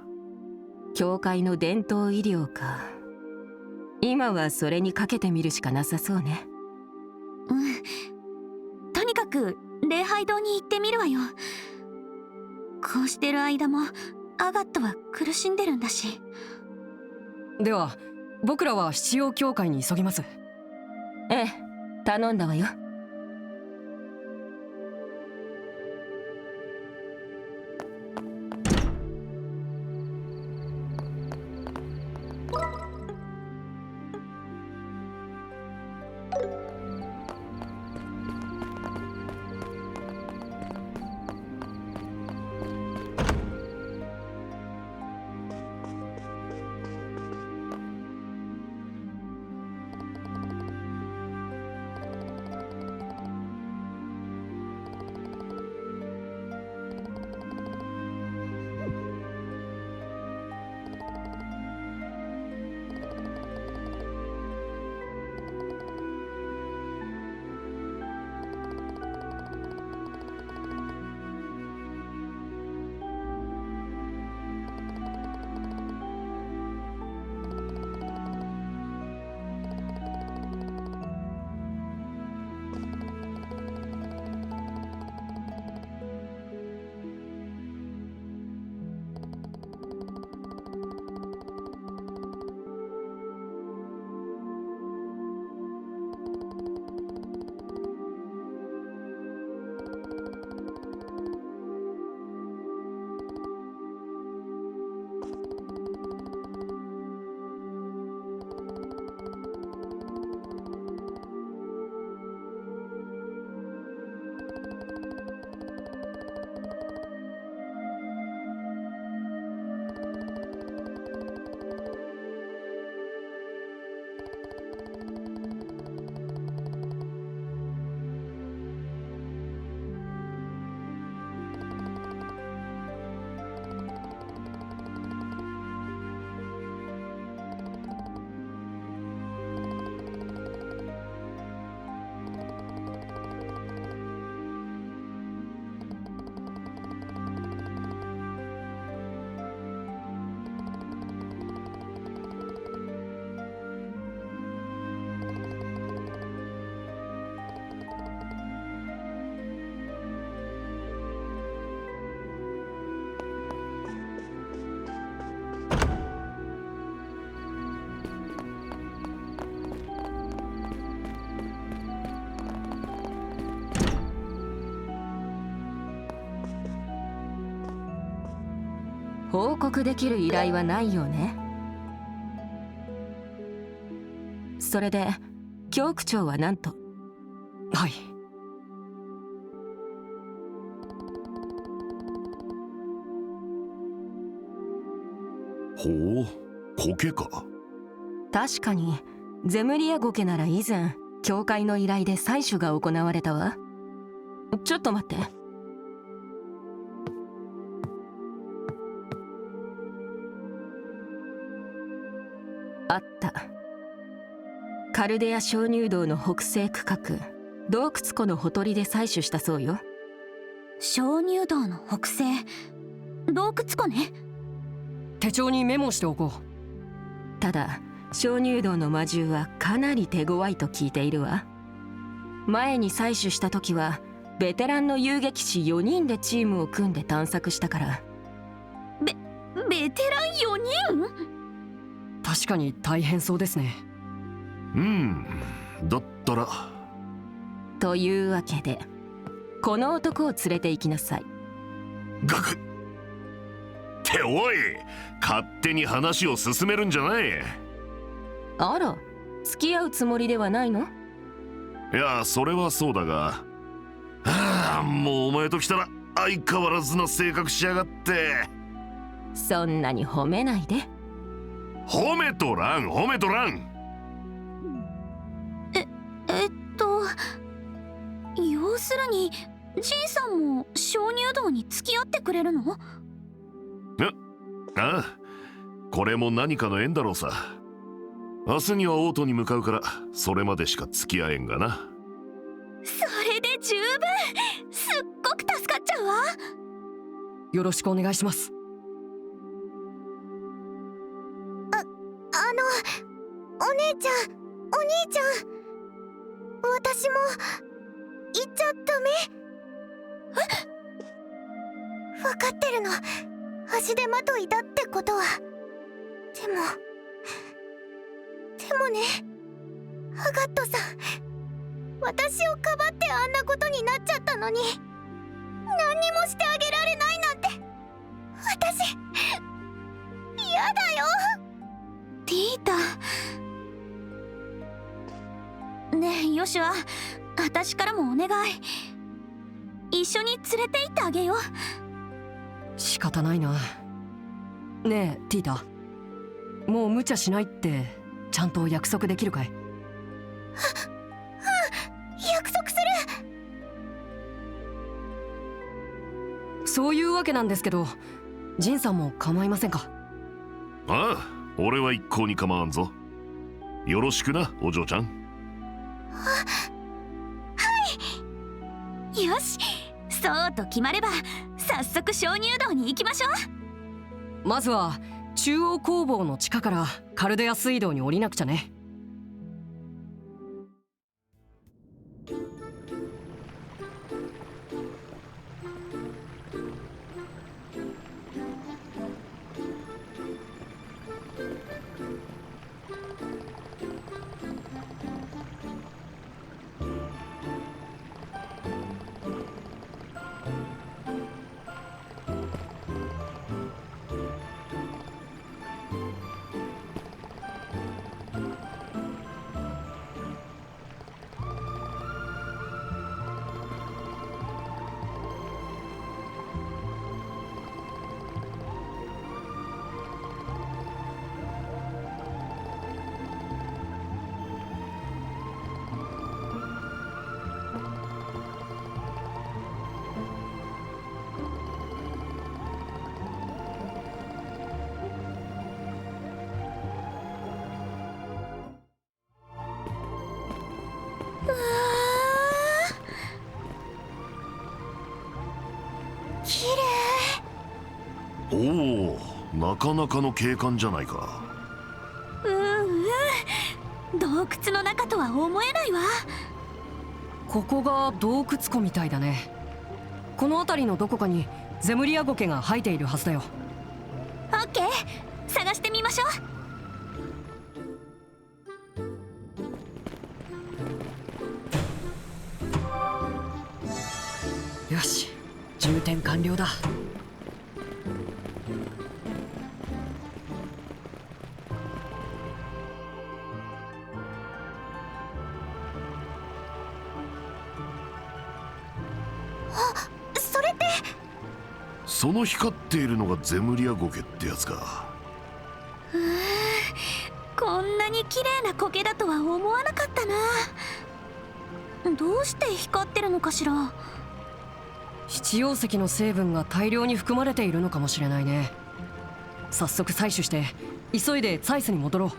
教会の伝統医療か。今はそれにかけてみるしかなさそうね。とにかく礼拝堂に行ってみるわよ。こうしてる間もアガットは苦しんでるんだし。では僕らは七曜教会に急ぎます。ええ、頼んだわよ。報告できる依頼はないよね。それで教区長は何と？はい。ほう、苔か。確かにゼムリアゴケなら以前教会の依頼で採取が行われたわ。ちょっと待って。あった。カルデア鍾乳洞の北西区画洞窟湖のほとりで採取したそうよ。鍾乳洞の北西洞窟湖ね。手帳にメモしておこう。ただ鍾乳洞の魔獣はかなり手強いと聞いているわ。前に採取した時はベテランの遊撃士4人でチームを組んで探索したから。ベテラン4人？確かに大変そうですね。だったら。というわけでこの男を連れて行きなさい。ガクっておい、勝手に話を進めるんじゃない。あら、付き合うつもりではないの？いや、それはそうだが、もうお前と来たら相変わらずの性格しやがって。そんなに褒めないで。褒めとらん、褒めとらん。要するにジンさんも鍾乳洞に付き合ってくれるの？ああ、これも何かの縁だろうさ。明日には王都に向かうからそれまでしか付き合えんがな。それで十分。すっごく助かっちゃうわ。よろしくお願いします。お姉ちゃん、お兄ちゃん、私も行っちゃダメ？分かってるの、足手まといだってことは。でもね、アガットさん、私をかばってあんなことになっちゃったのに何にもしてあげられないなんて、私嫌だよ。ティータ。ねえヨシュア、私からもお願い。一緒に連れて行ってあげよう。仕方ないな。ねえティータ、もう無茶しないってちゃんと約束できるかい？約束する。そういうわけなんですけど、ジンさんも構いませんか？ああ、俺は一向に構わんぞ。よろしくな、お嬢ちゃん。はい。よし、そうと決まれば早速鍾乳洞に行きましょう。まずは中央工房の地下からカルデア水道に降りなくちゃね。おお、なかなかの景観じゃないか。洞窟の中とは思えないわ。ここが洞窟湖みたいだね。この辺りのどこかにゼムリアゴケが生えているはずだよ。オッケー、探してみましょう。よし、充填完了だ。それって。その光っているのがゼムリアゴケってやつか。こんなに綺麗な苔だとは思わなかったな。どうして光ってるのかしら。七曜石の成分が大量に含まれているのかもしれないね。早速採取して急いでツァイスに戻ろう。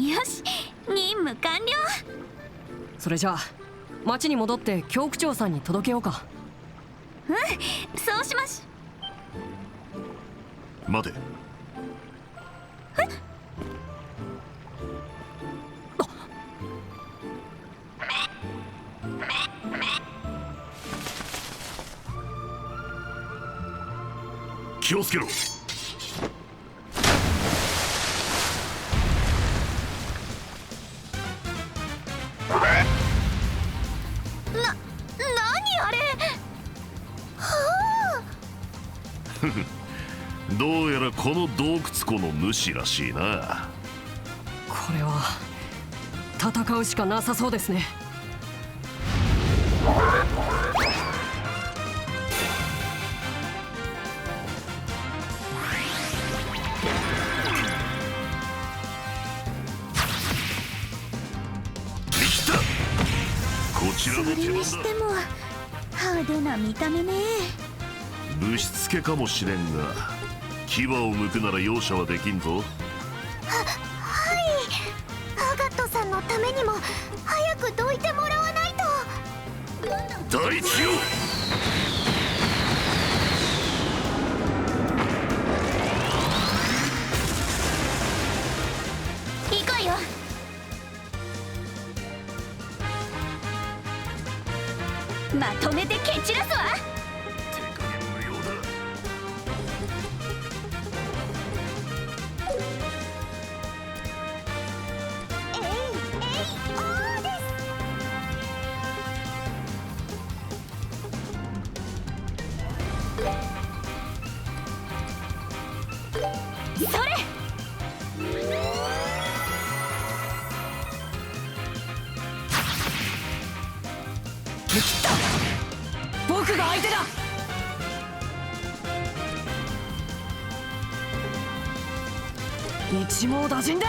よし、任務完了。それじゃあ町に戻って教区長さんに届けようか。そうしまし。待て。気をつけろ。何あれ。はあどうやらこの洞窟湖の主らしいな。これは戦うしかなさそうですね。それにしても派手な見た目ね。ぶしつけかもしれんが牙を剥くなら容赦はできんぞ。はい。アガットさんのためにも早くどいてもらわないと。大地よ。行こうよ。まとめて蹴散らすわ。それ。僕が相手だ。一網打尽だ。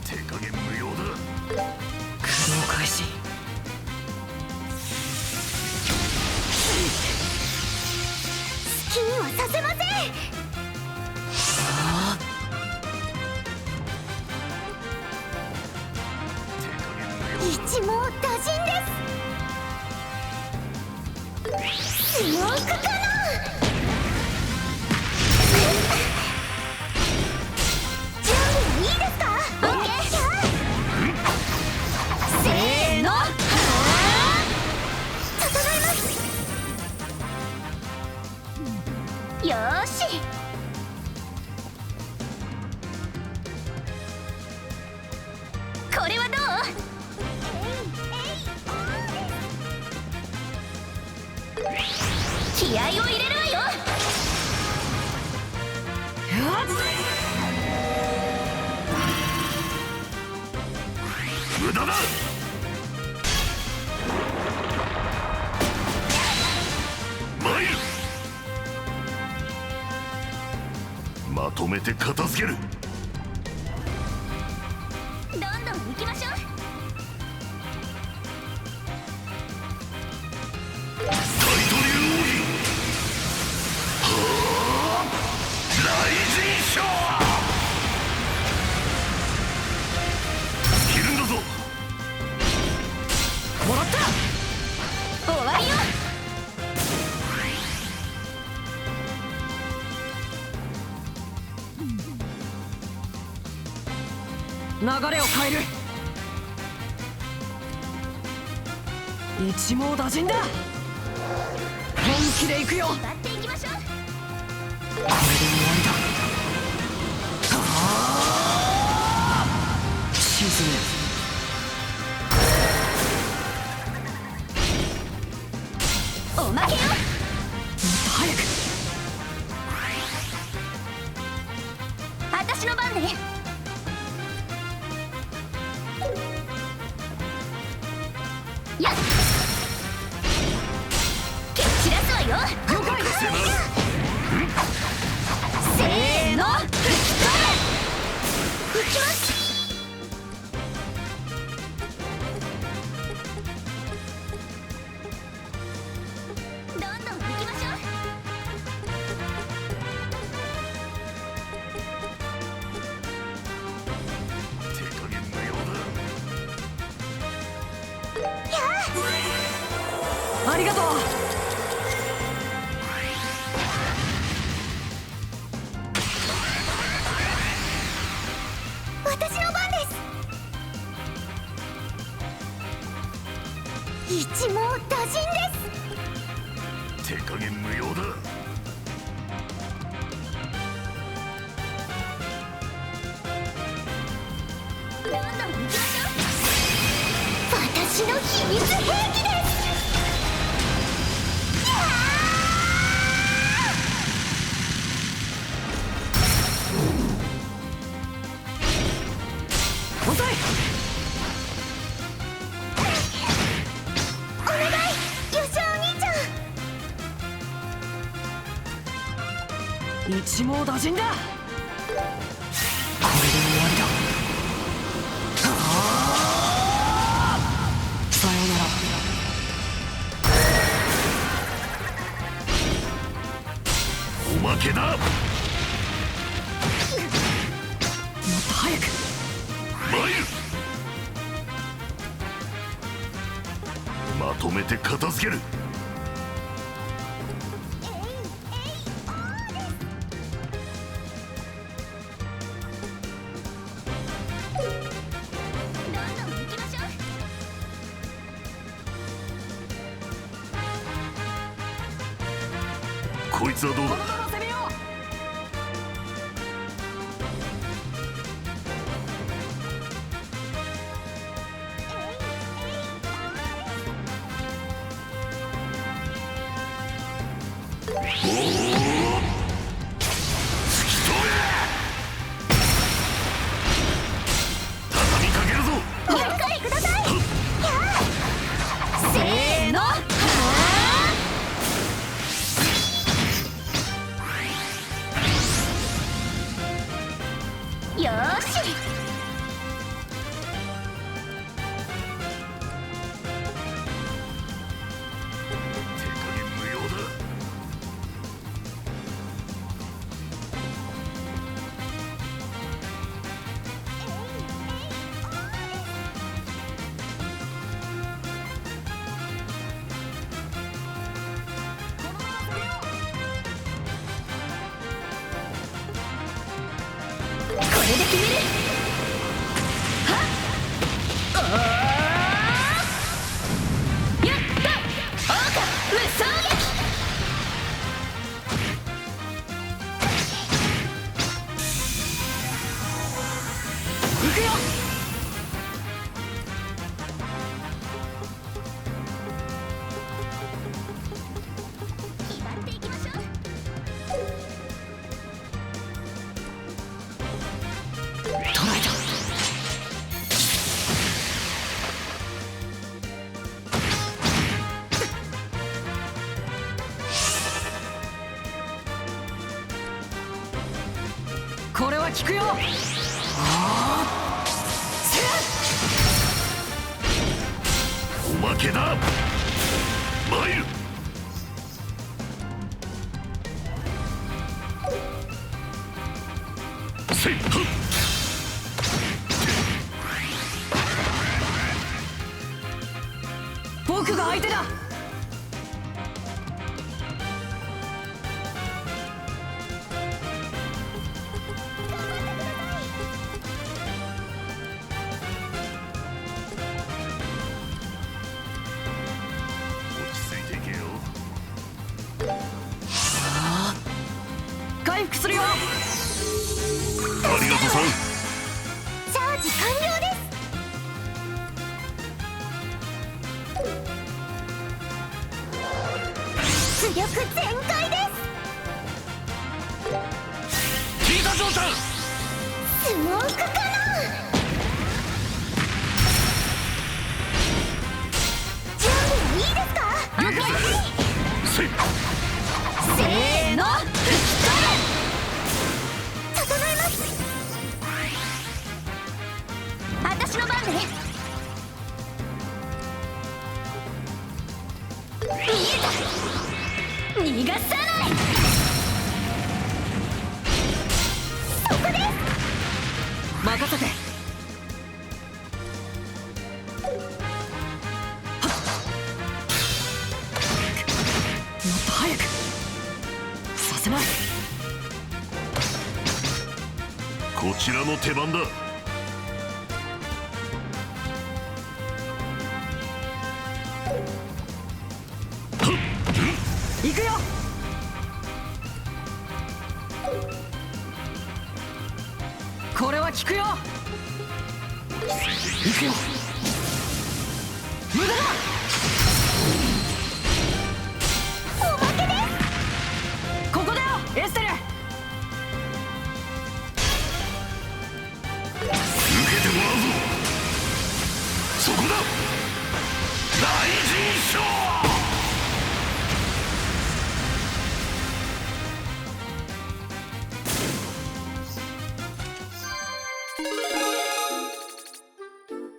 手加減無用だ。苦労開始。好きにはさせません。一網打尽です。スモークカノン。準備いいですか。オッケー。せーの。整えます。よーし。これはどう。気合を入れるわよ。無駄だ。参る。まとめて片付ける。どんどん行きましょう。もらった。終わりよ。流れを変える。一網打尽だ。本気で行くよ。奪っていきましょう。これで終わりだ。沈め。おまけよ。もっと早く。やっ蹴散らすわよ。了解。せーの、吹き飛べ。吹きます。どんどん吹きましょう。手加減無用だ。ありがとう。私の番です。一網打尽です。手加減無用だ。どんどん行きましょう。私の秘密兵器です。遅い。お願い、よしお兄ちゃん。一網打尽だ。これで終わりだ。さようなら。おまけだ。もっと早く。マイル。まとめて片付ける。こいつはどうだ。よーし。これで決める。はっ、やったオーカ無双撃。行くよ。決まっていきましょう。捉えた。これは効くよ。おまけだ。マイル。せいはっ。僕が相手だ。回復するよ。ありがとさん。チャージ完了です。出力全開です。聞いたジョーちゃん。スモークカノン。せ。せーの、整えます。私の番ね。見えた。逃がさない。そこです。任せて。もっと早くさせない。こちらの手番だ。行くよ。これは効くよ。行くよ。無駄だ。おまけです。ここだよエステル。受けてもらうぞ。そこだ。大臣賞。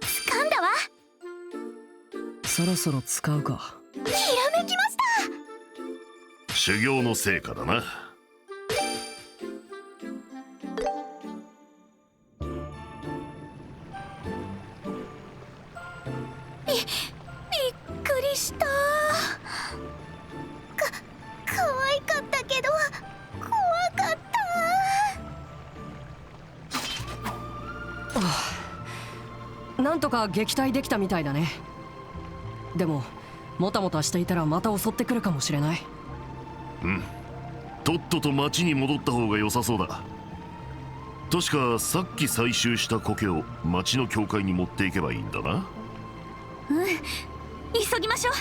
掴んだわ。そろそろ使うか。ひらめきました。修行の成果だな。びっくりした。可愛かったけど怖かった。なんとか撃退できたみたいだね。でももたもたしていたらまた襲ってくるかもしれない。うん、とっとと町に戻った方が良さそうだ。確かさっき採集した苔を町の教会に持っていけばいいんだな。うん、急ぎましょう。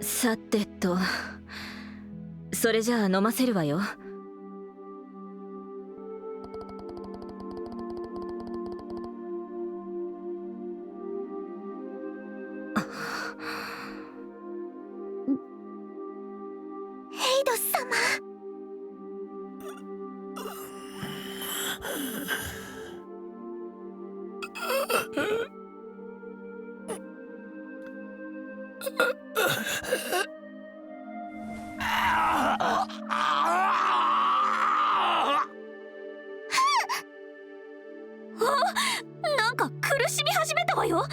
さてと、それじゃあ飲ませるわよ。ヘイドス様。なんか苦しみ始めたわよ。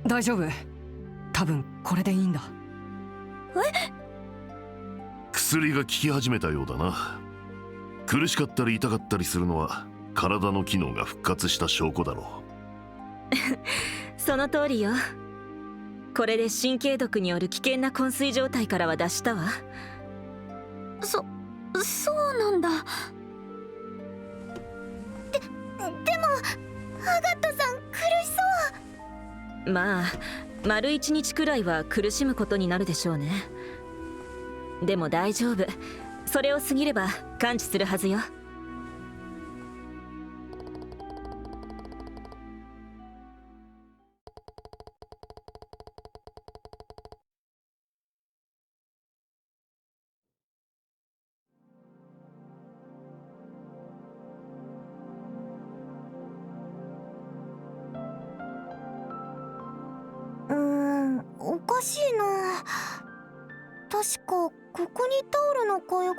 大丈夫。多分これでいいんだ。薬が効き始めたようだな。苦しかったり痛かったりするのは体の機能が復活した証拠だろう。その通りよ。これで神経毒による危険な昏睡状態からは脱したわ。そうなんだ。でもアガットさん苦しそう。まあ丸1日くらいは苦しむことになるでしょうね。でも大丈夫。それを過ぎれば完治するはずよ。おかしいな。確かここにタオルの替えが。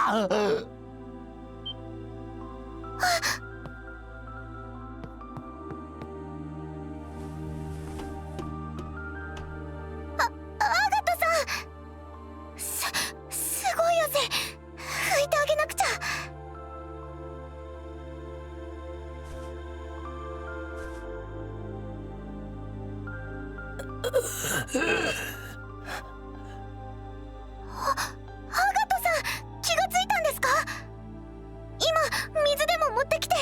アガトさん、すごい汗拭いてあげなくちゃ。アガトさん、気がついたんですか？今水でも持ってきて。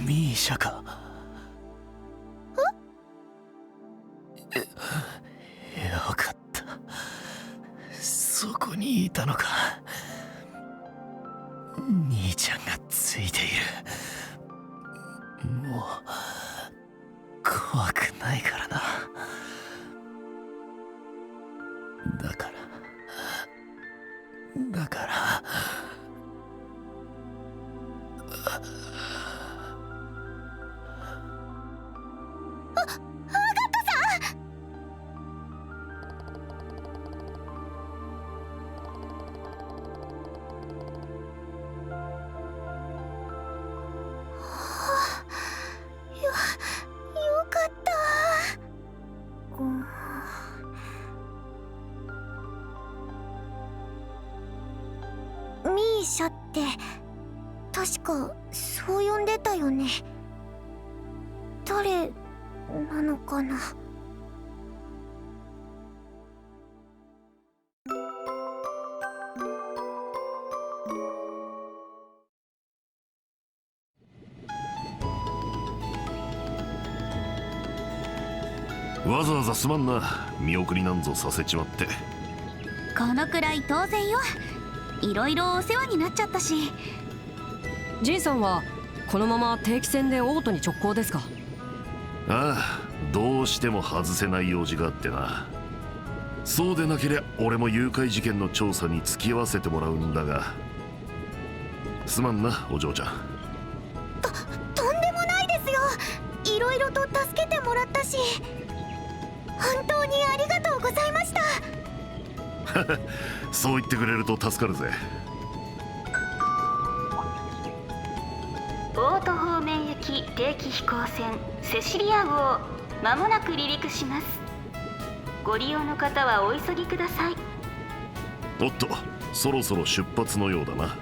ミーシャか。よかった、そこにいたのか。兄ちゃんがついている。もう怖くないからな。だからアガットさん。よかった。ミーシャって確かそう呼んでたよね。誰なのかな。わざわざすまんな。見送りなんぞさせちまって。このくらい当然よ。いろいろお世話になっちゃったし。ジンさんはこのまま定期船でオートに直行ですか？ああ、どうしても外せない用事があってな。そうでなけりゃ俺も誘拐事件の調査に付き合わせてもらうんだが。すまんな、お嬢ちゃん。とんでもないですよ。いろいろと助けてもらったし、本当にありがとうございました。そう言ってくれると助かるぜ。オート方面行き定期飛行船セシリア号、まもなく離陸します。ご利用の方はお急ぎください。おっと、そろそろ出発のようだな。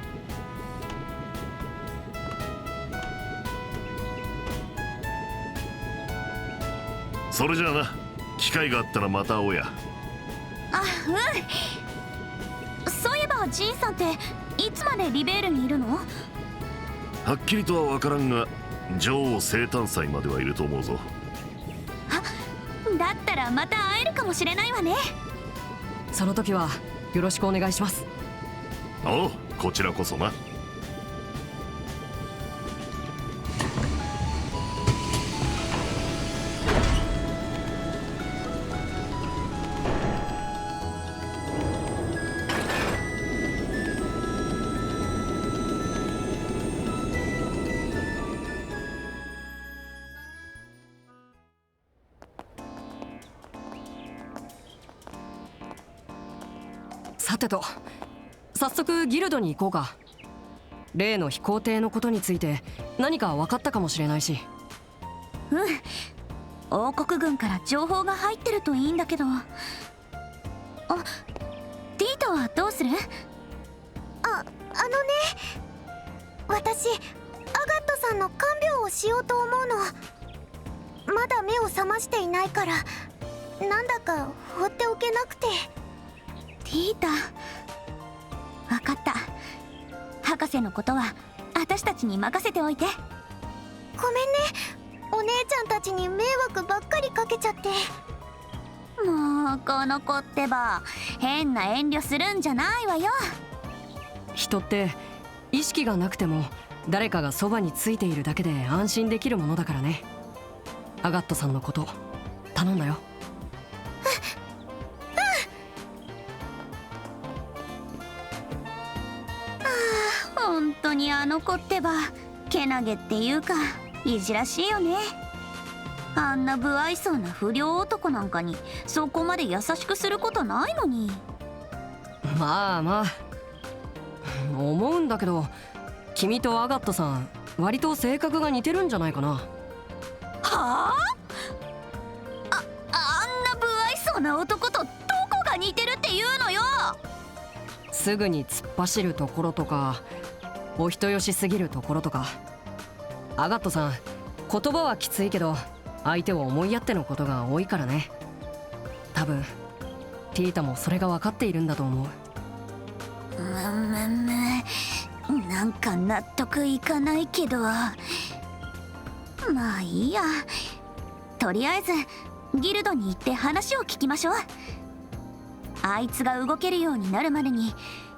それじゃあな、機会があったらまた会おうや。あ、うん。そういえばジンさんっていつまでリベールにいるの？はっきりとは分からんが、女王生誕祭まではいると思うぞ。だったらまた会えるかもしれないわね。その時はよろしくお願いします。おう、こちらこそな。さてと、早速ギルドに行こうか。例の飛行艇のことについて何か分かったかもしれないし。王国軍から情報が入ってるといいんだけど。あ、ティータはどうする？私アガットさんの看病をしようと思うの。まだ目を覚ましていないからなんだか放っておけなくて。ティータ、分かった。博士のことは私たちに任せておいて。ごめんね、お姉ちゃんたちに迷惑ばっかりかけちゃって。もうこの子ってば変な遠慮するんじゃないわよ。人って意識がなくても誰かがそばについているだけで安心できるものだからね。アガットさんのこと頼んだよ。本当にあの子ってばけなげっていうかいじらしいよね。あんな不愛想な不良男なんかにそこまで優しくすることないのに。まあまあ、思うんだけど君とアガットさん割と性格が似てるんじゃないかな。はあ？あんな不愛想な男とどこが似てるっていうのよ。すぐに突っ走るところとかお人よしすぎるところとか。アガットさん言葉はきついけど相手を思いやってのことが多いからね。多分ティータもそれが分かっているんだと思う。なんか納得いかないけど、まあいいや。とりあえずギルドに行って話を聞きましょう。あいつが動けるようになるまでに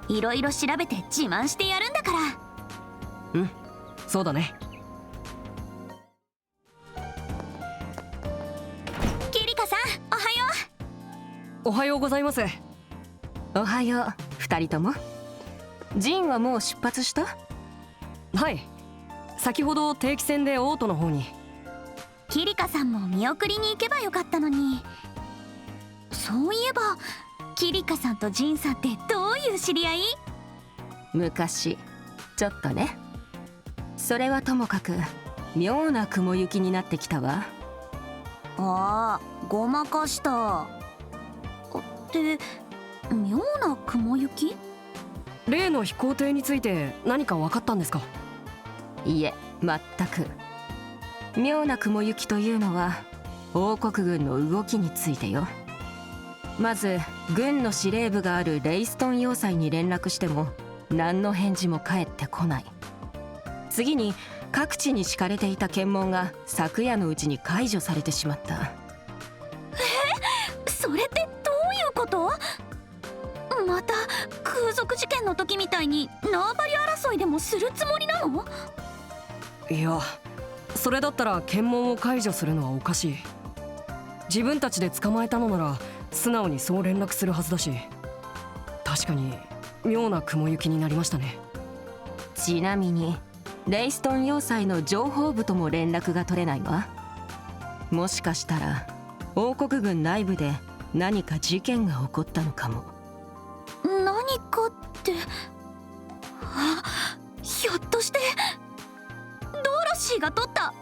いろいろ調べて自慢してやるんだから。うん、そうだね。キリカさん、おはよう。おはようございます。おはよう、2人とも。ジンはもう出発した？はい、先ほど定期船でオートの方に。キリカさんも見送りに行けばよかったのに。そういえばキリカさんとジンさんってどういう知り合い？昔ちょっとね。それはともかく妙な雲行きになってきたわ。ああ、ごまかした。って妙な雲行き？例の飛行艇について何か分かったんですか？いえ、全く。妙な雲行きというのは王国軍の動きについてよ。まず軍の司令部があるレイストン要塞に連絡しても何の返事も返ってこない。次に各地に敷かれていた検問が昨夜のうちに解除されてしまった。それってどういうこと？また空賊事件の時みたいに縄張り争いでもするつもりなの？いや、それだったら検問を解除するのはおかしい。自分たちで捕まえたのなら素直にそう連絡するはずだし。確かに妙な雲行きになりましたね。ちなみにレイストン要塞の情報部とも連絡が取れないわ。もしかしたら王国軍内部で何か事件が起こったのかも。何かって、ひょっとしてドロシーが撮った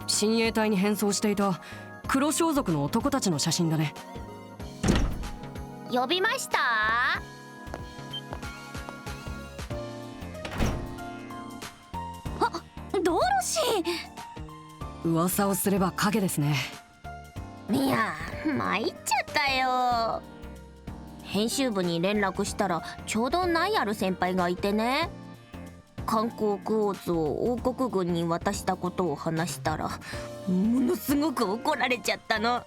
親衛隊に変装していた黒装束の男たちの写真だね。呼びました？ドロシー。噂をすれば影ですね。いや、参っちゃったよ。編集部に連絡したらちょうどナイアル先輩がいてね。観光クオーツを王国軍に渡したことを話したらものすごく怒られちゃったの。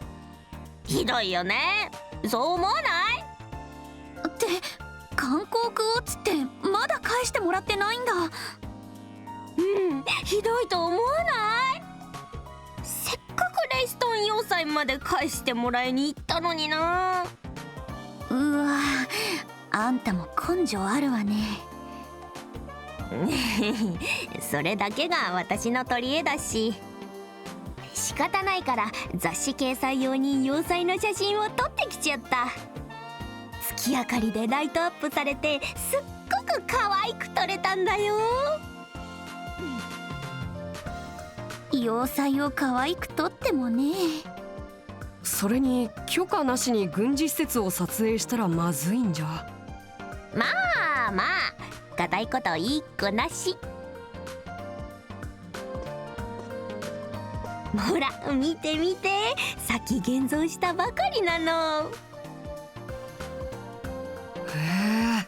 ひどいよね。そう思わない？って観光クオーツってまだ返してもらってないんだ。ひどいと思わない？せっかくレイストン要塞まで返してもらいに行ったのにな。うわ、あんたも根性あるわね。それだけが私の取り柄だし、仕方ないから雑誌掲載用に要塞の写真を撮ってきちゃった。月明かりでライトアップされてすっごくく可愛く撮れたんだよ。要塞を可愛く撮ってもね。それに許可なしに軍事施設を撮影したらまずいんじゃ。まあまあ、固いこと一個なし。ほら見て見て、さっき現像したばかりなの。へえ、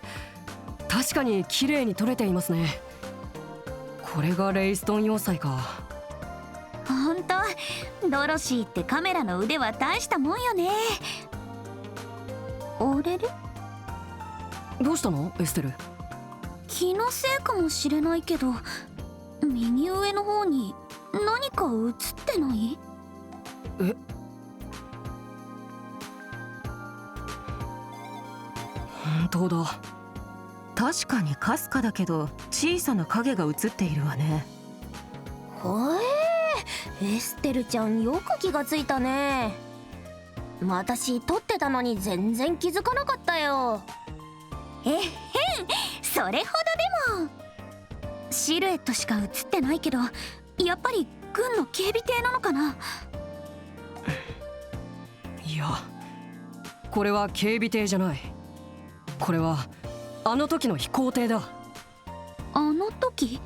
確かに綺麗に撮れていますね。これがレイストン要塞か。ほんとドロシーってカメラの腕は大したもんよね。あれれ、どうしたのエステル？気のせいかもしれないけど、右上の方に何か映ってない？え？本当だ。確かにかすかだけど小さな影が映っているわね。ほえ、エステルちゃんよく気がついたね。私撮ってたのに全然気づかなかったよ。えへん、それほどでも。シルエットしか映ってないけど、やっぱり軍の警備艇なのかな。いや、これは警備艇じゃない。これはあの時の飛行艇だ。あの時？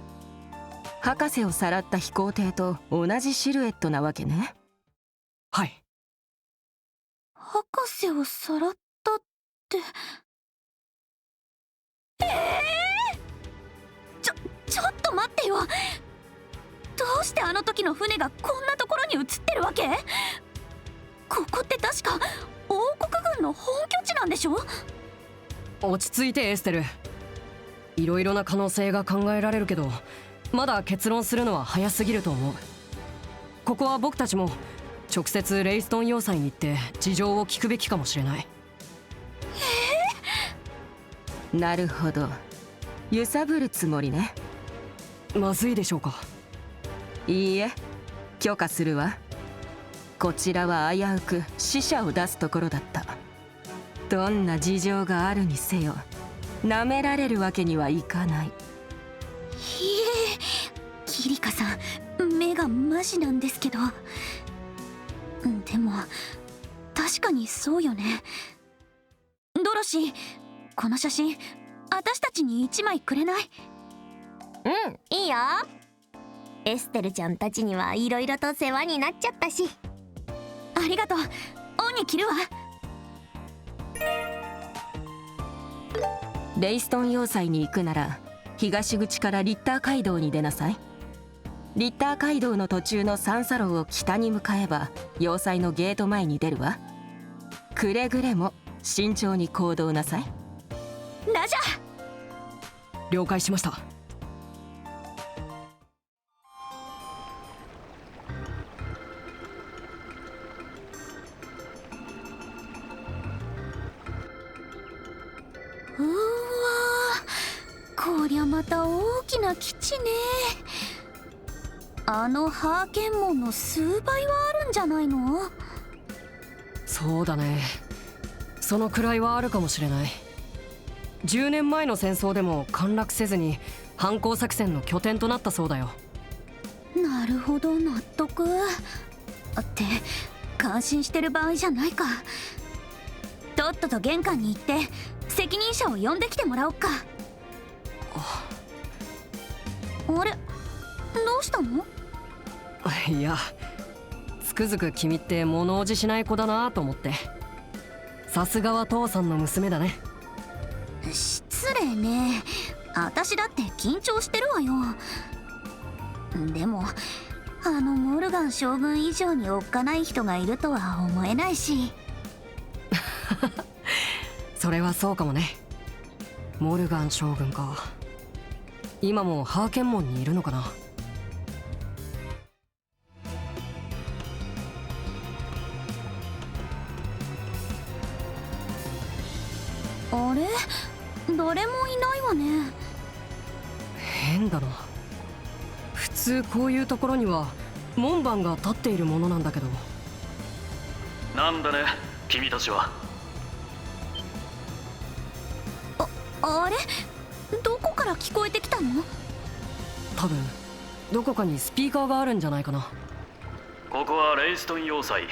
博士をさらった飛行艇と同じシルエットなわけね。はい。博士をさらったって。ちょっと待ってよ。どうしてあの時の船がこんなところに映ってるわけ？ここって確か王国軍の本拠地なんでしょ？落ち着いてエステル。いろいろな可能性が考えられるけど、まだ結論するのは早すぎると思う。ここは僕たちも直接レイストン要塞に行って事情を聞くべきかもしれない。なるほど、揺さぶるつもりね。まずいでしょうか？いいえ、許可するわ。こちらは危うく死者を出すところだった。どんな事情があるにせよ、舐められるわけにはいかない。いえ、キリカさん目がマジなんですけど。でも確かにそうよね。ドロシー、この写真私たちに1枚くれない？うん、いいよ。エステルちゃんたちにはいろいろと世話になっちゃったし。ありがとう。恩に着るわ。レイストン要塞に行くなら東口からリッター街道に出なさい。リッター街道の途中の三叉路を北に向かえば要塞のゲート前に出るわ。くれぐれも慎重に行動なさい。ラジャー。了解しました。うわー、こりゃまた大きな基地ね。あのハーケン門の数倍はあるんじゃないの？そうだね、そのくらいはあるかもしれない。10年前の戦争でも陥落せずに反攻作戦の拠点となったそうだよ。なるほど、納得。って感心してる場合じゃないか。とっとと玄関に行って責任者を呼んできてもらおっか。あれ、どうしたの？いや、つくづく君って物おじしない子だなと思って。さすがは父さんの娘だね。失礼ね。私だって緊張してるわよ。でもあのモルガン将軍以上におっかない人がいるとは思えないし。それはそうかもね。モルガン将軍か。今もハーケン門にいるのかな。あれ、誰もいないわね。変だな。普通こういうところには門番が立っているものなんだけど。なんだね、君たちは。あれ、どこから聞こえてきたの？多分どこかにスピーカーがあるんじゃないかな。ここはレイストン要塞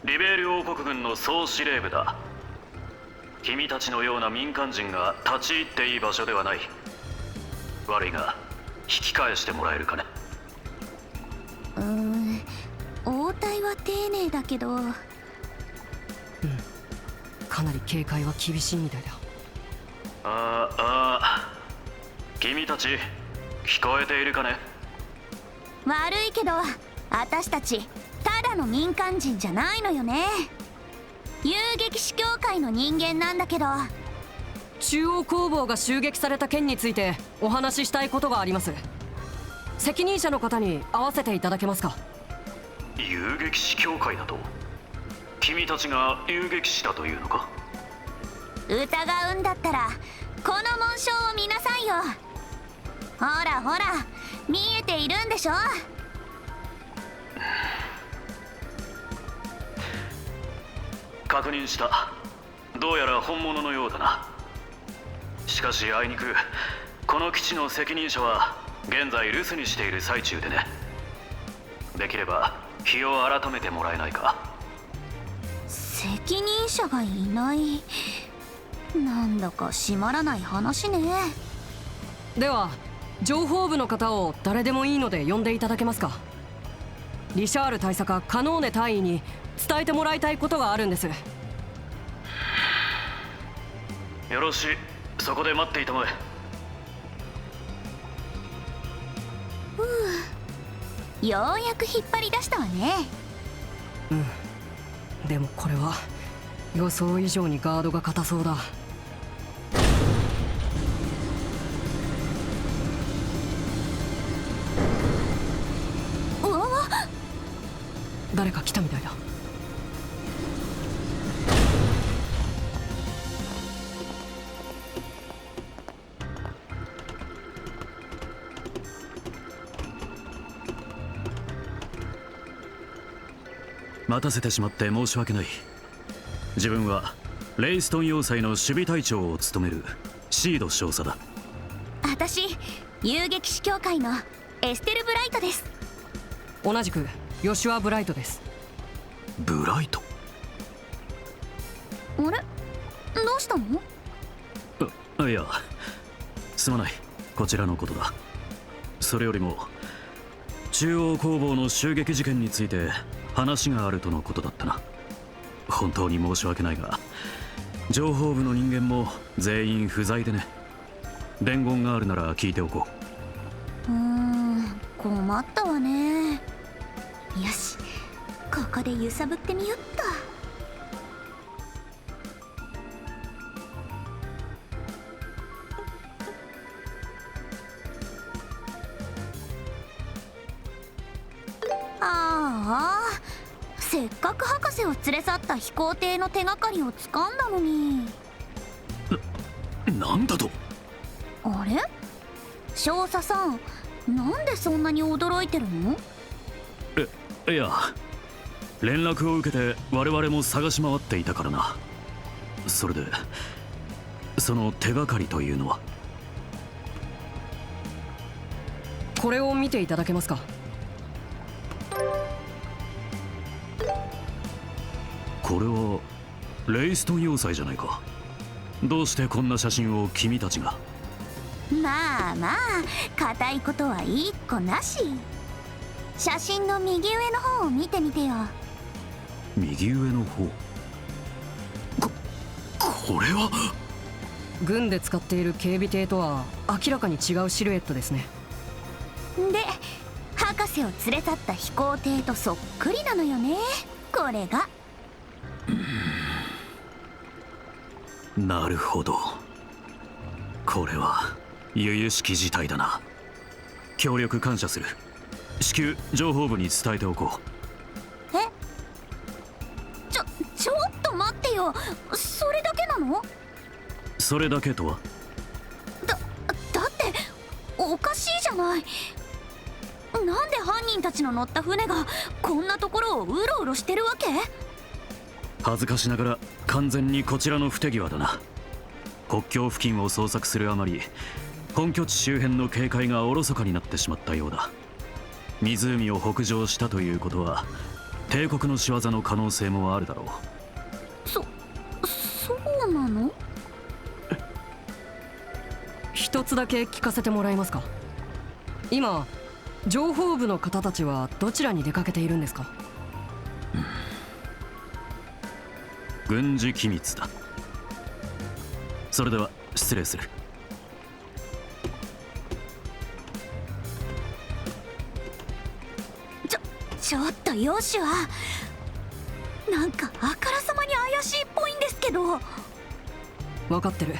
リベール王国軍の総司令部だ。君たちのような民間人が立ち入っていい場所ではない。悪いが引き返してもらえるかね。応対は丁寧だけど。かなり警戒は厳しいみたいだ。君たち聞こえているかね。悪いけど私たちただの民間人じゃないのよね。遊撃士協会の人間なんだけど。中央工房が襲撃された件についてお話ししたいことがあります。責任者の方に会わせていただけますか？遊撃士協会だと？君たちが遊撃士だというのか？疑うんだったらこの紋章を見なさいよ。ほらほら見えているんでしょ。確認した。どうやら本物のようだな。しかしあいにくこの基地の責任者は現在留守にしている最中でね。できれば日を改めてもらえないか。責任者がいない。なんだか締まらない話ね。では情報部の方を誰でもいいので呼んでいただけますか？リシャール大佐かカノーネ大尉に伝えてもらいたいことがあるんです。よろしい、そこで待っていたまえ。ようやく引っ張り出したわね。でもこれは予想以上にガードが硬そうだ。うわ、誰か来たみたいだ。待たせてしまって申し訳ない。自分はレイストン要塞の守備隊長を務めるシード少佐だ。私遊撃士協会のエステル・ブライトです。同じくヨシュア・ブライトです。ブライト？あれ、どうしたの？いや、すまない、こちらのことだ。それよりも中央工房の襲撃事件について話があるとのことだったな。本当に申し訳ないが情報部の人間も全員不在でね。伝言があるなら聞いておこう。困ったわね。よし、ここで揺さぶってみよっと。せっかく博士を連れ去った飛行艇の手がかりをつかんだのに。なんだと？あれ、少佐さん、なんでそんなに驚いてるの？いや、連絡を受けて我々も探し回っていたからな。それでその手がかりというのは？これを見ていただけますか？これはレイストン要塞じゃないか。どうしてこんな写真を君たちが？まあまあ、固いことは一個なし。写真の右上の方を見てみてよ。右上の方？これは軍で使っている警備艇とは明らかに違うシルエットですね。で、博士を連れ去った飛行艇とそっくりなのよね、これが。なるほど、これは由々しき事態だな。協力感謝する。至急情報部に伝えておこう。ちょっと待ってよ、それだけなの？それだけとは？だっておかしいじゃない。なんで犯人たちの乗った船がこんなところをうろうろしてるわけ？恥ずかしながら完全にこちらの不手際だな。国境付近を捜索するあまり本拠地周辺の警戒がおろそかになってしまったようだ。湖を北上したということは帝国の仕業の可能性もあるだろう。そうなの？一つだけ聞かせてもらえますか。今情報部の方たちはどちらに出かけているんですか？軍事機密だ。それでは失礼する。ちょっとヨシュア、なんかあからさまに怪しいっぽいんですけど。分かってる。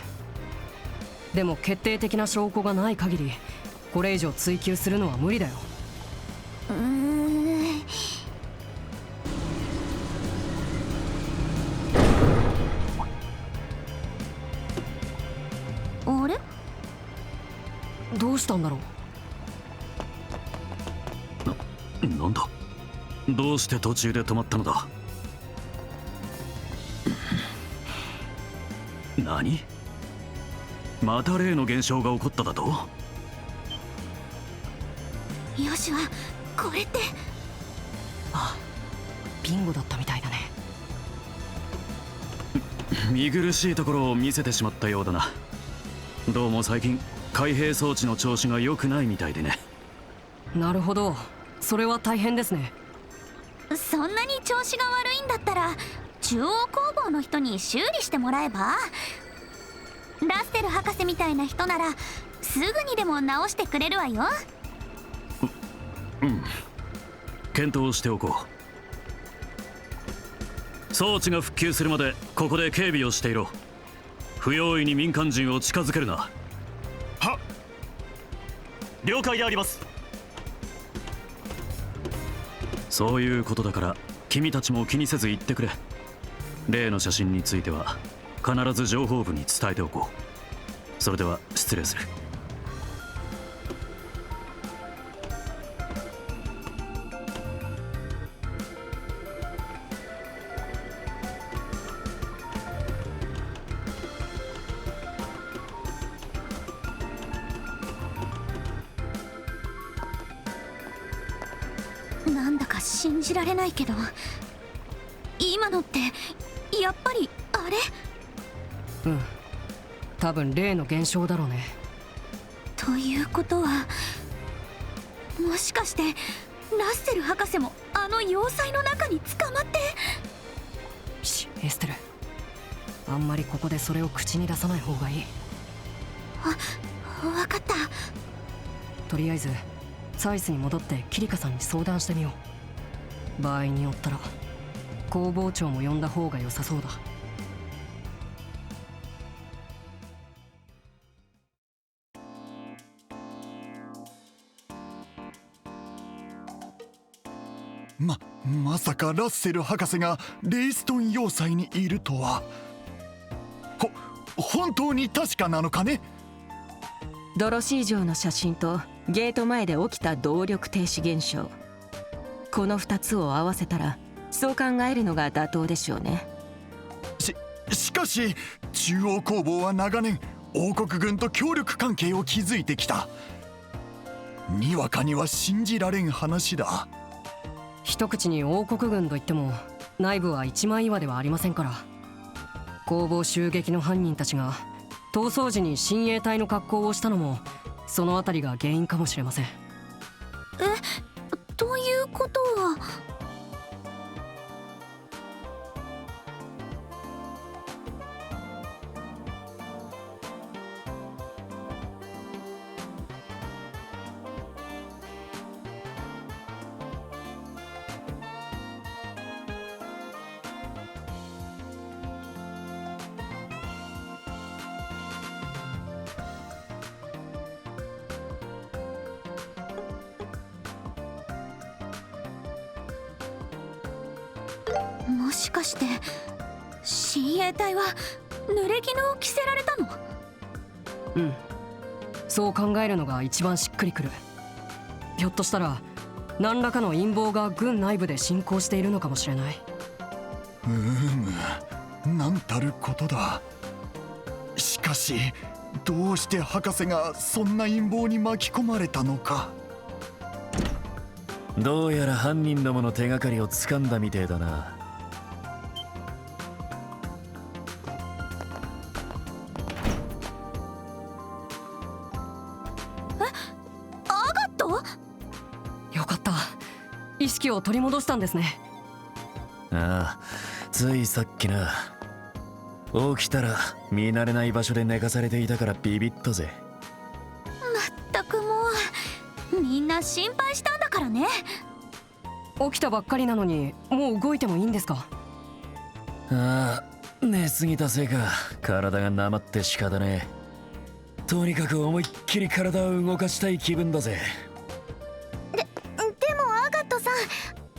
でも決定的な証拠がない限りこれ以上追及するのは無理だよ。あれ？どうしたんだろう。なんだ、どうして途中で止まったのだ。何？また例の現象が起こっただと？ヨシュア、これって。あ、ビンゴだったみたいだね。見苦しいところを見せてしまったようだな。どうも最近開閉装置の調子が良くないみたいでね。なるほど、それは大変ですね。そんなに調子が悪いんだったら中央工房の人に修理してもらえば。ラッセル博士みたいな人ならすぐにでも直してくれるわよ。うん、検討しておこう。装置が復旧するまでここで警備をしていろ。不用意に民間人を近づけるな。はっ、了解であります。そういうことだから君たちも気にせず言ってくれ。例の写真については必ず情報部に伝えておこう。それでは失礼する。なんだか信じられないけど、今のってやっぱりあれ？うん、多分例の現象だろうね。ということは、もしかしてラッセル博士もあの要塞の中に捕まって。エステル、あんまりここでそれを口に出さない方がいい。分かった。とりあえずサイスに戻ってキリカさんに相談してみよう。場合によったら工房長も呼んだ方が良さそうだ。まさかラッセル博士がレイストン要塞にいるとは。本当に確かなのかね？ドロシー城の写真とゲート前で起きた動力停止現象、この2つを合わせたらそう考えるのが妥当でしょうね。しかし中央工房は長年王国軍と協力関係を築いてきた。にわかには信じられん話だ。一口に王国軍といっても内部は一枚岩ではありませんから。工房襲撃の犯人たちが逃走時に親衛隊の格好をしたのもそのあたりが原因かもしれません。ということは。もしかして親衛隊は濡れ衣を着せられたの？うん、そう考えるのが一番しっくりくる。ひょっとしたら何らかの陰謀が軍内部で進行しているのかもしれない。なんたることだ。しかしどうして博士がそんな陰謀に巻き込まれたのか。どうやら犯人どもの手がかりをつかんだみてえだな。アガット？よかった、意識を取り戻したんですね。ああ、ついさっきな。起きたら見慣れない場所で寝かされていたからビビったぜ。まったくもう、みんな心配したんだからね。起きたばっかりなのにもう動いてもいいんですか？ああ、寝すぎたせいか体がなまって仕方ねえ。とにかく思いっきり体を動かしたい気分だぜ。でもアガットさん、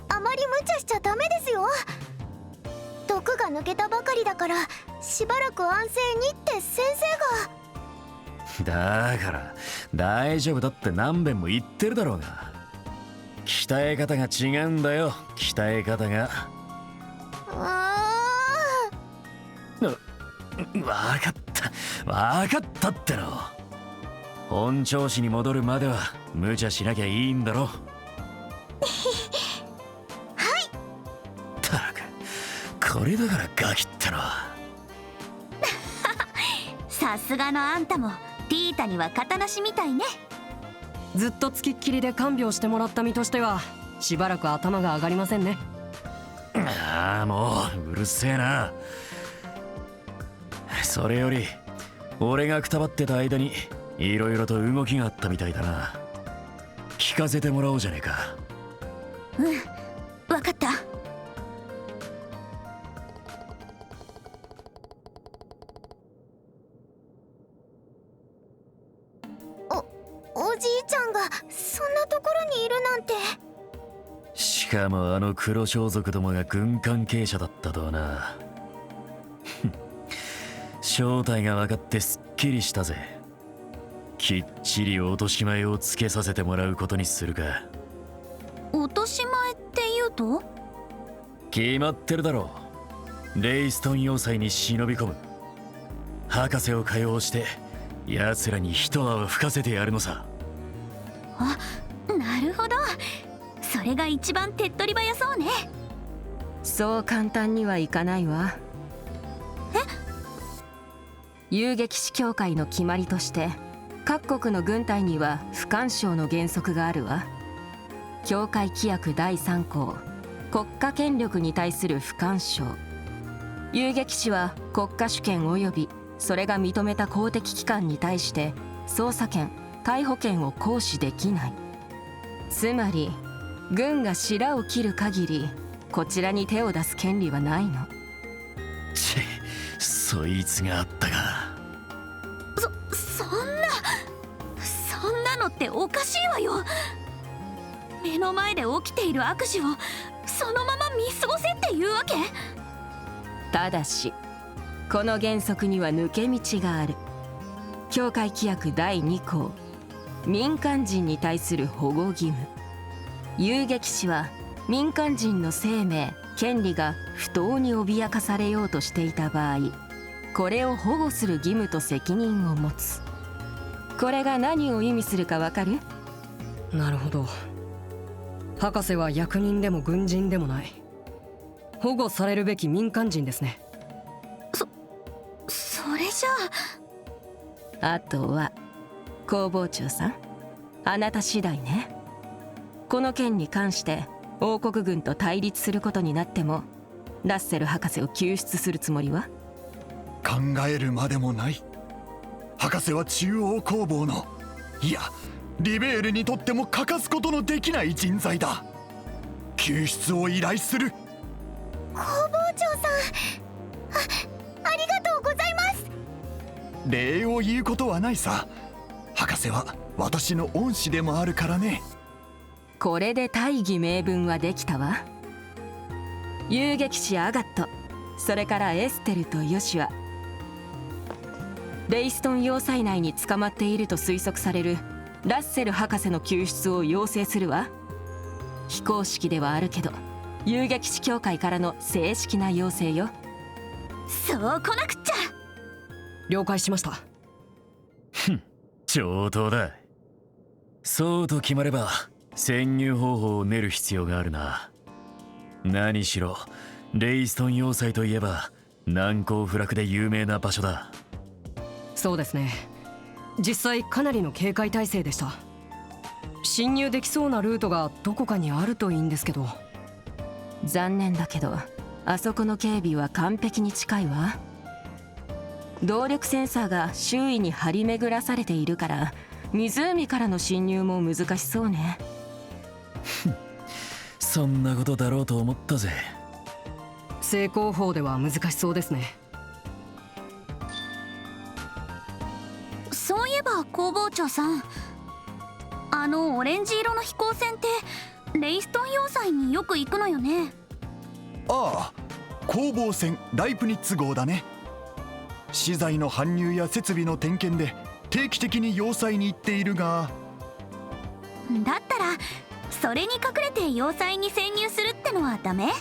あまり無茶しちゃダメですよ。毒が抜けたばかりだからしばらく安静にって先生が。だから大丈夫だって何遍も言ってるだろうが。鍛え方が違うんだよ、鍛え方が。分かったっての。本調子に戻るまでは無茶しなきゃいいんだろ。ったくこれだからガキってのは。さすがのあんたもティータには型なしみたいね。ずっとつきっきりで看病してもらった身としてはしばらく頭が上がりませんね。ああ、もううるせえな。それより俺がくたばってた間にいろいろと動きがあったみたいだな。聞かせてもらおうじゃねえか。うん、分かった。おじいちゃんがそんなところにいるなんて。しかもあの黒装束どもが軍関係者だったとはな。正体が分かってすっきりしたぜ。きっちり落とし前をつけさせてもらうことにするか。落とし前って言うと？決まってるだろう。レイストン要塞に忍び込む。博士を解放して奴らに一泡吹かせてやるのさ。あ、なるほど。それが一番手っ取り早そうね。そう簡単にはいかないわ。遊撃士協会の決まりとして各国の軍隊には不干渉の原則があるわ。協会規約第3項、国家権力に対する不干渉。遊撃士は国家主権及びそれが認めた公的機関に対して捜査権、逮捕権を行使できない。つまり軍が白を切る限りこちらに手を出す権利はないの。そいつがあったか。そんなのっておかしいわよ。目の前で起きている悪事をそのまま見過ごせっていうわけ？ただしこの原則には抜け道がある。協会規約第2項、民間人に対する保護義務。遊撃士は民間人の生命、権利が不当に脅かされようとしていた場合、これを保護する義務と責任を持つ。これが何を意味するかわかる？なるほど。博士は役人でも軍人でもない。保護されるべき民間人ですね。それじゃあとは工房長さん、あなた次第ね。この件に関して王国軍と対立することになってもラッセル博士を救出するつもりは？考えるまでもない。博士は中央工房の、いやリベールにとっても欠かすことのできない人材だ。救出を依頼する。工房長さん、ありがとうございます。礼を言うことはないさ。博士は私の恩師でもあるからね。これで大義名分はできたわ。遊撃士アガット、それからエステルとヨシュア、レイストン要塞内に捕まっていると推測されるラッセル博士の救出を要請するわ。非公式ではあるけど遊撃士協会からの正式な要請よ。そうこなくっちゃ。了解しました。上等だ。そうと決まれば潜入方法を練る必要があるな。何しろレイストン要塞といえば難攻不落で有名な場所だ。そうですね。実際かなりの警戒態勢でした。侵入できそうなルートがどこかにあるといいんですけど。残念だけどあそこの警備は完璧に近いわ。動力センサーが周囲に張り巡らされているから湖からの侵入も難しそうね。そんなことだろうと思ったぜ。正攻法では難しそうですね。そういえば工房長さん、あのオレンジ色の飛行船ってレイストン要塞によく行くのよね。ああ、工房船ライプニッツ号だね。資材の搬入や設備の点検で定期的に要塞に行っているが、だったらそれに隠れて要塞に潜入するってのはダメ？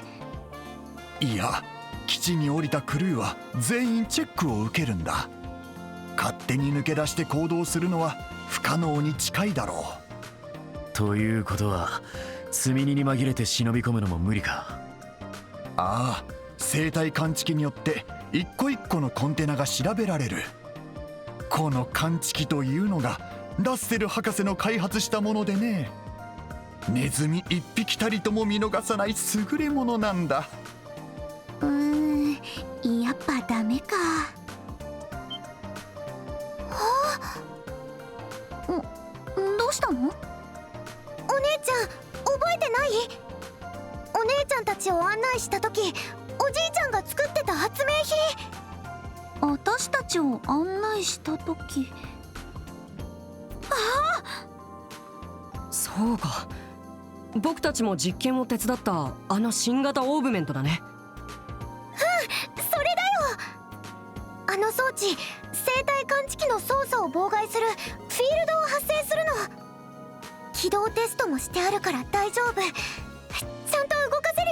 いや、基地に降りたクルーは全員チェックを受けるんだ。勝手に抜け出して行動するのは不可能に近いだろう。ということは積み荷に紛れて忍び込むのも無理か。ああ、生体感知器によって一個一個のコンテナが調べられる。この感知器というのがラッセル博士の開発したものでね、ネズミ一匹たりとも見逃さない優れものなんだ。やっぱダメか。どうしたの？お姉ちゃん覚えてない？お姉ちゃんたちを案内した時、おじいちゃんが作ってた発明品。私たちを案内した時。そうか、僕たちも実験を手伝ったあの新型オーブメントだね。それだよ。あの装置、生体感知器の操作を妨害するフィールドを発生するの。起動テストもしてあるから大丈夫。ちゃんと動かせる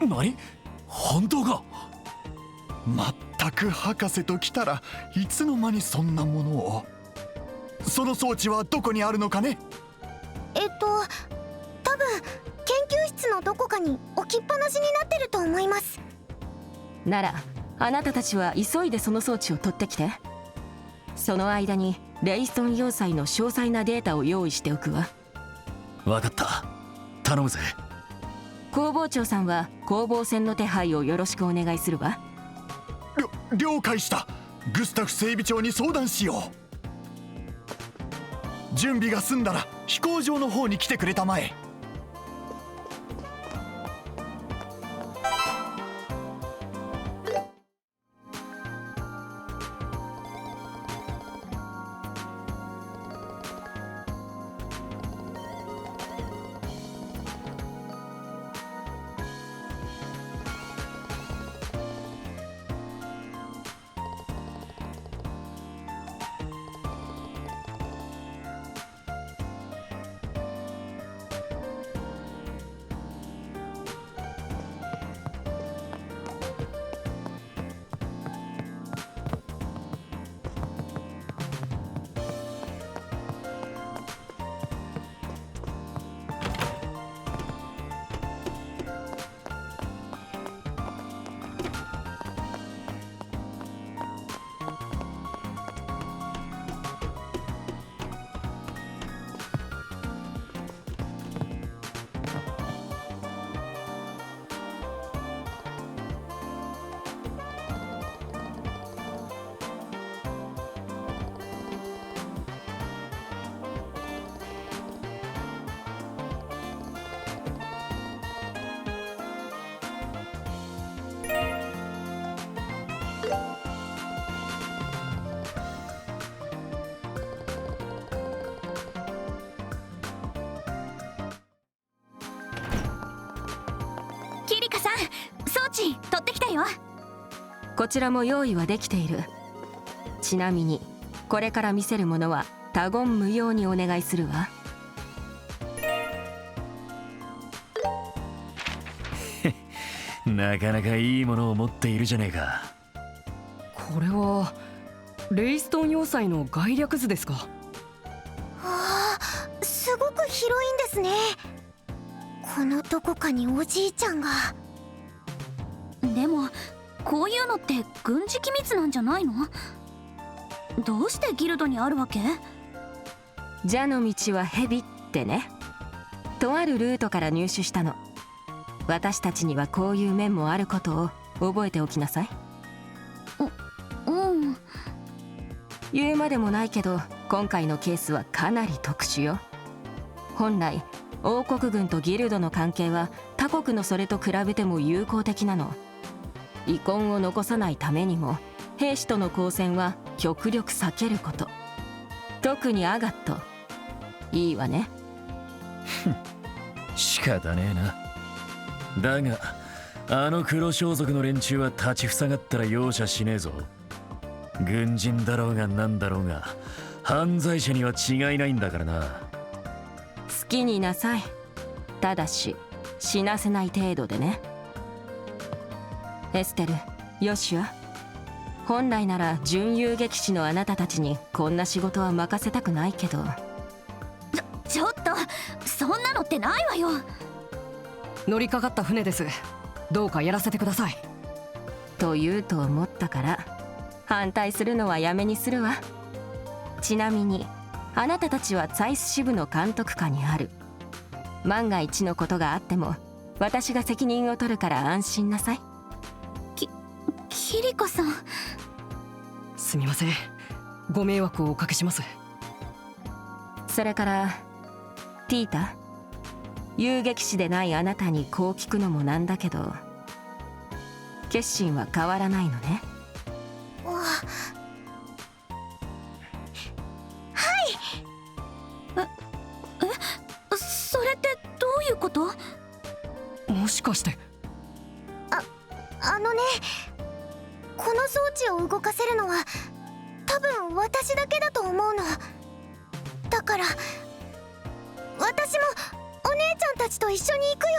よ。何？本当か？まったく博士と来たらいつの間にそんなものを。その装置はどこにあるのかね？多分研究室のどこかに置きっぱなしになってると思います。ならあなたたちは急いでその装置を取ってきて。その間にレイストン要塞の詳細なデータを用意しておくわ。分かった、頼むぜ。工房長さんは工房船の手配をよろしくお願いするわ。了解した。グスタフ整備長に相談しよう。準備が済んだら飛行場の方に来てくれたまえ。キリカさん、装置取ってきたよ。こちらも用意はできている。ちなみにこれから見せるものは他言無用にお願いするわ。なかなかいいものを持っているじゃねえか。これはレイストン要塞の概略図ですか？ああ、すごく広いんですね。このどこかにおじいちゃんが。でもこういうのって軍事機密なんじゃないの？どうしてギルドにあるわけ？蛇の道は蛇ってね、とあるルートから入手したの。私たちにはこういう面もあることを覚えておきなさい。言うまでもないけど、今回のケースはかなり特殊よ。本来王国軍とギルドの関係は他国のそれと比べても友好的なの。遺恨を残さないためにも兵士との交戦は極力避けること。特にアガット、いいわね。仕方ねえな。だがあの黒装束の連中は立ちふさがったら容赦しねえぞ。軍人だろうがなんだろうが犯罪者には違いないんだからな。好きになさい。ただし死なせない程度でね。エステル、ヨシュア、本来なら準遊撃士のあなたたちにこんな仕事は任せたくないけど。ちょっとそんなのってないわよ。乗りかかった船です。どうかやらせてください。と言うと思ったから反対するのはやめにするわ。ちなみにあなたたちはツァイス支部の監督下にある。万が一のことがあっても私が責任を取るから安心なさい。キリコさん、すみません、ご迷惑をおかけします。それからティータ、遊撃士でないあなたにこう聞くのもなんだけど、決心は変わらないのね。それってどういうこと？もしかしてあのね、この装置を動かせるのは多分私だけだと思うの。だから私もお姉ちゃんたちと一緒に行くよ。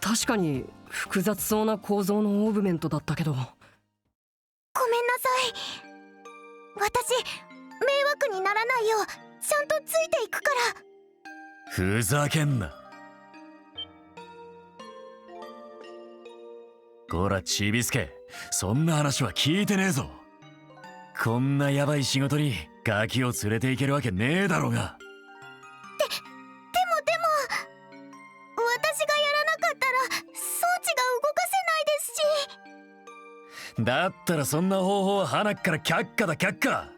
確かに複雑そうな構造のオーブメントだったけど。ごめんなさい。私迷惑にならないようちゃんとついていくから。ふざけんな。こらちびすけ、そんな話は聞いてねえぞ。こんなヤバい仕事にガキを連れて行けるわけねえだろうが。でも私がやらなかったら装置が動かせないですし。だったらそんな方法は鼻から却下だ却下。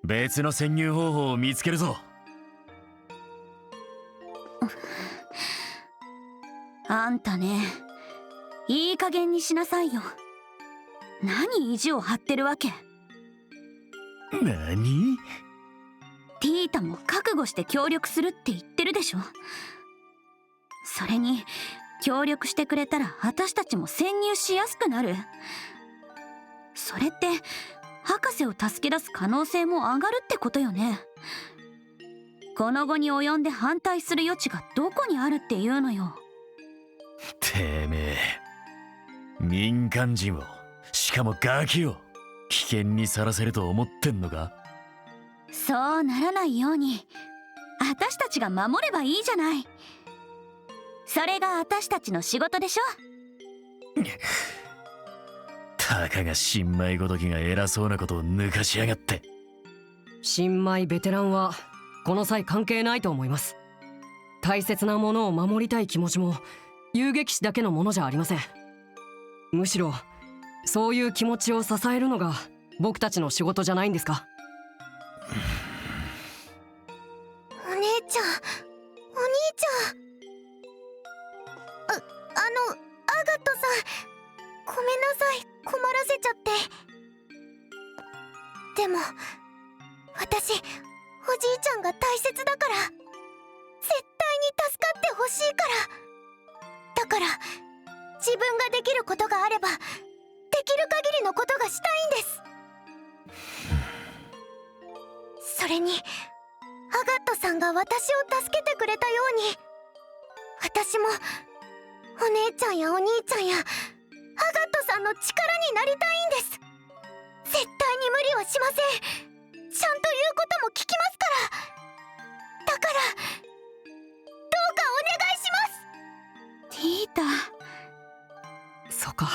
別の潜入方法を見つけるぞ。あんたね、いい加減にしなさいよ。何意地を張ってるわけ？何？ティータも覚悟して協力するって言ってるでしょ。それに協力してくれたら私たちも潜入しやすくなる。それって博士を助け出す可能性も上がるってことよね。この後に及んで反対する余地がどこにあるっていうのよ。てめえ、民間人を、しかもガキを危険にさらせると思ってんのか？そうならないように私たちが守ればいいじゃない。それが私たちの仕事でしょ。たかが新米ごときが偉そうなことを抜かしやがって。新米ベテランはこの際関係ないと思います。大切なものを守りたい気持ちも遊撃士だけのものじゃありません。むしろそういう気持ちを支えるのが僕たちの仕事じゃないんですか？お姉ちゃん、お兄ちゃん。アガットさん、ごめんなさい、困らせちゃって。でも私おじいちゃんが大切だから、絶対に助かってほしいから。だから自分ができることがあればできる限りのことがしたいんです。それにアガットさんが私を助けてくれたように、私もお姉ちゃんやお兄ちゃんやアガットささんの力になりたいんです。絶対に無理はしません。ちゃんと言うことも聞きますから。だからどうかお願いします。ティータ。そっか、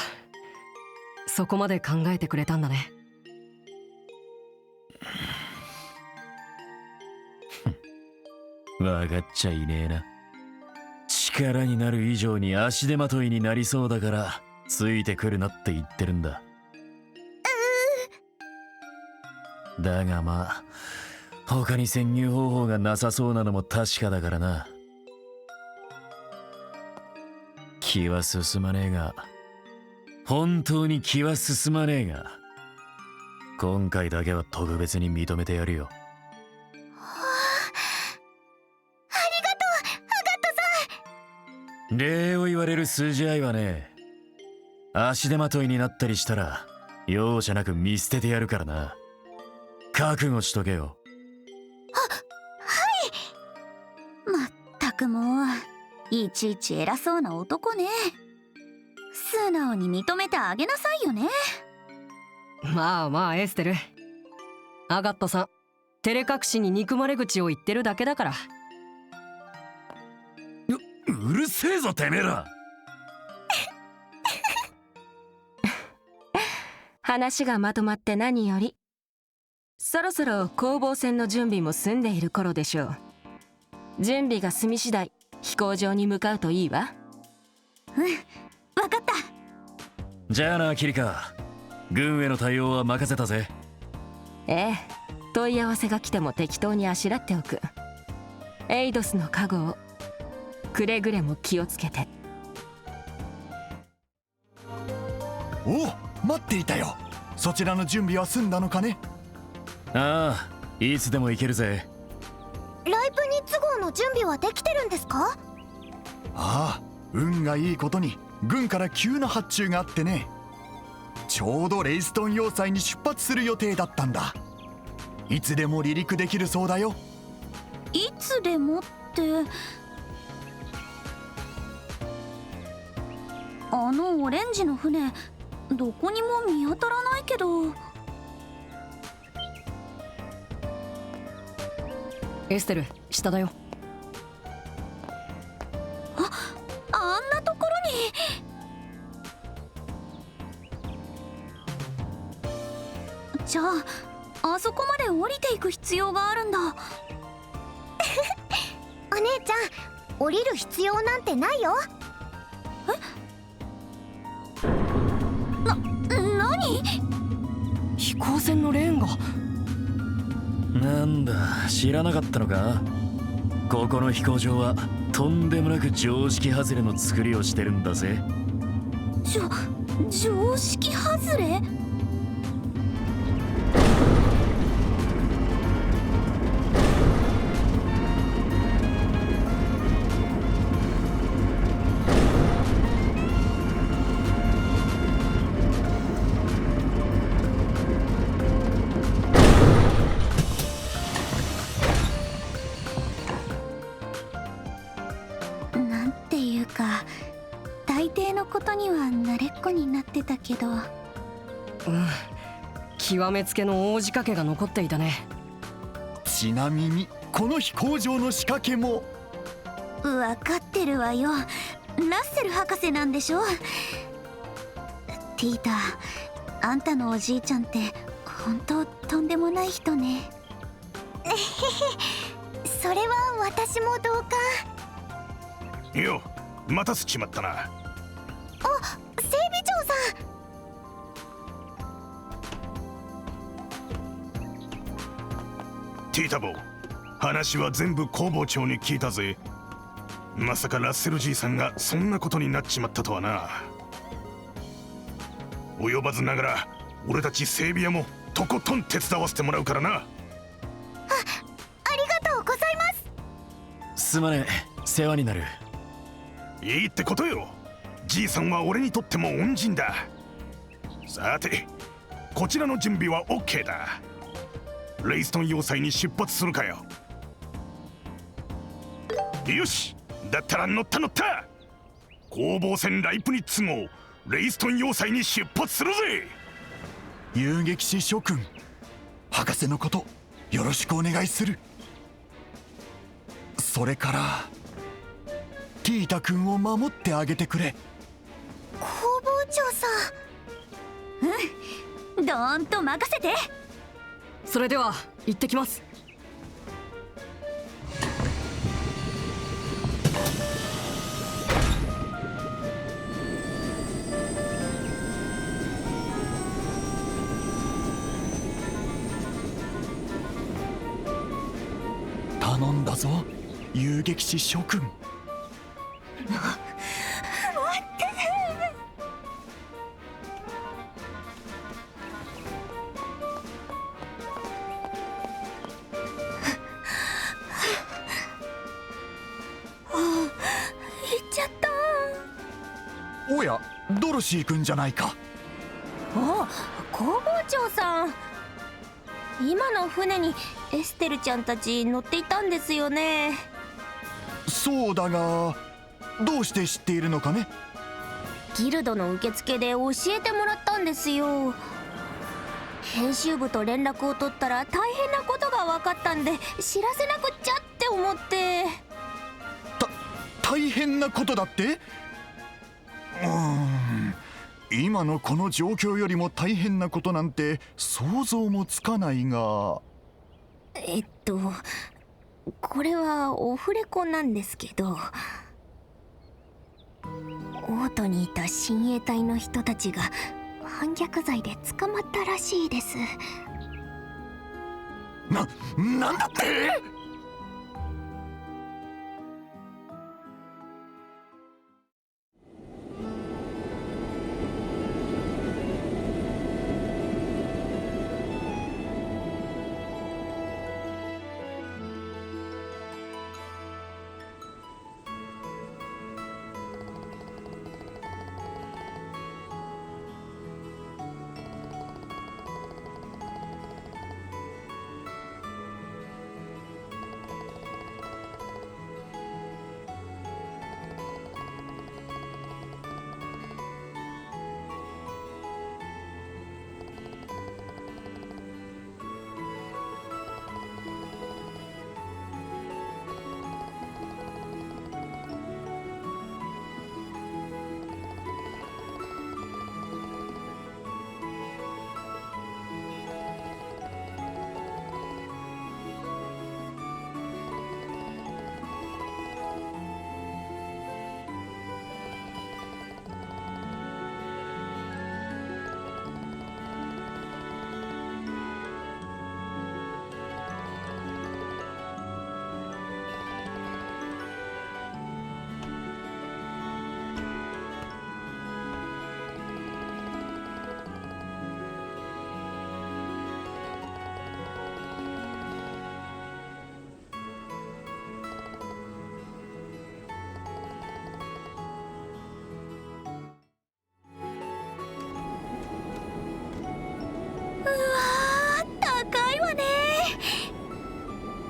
そこまで考えてくれたんだね。分かっちゃいねえな。力になる以上に足手まといになりそうだからついてくるなって言ってるんだ。だがまあ他に潜入方法がなさそうなのも確かだからな。気は進まねえが、本当に気は進まねえが、今回だけは特別に認めてやるよ。礼を言われる筋合いはね、足手まといになったりしたら容赦なく見捨ててやるからな。覚悟しとけよ。まったくもういちいち偉そうな男ね。素直に認めてあげなさいよね。まあまあエステル、アガットさん照れ隠しに憎まれ口を言ってるだけだから。うるせえぞてめえら。話がまとまって何より。そろそろ攻防戦の準備も済んでいる頃でしょう。準備が済み次第飛行場に向かうといいわ。わかった。じゃあなキリカ、軍への対応は任せたぜ。ええ、問い合わせが来ても適当にあしらっておく。エイドスの加護をくれぐれも気をつけて。おお、待っていたよ。そちらの準備は済んだのかね。ああ、いつでも行けるぜ。ライプニッツ号の準備はできてるんですか？ああ、運がいいことに軍から急な発注があってね。ちょうどレイストン要塞に出発する予定だったんだ。いつでも離陸できるそうだよ。いつでもって、あのオレンジの船どこにも見当たらないけど。エステル、下だよ。あんなところに。じゃああそこまで降りていく必要があるんだ。お姉ちゃん、降りる必要なんてないよ。何？飛行船のレーンが。なんだ、知らなかったのか。ここの飛行場はとんでもなく常識外れの作りをしてるんだぜ。常識外れ？大抵のことには慣れっこになってたけど。極めつけの大仕掛けが残っていたね。ちなみにこの飛行場の仕掛けも。分かってるわよ。ラッセル博士なんでしょ。ティータ、あんたのおじいちゃんって本当とんでもない人ね。それは私も同感。よ、待たせちまったな。あ、整備長さん。ティータボー、話は全部工房長に聞いたぜ。まさかラッセルじいさんがそんなことになっちまったとはな。及ばずながら俺たち整備屋もとことん手伝わせてもらうからな。ありがとうございます。すまねえ、世話になる。いいってことよ。じいさんは俺にとっても恩人だ。さて、こちらの準備は OK だ。レイストン要塞に出発するかよ。よし、だったら乗った。攻防戦ライプニッツ号レイストン要塞に出発するぜ。遊撃士諸君、博士のことよろしくお願いする。それからティータ君を守ってあげてくれ。工房長さん、どーんと任せて。それでは行ってきます。頼んだぞ、遊撃士諸君。おや、ドロシー君じゃないか。あ、工房長さん。今の船にエステルちゃんたち乗っていたんですよね。そうだが、どうして知っているのかね。ギルドの受付で教えてもらったんですよ。編集部と連絡を取ったら大変なことが分かったんで知らせなくっちゃって思って。大変なことだって。今のこの状況よりも大変なことなんて想像もつかないが。これはオフレコなんですけど、オートにいた親衛隊の人たちが反逆罪で捕まったらしいです。なんだって。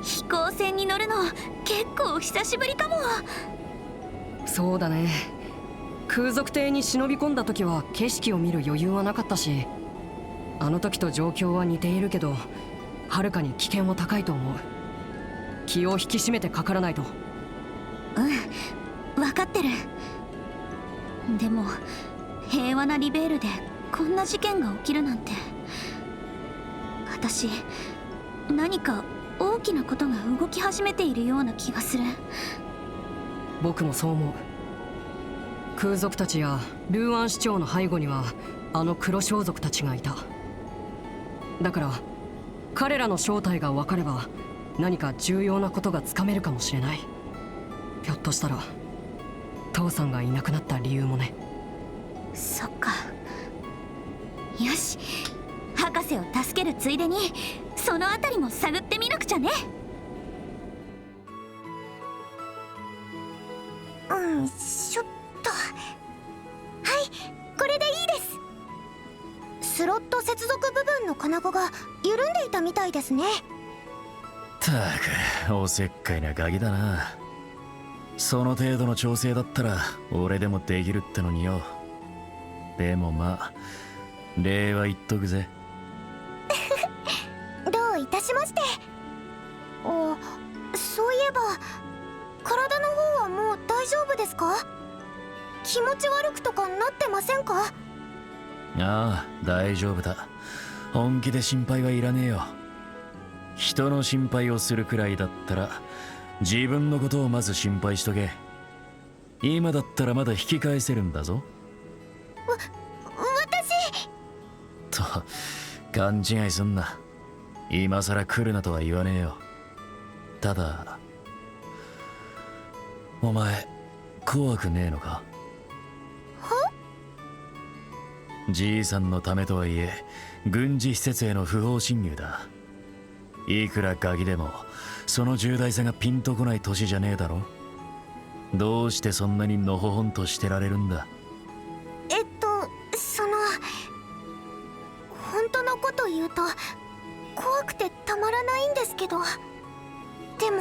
飛行船に乗るの結構久しぶりかも。そうだね。空賊艇に忍び込んだ時は景色を見る余裕はなかったし、あの時と状況は似ているけどはるかに危険は高いと思う。気を引き締めてかからないと。分かってる。でも平和なリベールでこんな事件が起きるなんて、私何か大きなことが動き始めているような気がする。僕もそう思う。空賊たちやルーアン市長の背後にはあの黒装族たちがいた。だから彼らの正体が分かれば何か重要なことがつかめるかもしれない。ひょっとしたら父さんがいなくなった理由もね。そっか。よし、博士を助けるついでにそのあたりも探ってみなくちゃね。しょっと。はい、これでいいです。スロット接続部分の金具が緩んでいたみたいですね。たく、おせっかいなガキだな。その程度の調整だったら俺でもできるってのによ。でもまあ礼は言っとくぜ。どういたしまして。そういえば体の方はもう大丈夫ですか？気持ち悪くとかなってませんか？ああ、大丈夫だ。本気で心配はいらねえよ。人の心配をするくらいだったら自分のことをまず心配しとけ。今だったらまだ引き返せるんだぞ。私と勘違いすんな。今さら来るなとは言わねえよ。ただお前怖くねえのか？じいさんのためとはいえ軍事施設への不法侵入だ。いくらガキでもその重大さがピンとこない年じゃねえだろ。どうしてそんなにのほほんとしてられるんだ？本当のこと言うと怖くてたまらないんですけど、でも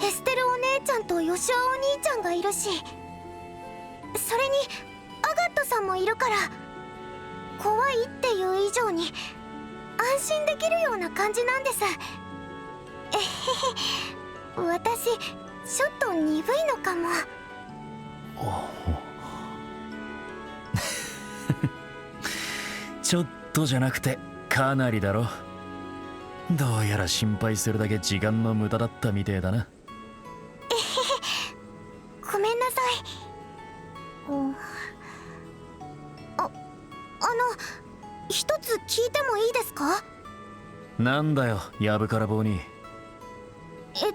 エステルお姉ちゃんとヨシュアお兄ちゃんがいるし、それにアガットさんもいるから、怖いっていう以上に安心できるような感じなんです。えへへ、私ちょっと鈍いのかも。ちょっとじゃなくてかなりだろ。どうやら心配するだけ時間の無駄だったみてえだな。えへへ、ごめんなさい。一つ聞いてもいいですか？なんだよ、やぶから棒に。ミーシ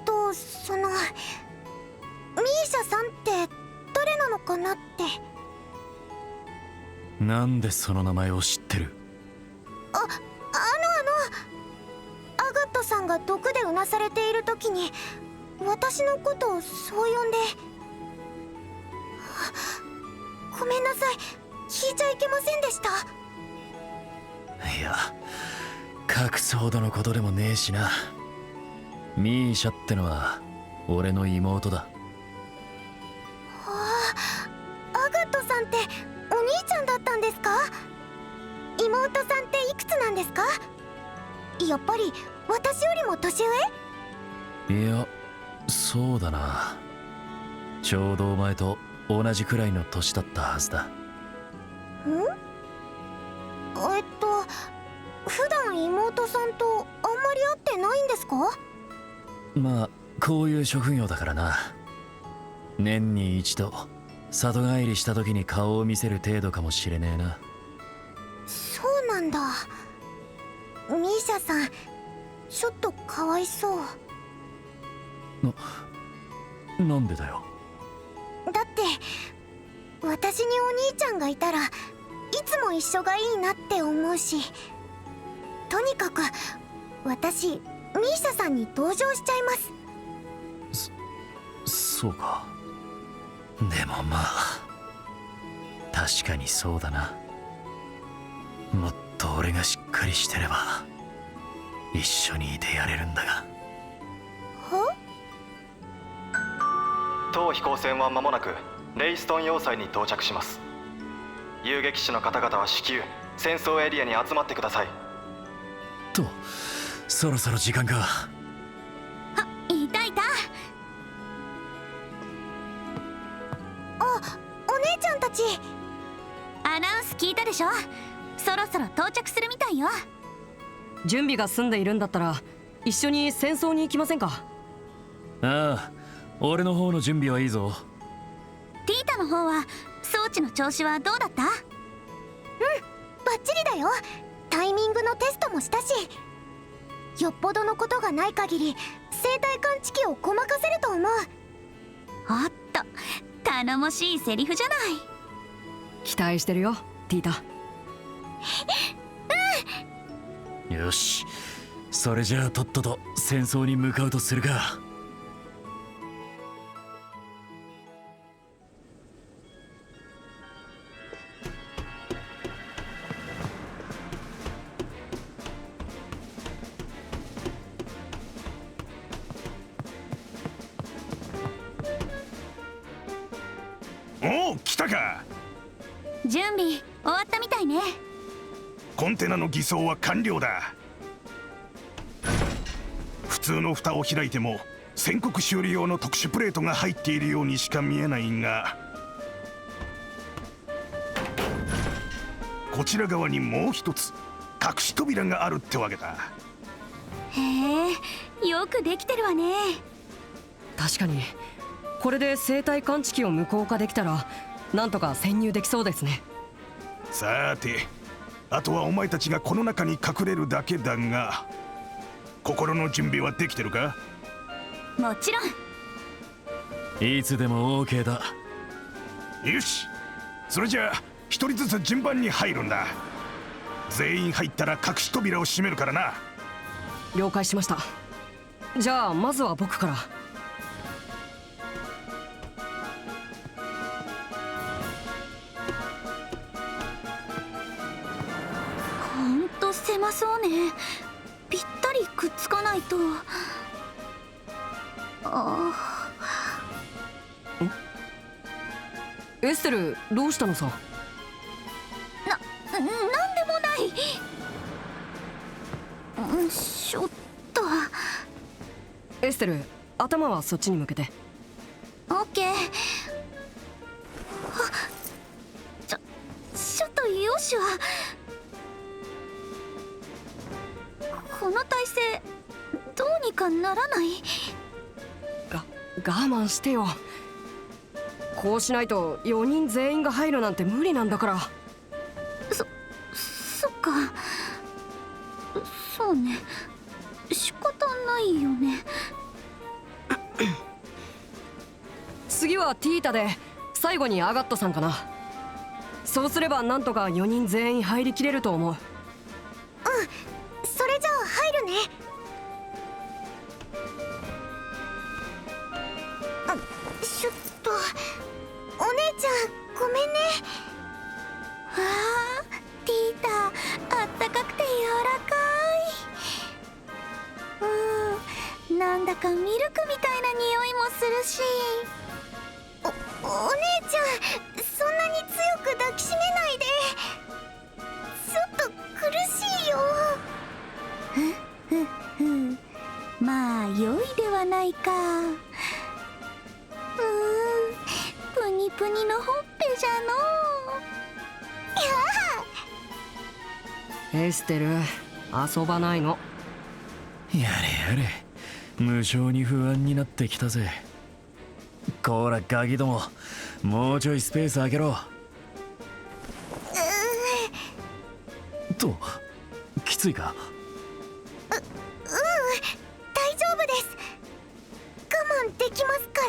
ャさんって誰なのかなって。なんでその名前を知ってる？アガットさんが毒でうなされている時に私のことをそう呼んで。ごめんなさい、聞いちゃいけませんでした。いや、隠すほどのことでもねえしな。ミーシャってのは俺の妹だ。アガットさんってお兄ちゃんだったんですか？妹さんっていくつなんですか？やっぱり私よりも年上？いや、そうだな。ちょうどお前と同じくらいの年だったはずだ。普段妹さんとあんまり会ってないんですか？まあこういう職業だからな。年に一度里帰りした時に顔を見せる程度かもしれねえな。そうなんだ。ミーシャさんちょっとかわいそう。なんでだよ。だって私にお兄ちゃんがいたらいつも一緒がいいなって思うし、とにかく私ミーシャさんに同情しちゃいます。そうか。でもまあ確かにそうだな。もっと俺がしっかりしてれば一緒にいてやれるんだが。当飛行船は間もなくレイストン要塞に到着します。遊撃士の方々は至急戦争エリアに集まってください。と、そろそろ時間か。いたいた。お姉ちゃんたち。アナウンス聞いたでしょ？そろそろ到着するみたいよ。準備が済んでいるんだったら一緒に戦争に行きませんか？ああ、俺の方の準備はいいぞ。ティータの方は装置の調子はどうだった？バッチリだよ。タイミングのテストもしたし、よっぽどのことがない限り生体感知器をごまかせると思う。おっと、頼もしいセリフじゃない。期待してるよ、ティータ。よし、それじゃあとっとと戦争に向かうとするか。おお、来たか。準備終わったみたいね。コンテナの偽装は完了だ。普通の蓋を開いても宣告修理用の特殊プレートが入っているようにしか見えないが、こちら側にもう一つ隠し扉があるってわけだ。へえ、よくできてるわね。確かにこれで生体感知器を無効化できたらなんとか潜入できそうですね。さて、あとはお前たちがこの中に隠れるだけだが、心の準備はできてるか？もちろん。いつでも OK だ。よし、それじゃあ一人ずつ順番に入るんだ。全員入ったら隠し扉を閉めるからな。了解しました。じゃあまずは僕から。ほんと狭そうね。ぴったりくっつかないと。エステル、どうしたのさ？なんでもない。ちょっと。エステル、頭はそっちに向けて。オッケー。ちょっとよしは。この体勢どうにかならない？我慢してよ。こうしないと4人全員が入るなんて無理なんだから。そっか。そうね、仕方ないよね。次はティータで最後にアガットさんかな。そうすればなんとか4人全員入りきれると思う。それじゃあ入るね。ちょっとお姉ちゃんごめんね。あー、ティータ、あったかくて柔らかい。なんだかミルクみたいな匂いもするし。お姉ちゃん、そんなに強く抱きしめないで。ちょっと苦しいよ。まあ良いではないか。プニプニのほっぺじゃの。エステル、遊ばないの。やれやれ、無性に不安になってきたぜ。こらガキども、もうちょいスペース空けろ。と、きついか？大丈夫です。我慢できますか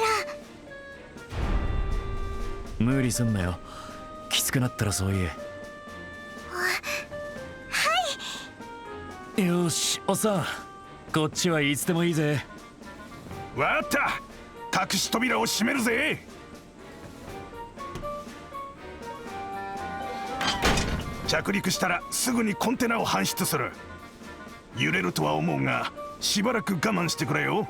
ら。無理すんなよ。きつくなったらそう言え。よーし、おっさん、こっちはいつでもいいぜ。わかった、隠し扉を閉めるぜ。着陸したらすぐにコンテナを搬出する。揺れるとは思うがしばらく我慢してくれよ。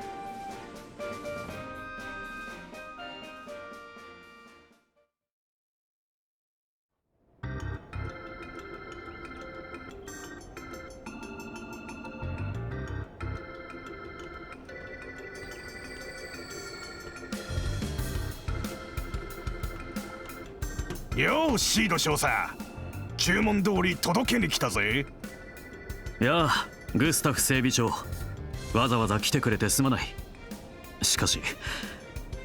よーし、シード少佐、注文通り届けに来たぜ。やあ、グスタフ整備長、わざわざ来てくれてすまない。しかし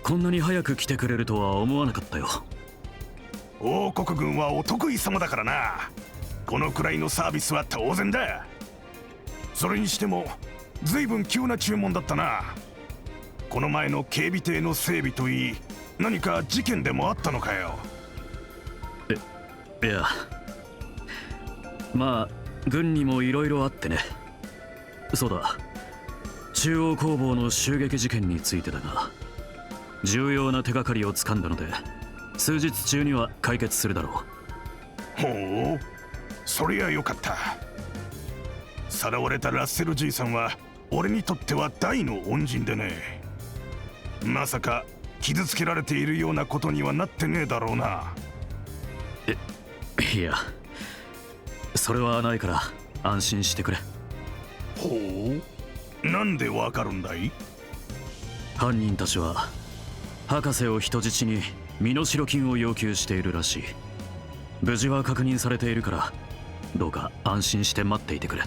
こんなに早く来てくれるとは思わなかったよ。王国軍はお得意様だからな。このくらいのサービスは当然だ。それにしても随分急な注文だったな。この前の警備艇の整備といい、何か事件でもあったのかよ。いや、まあ軍にもいろいろあってね。そうだ、中央工房の襲撃事件についてだが、重要な手がかりをつかんだので数日中には解決するだろう。ほう、そりゃよかった。さらわれたラッセルじいさんは俺にとっては大の恩人でね。まさか傷つけられているようなことにはなってねえだろうな。いや、それはないから安心してくれ。ほう、なんでわかるんだい？犯人たちは博士を人質に身代金を要求しているらしい。無事は確認されているから、どうか安心して待っていてくれ。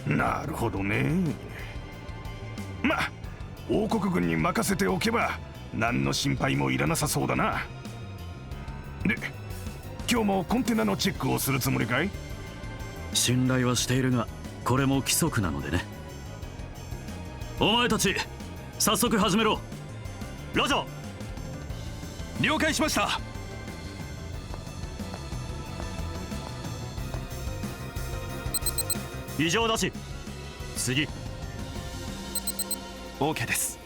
なるほどね。まあ王国軍に任せておけば何の心配もいらなさそうだな。で、今日もコンテナのチェックをするつもりかい？信頼はしているが、これも規則なのでね。お前たち早速始めろ。ラジャー。了解しました。異常なし。次。 OK です。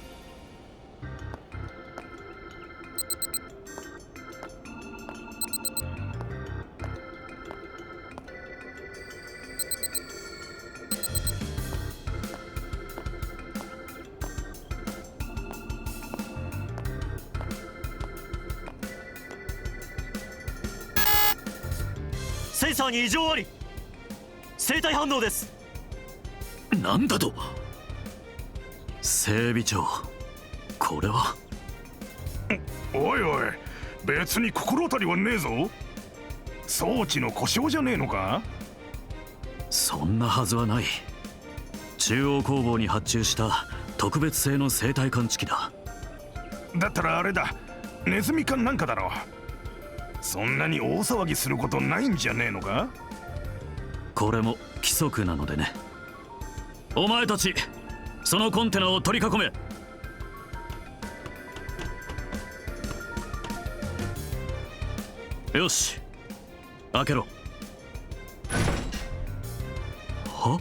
センサーに異常あり。生体反応です。なんだと？整備長、これは。おいおい、別に心当たりはねえぞ。装置の故障じゃねえのか？そんなはずはない。中央工房に発注した特別製の生体感知器だ。だったらあれだ、ネズミ缶なんかだろ。そんなに大騒ぎすることないんじゃねえのか？これも規則なのでね。お前たち、そのコンテナを取り囲め。よし、開けろ。は？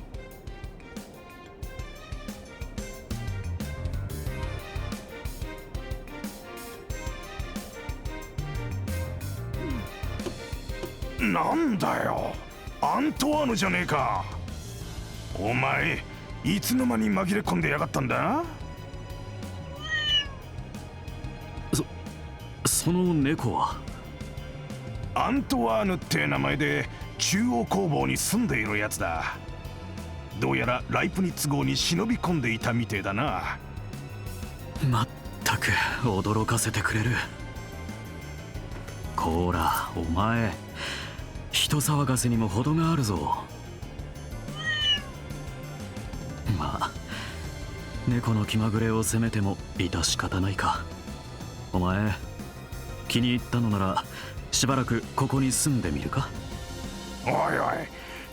なんだよ、アントワーヌじゃねえか。お前いつの間に紛れ込んでやがったんだ？その猫は？アントワーヌって名前で中央工房に住んでいるやつだ。どうやらライプニッツ号に忍び込んでいたみてえだな。まったく驚かせてくれる。こらお前、人騒がせにも程があるぞ。まあ猫の気まぐれを責めても致し方ないか。お前気に入ったのならしばらくここに住んでみるか？おいおい、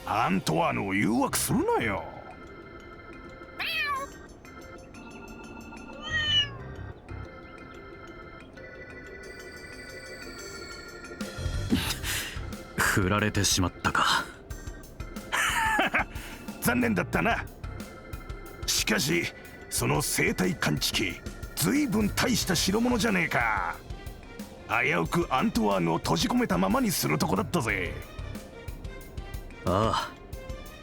アントワーヌを誘惑するなよ。振られてしまったか。残念だったな。しかしその生体感知器、ずいぶん大した代物じゃねえか。危うくアントワーヌを閉じ込めたままにするとこだったぜ。ああ、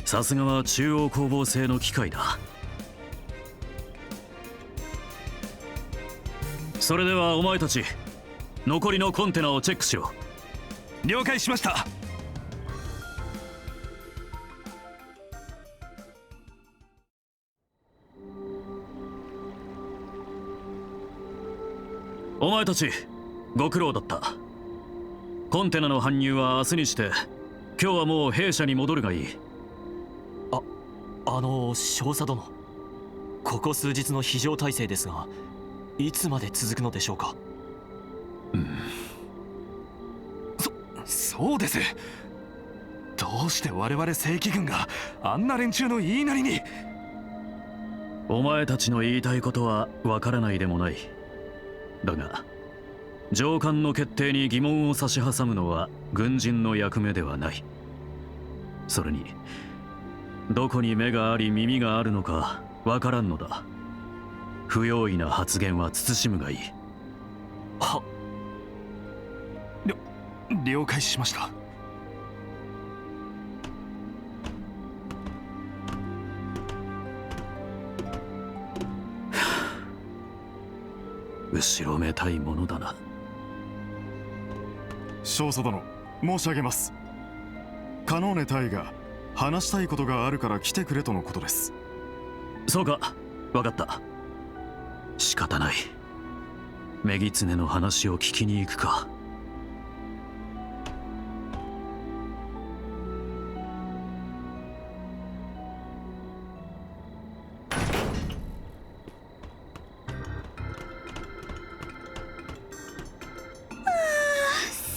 さすがは中央工房製の機械だ。それではお前たち、残りのコンテナをチェックしろ。了解しました。お前たちご苦労だった。コンテナの搬入は明日にして、今日はもう兵舎に戻るがいい。少佐殿、ここ数日の非常態勢ですが、いつまで続くのでしょうか？そうです。どうして我々正規軍があんな連中の言いなりに。お前たちの言いたいことはわからないでもない。だが上官の決定に疑問を差し挟むのは軍人の役目ではない。それにどこに目があり耳があるのかわからんのだ。不用意な発言は慎むがいい。了解しました。後ろめたいものだな。少佐殿、申し上げます。カノーネ大が話したいことがあるから来てくれとのことです。そうか、分かった。仕方ない。メギツネの話を聞きに行くか。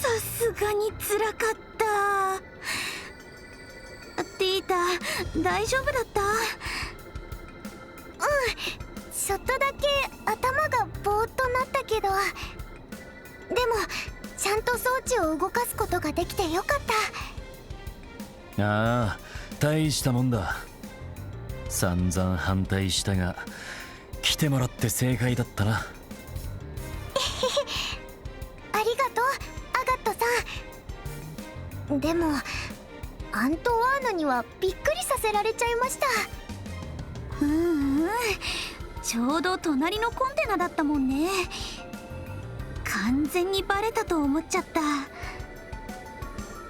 さすがに辛かった。ティータ、大丈夫だった？ちょっとだけ頭がぼーっとなったけど、でもちゃんと装置を動かすことができてよかった。ああ、大したもんだ。散々反対したが来てもらって正解だったな。ありがとう、アガットさん。でもアントワーナにはびっくりさせられちゃいました。ちょうど隣のコンテナだったもんね。完全にバレたと思っちゃっ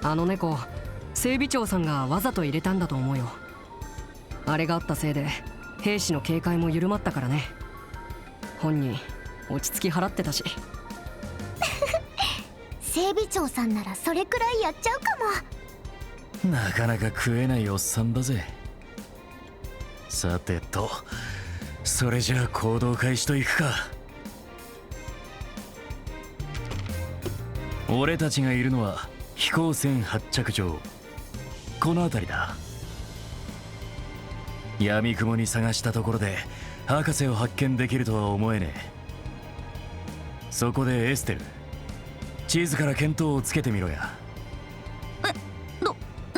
た。あの猫、整備長さんがわざと入れたんだと思うよ。あれがあったせいで兵士の警戒も緩まったからね。本人落ち着き払ってたし。整備長さんならそれくらいやっちゃうかも。なかなか食えないおっさんだぜ。さてと、それじゃあ行動開始といくか。俺たちがいるのは飛行船発着場、この辺りだ。闇雲に探したところで博士を発見できるとは思えねえ。そこでエステル、地図から見当をつけてみろや。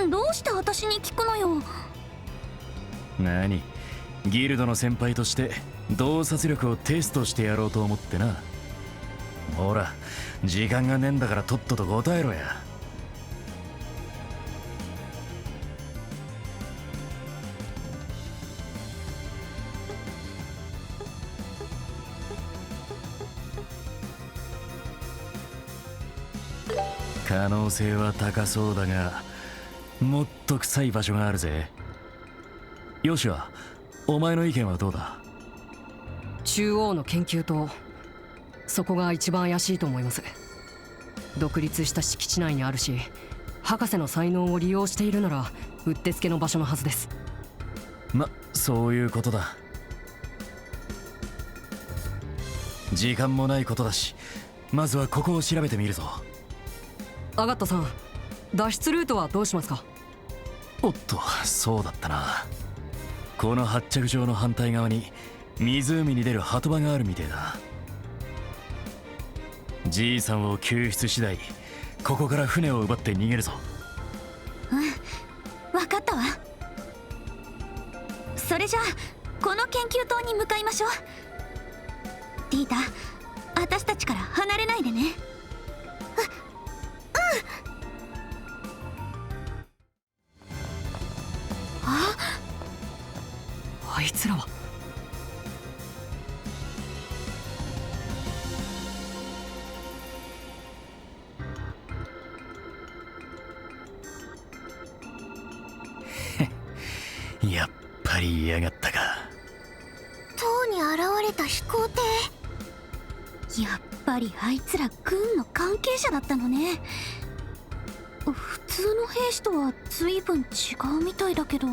どうして私に聞くのよ。何、ギルドの先輩として洞察力をテストしてやろうと思ってな。ほら、時間がねえんだからとっとと答えろや。可能性は高そうだが、もっと臭い場所があるぜ。ヨシはお前の意見はどうだ？中央の研究棟、そこが一番怪しいと思います。独立した敷地内にあるし、博士の才能を利用しているならうってつけの場所のはずです。そういうことだ。時間もないことだし、まずはここを調べてみるぞ。アガットさん、脱出ルートはどうしますか？おっと、そうだったな。この発着場の反対側に湖に出る鳩場があるみてえだ。じいさんを救出次第、ここから船を奪って逃げるぞ。分かったわ。それじゃあこの研究棟に向かいましょう。ティータ、私たちから離れないでね。あいつらは。やっぱり嫌がったか。塔に現れた飛行艇。やっぱりあいつら軍の関係者だったのね。普通の兵士とは随分違うみたいだけど。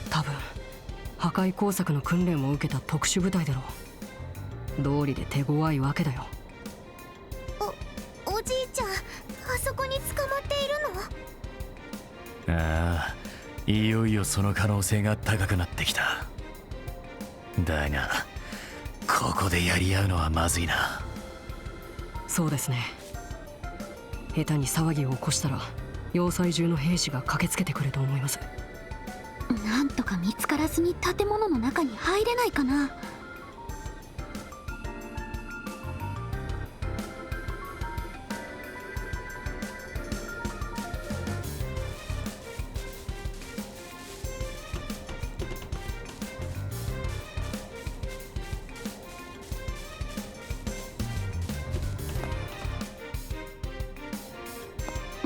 多分破壊工作の訓練を受けた特殊部隊だろう。道理で手強いわけだよ。おじいちゃん、あそこに捕まっているの？ああ、いよいよその可能性が高くなってきた。だがここでやり合うのはまずいな。そうですね。下手に騒ぎを起こしたら要塞中の兵士が駆けつけてくると思います。なんとか見つからずに建物の中に入れないかな。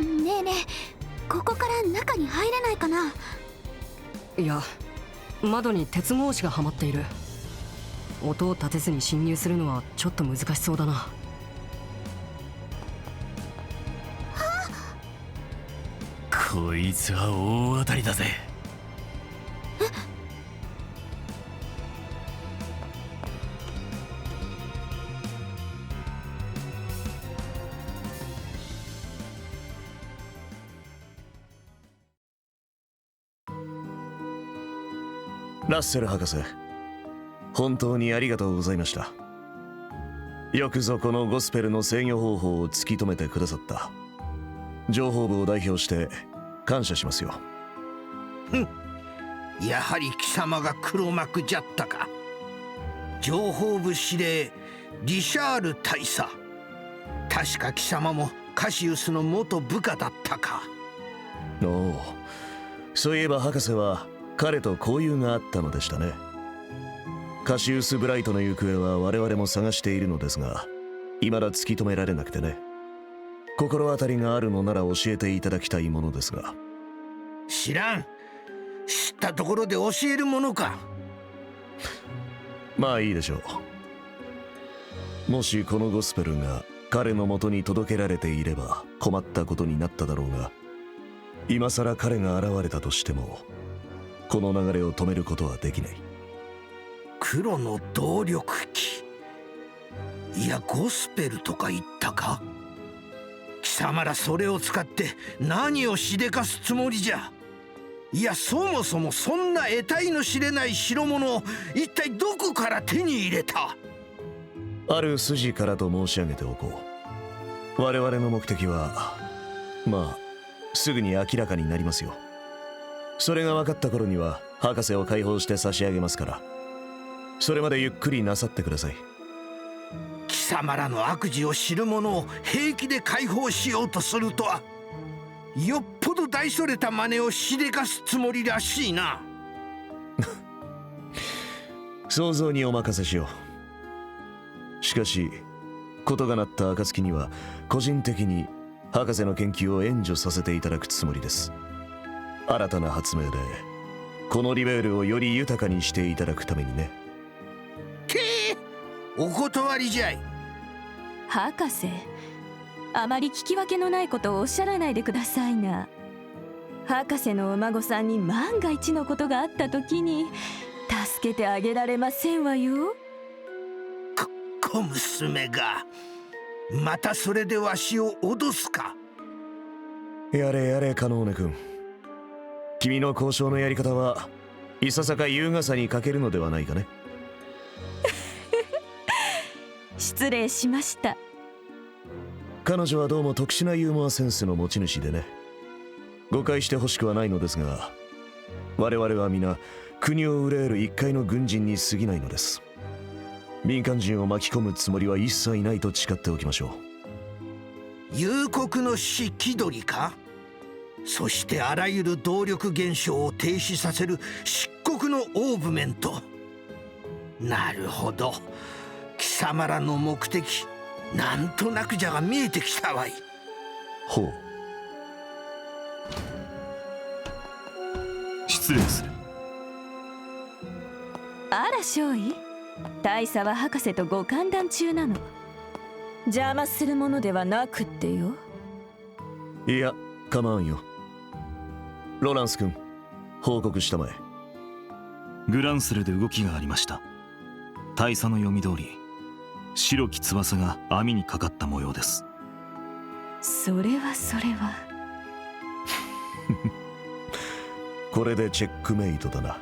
ねえねえ、ここからいや、窓に鉄格子がはまっている。音を立てずに侵入するのはちょっと難しそうだな。こいつは大当たりだぜ。ラッセル博士、本当にありがとうございました。よくぞこのゴスペルの制御方法を突き止めてくださった。情報部を代表して感謝しますよ。やはり貴様が黒幕じゃったか。情報部司令リシャール大佐、確か貴様もカシウスの元部下だったか。おお、そういえば博士は彼と交友があったのでしたね。カシウス・ブライトの行方は我々も探しているのですが、未だ突き止められなくてね。心当たりがあるのなら教えていただきたいものですが。知らん。知ったところで教えるものか。まあいいでしょう。もしこのゴスペルが彼の元に届けられていれば困ったことになっただろうが、今さら彼が現れたとしてもこの流れを止めることはできない。黒の動力機、いやゴスペルとか言ったか。貴様らそれを使って何をしでかすつもりじゃ。いや、そもそもそんな得体の知れない代物を一体どこから手に入れた。ある筋からと申し上げておこう。我々の目的はまあすぐに明らかになりますよ。それが分かった頃には博士を解放して差し上げますから、それまでゆっくりなさってください。貴様らの悪事を知る者を平気で解放しようとするとは、よっぽど大それた真似をしでかすつもりらしいな。想像にお任せしよう。しかし事がなった暁には個人的に博士の研究を援助させていただくつもりです。新たな発明でこのリベールをより豊かにしていただくためにね。お断りじゃい。博士、あまり聞き分けのないことをおっしゃらないでくださいな。博士のお孫さんに万が一のことがあった時に助けてあげられませんわよ。小娘がまたそれでわしを脅すか。やれやれカノーネ君、君の交渉のやり方はいささか優雅さに欠けるのではないかね。失礼しました。彼女はどうも特殊なユーモアセンスの持ち主でね。誤解してほしくはないのですが、我々は皆国を憂える一介の軍人に過ぎないのです。民間人を巻き込むつもりは一切ないと誓っておきましょう。幽谷の死気取りか。そしてあらゆる動力現象を停止させる漆黒のオーブメント。なるほど、貴様らの目的なんとなくじゃが見えてきたわい。ほう。失礼する。あら少尉、大佐は博士とご歓談中なの。邪魔するものではなくってよ。いや構わんよ。ロランス君、報告したまえ。グランスレで動きがありました。大佐の読み通り、白き翼が網にかかった模様です。それはこれでチェックメイトだな。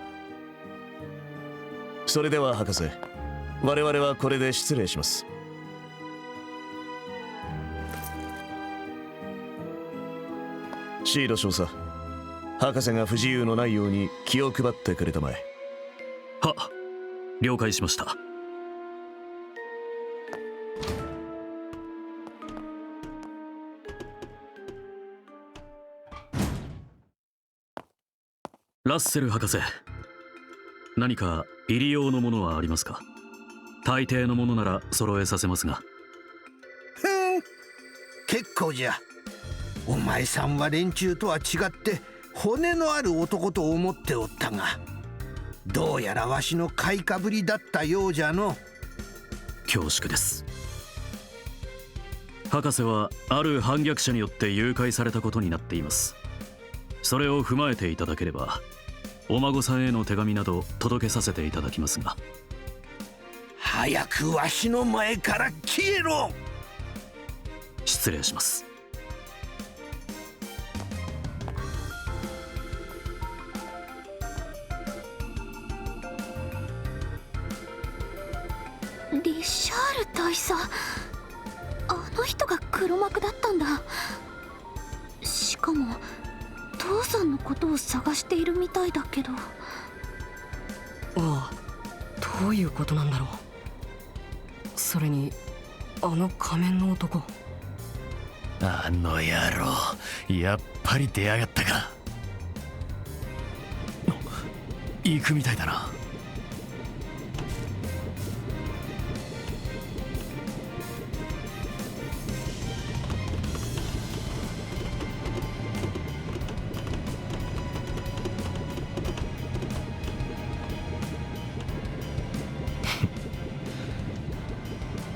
それでは博士、我々はこれで失礼します。シード少佐、博士が不自由のないように気を配ってくれたまえ。はっ、了解しました。ラッセル博士、何か入り用のものはありますか？大抵のものなら揃えさせますが。結構じゃ。お前さんは連中とは違って骨のある男と思っておったが、どうやらわしの買いかぶりだったようじゃの。恐縮です。博士はある反逆者によって誘拐されたことになっています。それを踏まえていただければ、お孫さんへの手紙など届けさせていただきますが。早くわしの前から消えろ。失礼します。リシャール大佐、あの人が黒幕だったんだ。しかも父さんのことを探しているみたいだけど。ああ、どういうことなんだろう。それにあの仮面の男、あの野郎、やっぱり出やがったか。行くみたいだな。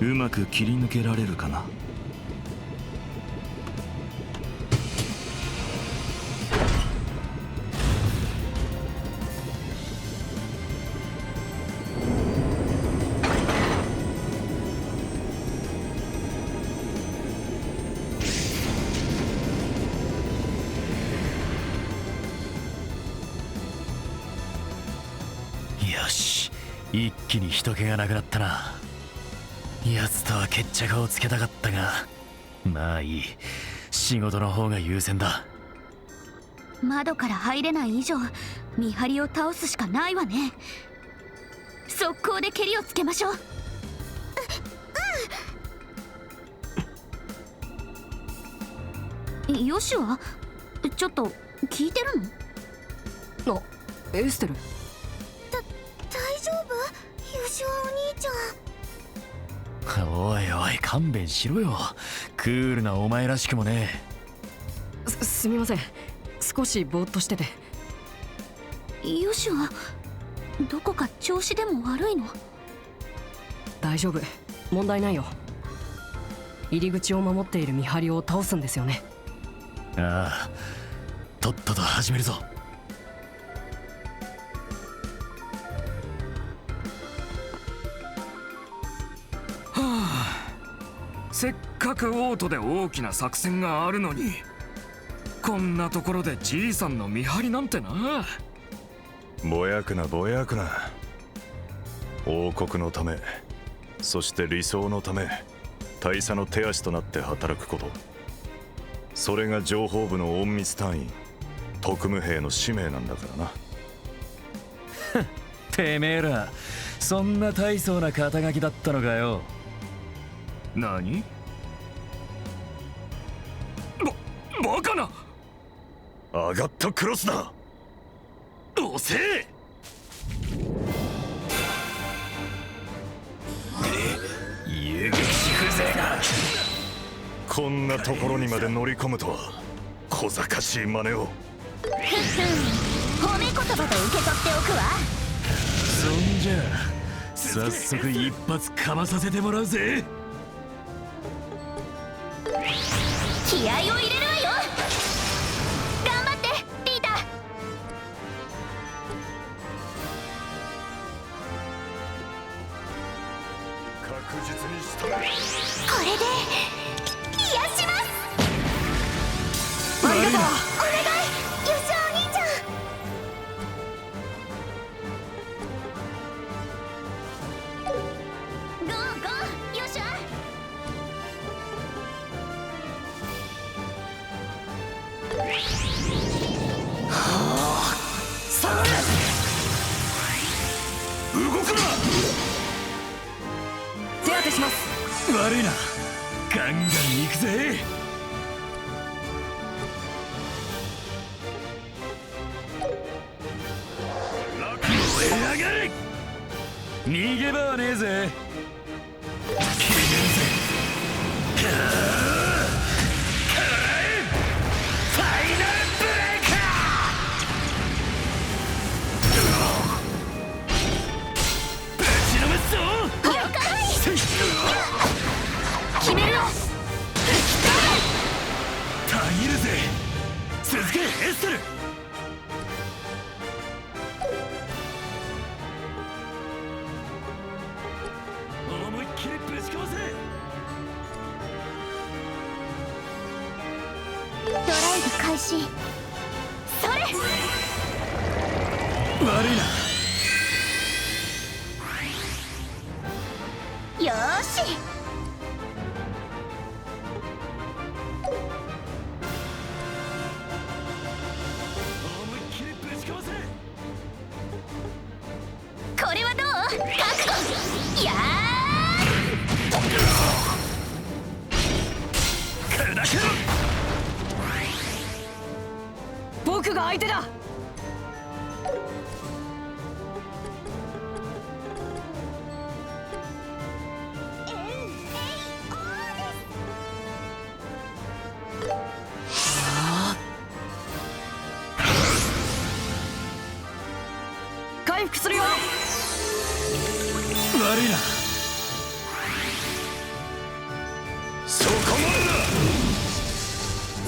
うまく切り抜けられるかな。よし、一気に人気がなくなったな。奴とは決着をつけたかったが、まあいい、仕事の方が優先だ。窓から入れない以上、見張りを倒すしかないわね。速攻で蹴りをつけましょう。ヨシはちょっと聞いてるの？エステル、大丈夫？ヨシオお兄ちゃん。おいおい、勘弁しろよ。クールなお前らしくもねえ。すみません、少しぼーっとしてて。ヨシはどこか調子でも悪いの？大丈夫、問題ないよ。入り口を守っている見張りを倒すんですよね。ああ、とっとと始めるぞ。せっかくオートで大きな作戦があるのに、こんなところでじいさんの見張りなんてな。ぼやくなぼやくな。王国のため、そして理想のため、大佐の手足となって働くこと、それが情報部の隠密隊員、特務兵の使命なんだからな。てめえら、そんな大層な肩書きだったのかよ。何？バカな！上がったクロスだ。押せ！遊撃士風情が。こんなところにまで乗り込むとは小賢しい真似を。褒め言葉と受け取っておくわ。そんじゃ早速一発かまさせてもらうぜ。気合を入れるわよ。頑張ってリータ。確実に仕留め。これで癒します。ありがとう。お願い、ヨシオお兄ちゃん。ゴーゴー、よっしゃ。動くな。手当てします。悪いな、ガンガン行くぜ。燃え上がれ。逃げ場はねえぜ。決めるぜ。ファイナルブレイカー。開始。それ。悪いな。よーし。これはどう？覚悟。や砕けろ。僕が相手だ。回復するよ。悪いな。そこ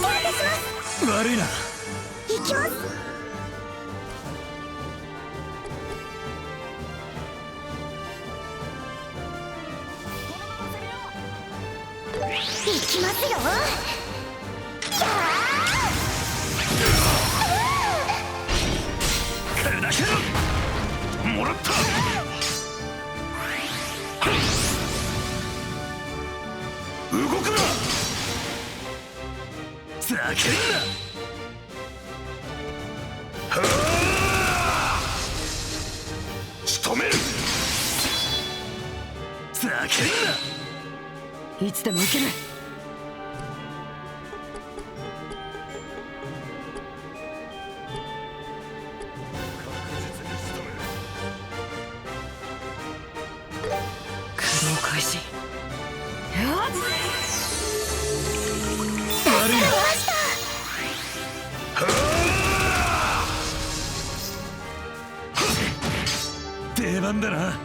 までだ。悪いな。行きます。行きますよ。砕けろ。もらった。動くな。ざけんな。仕留める。ざけんな。いつでも行ける。駆動開始。悪いな。出番だな。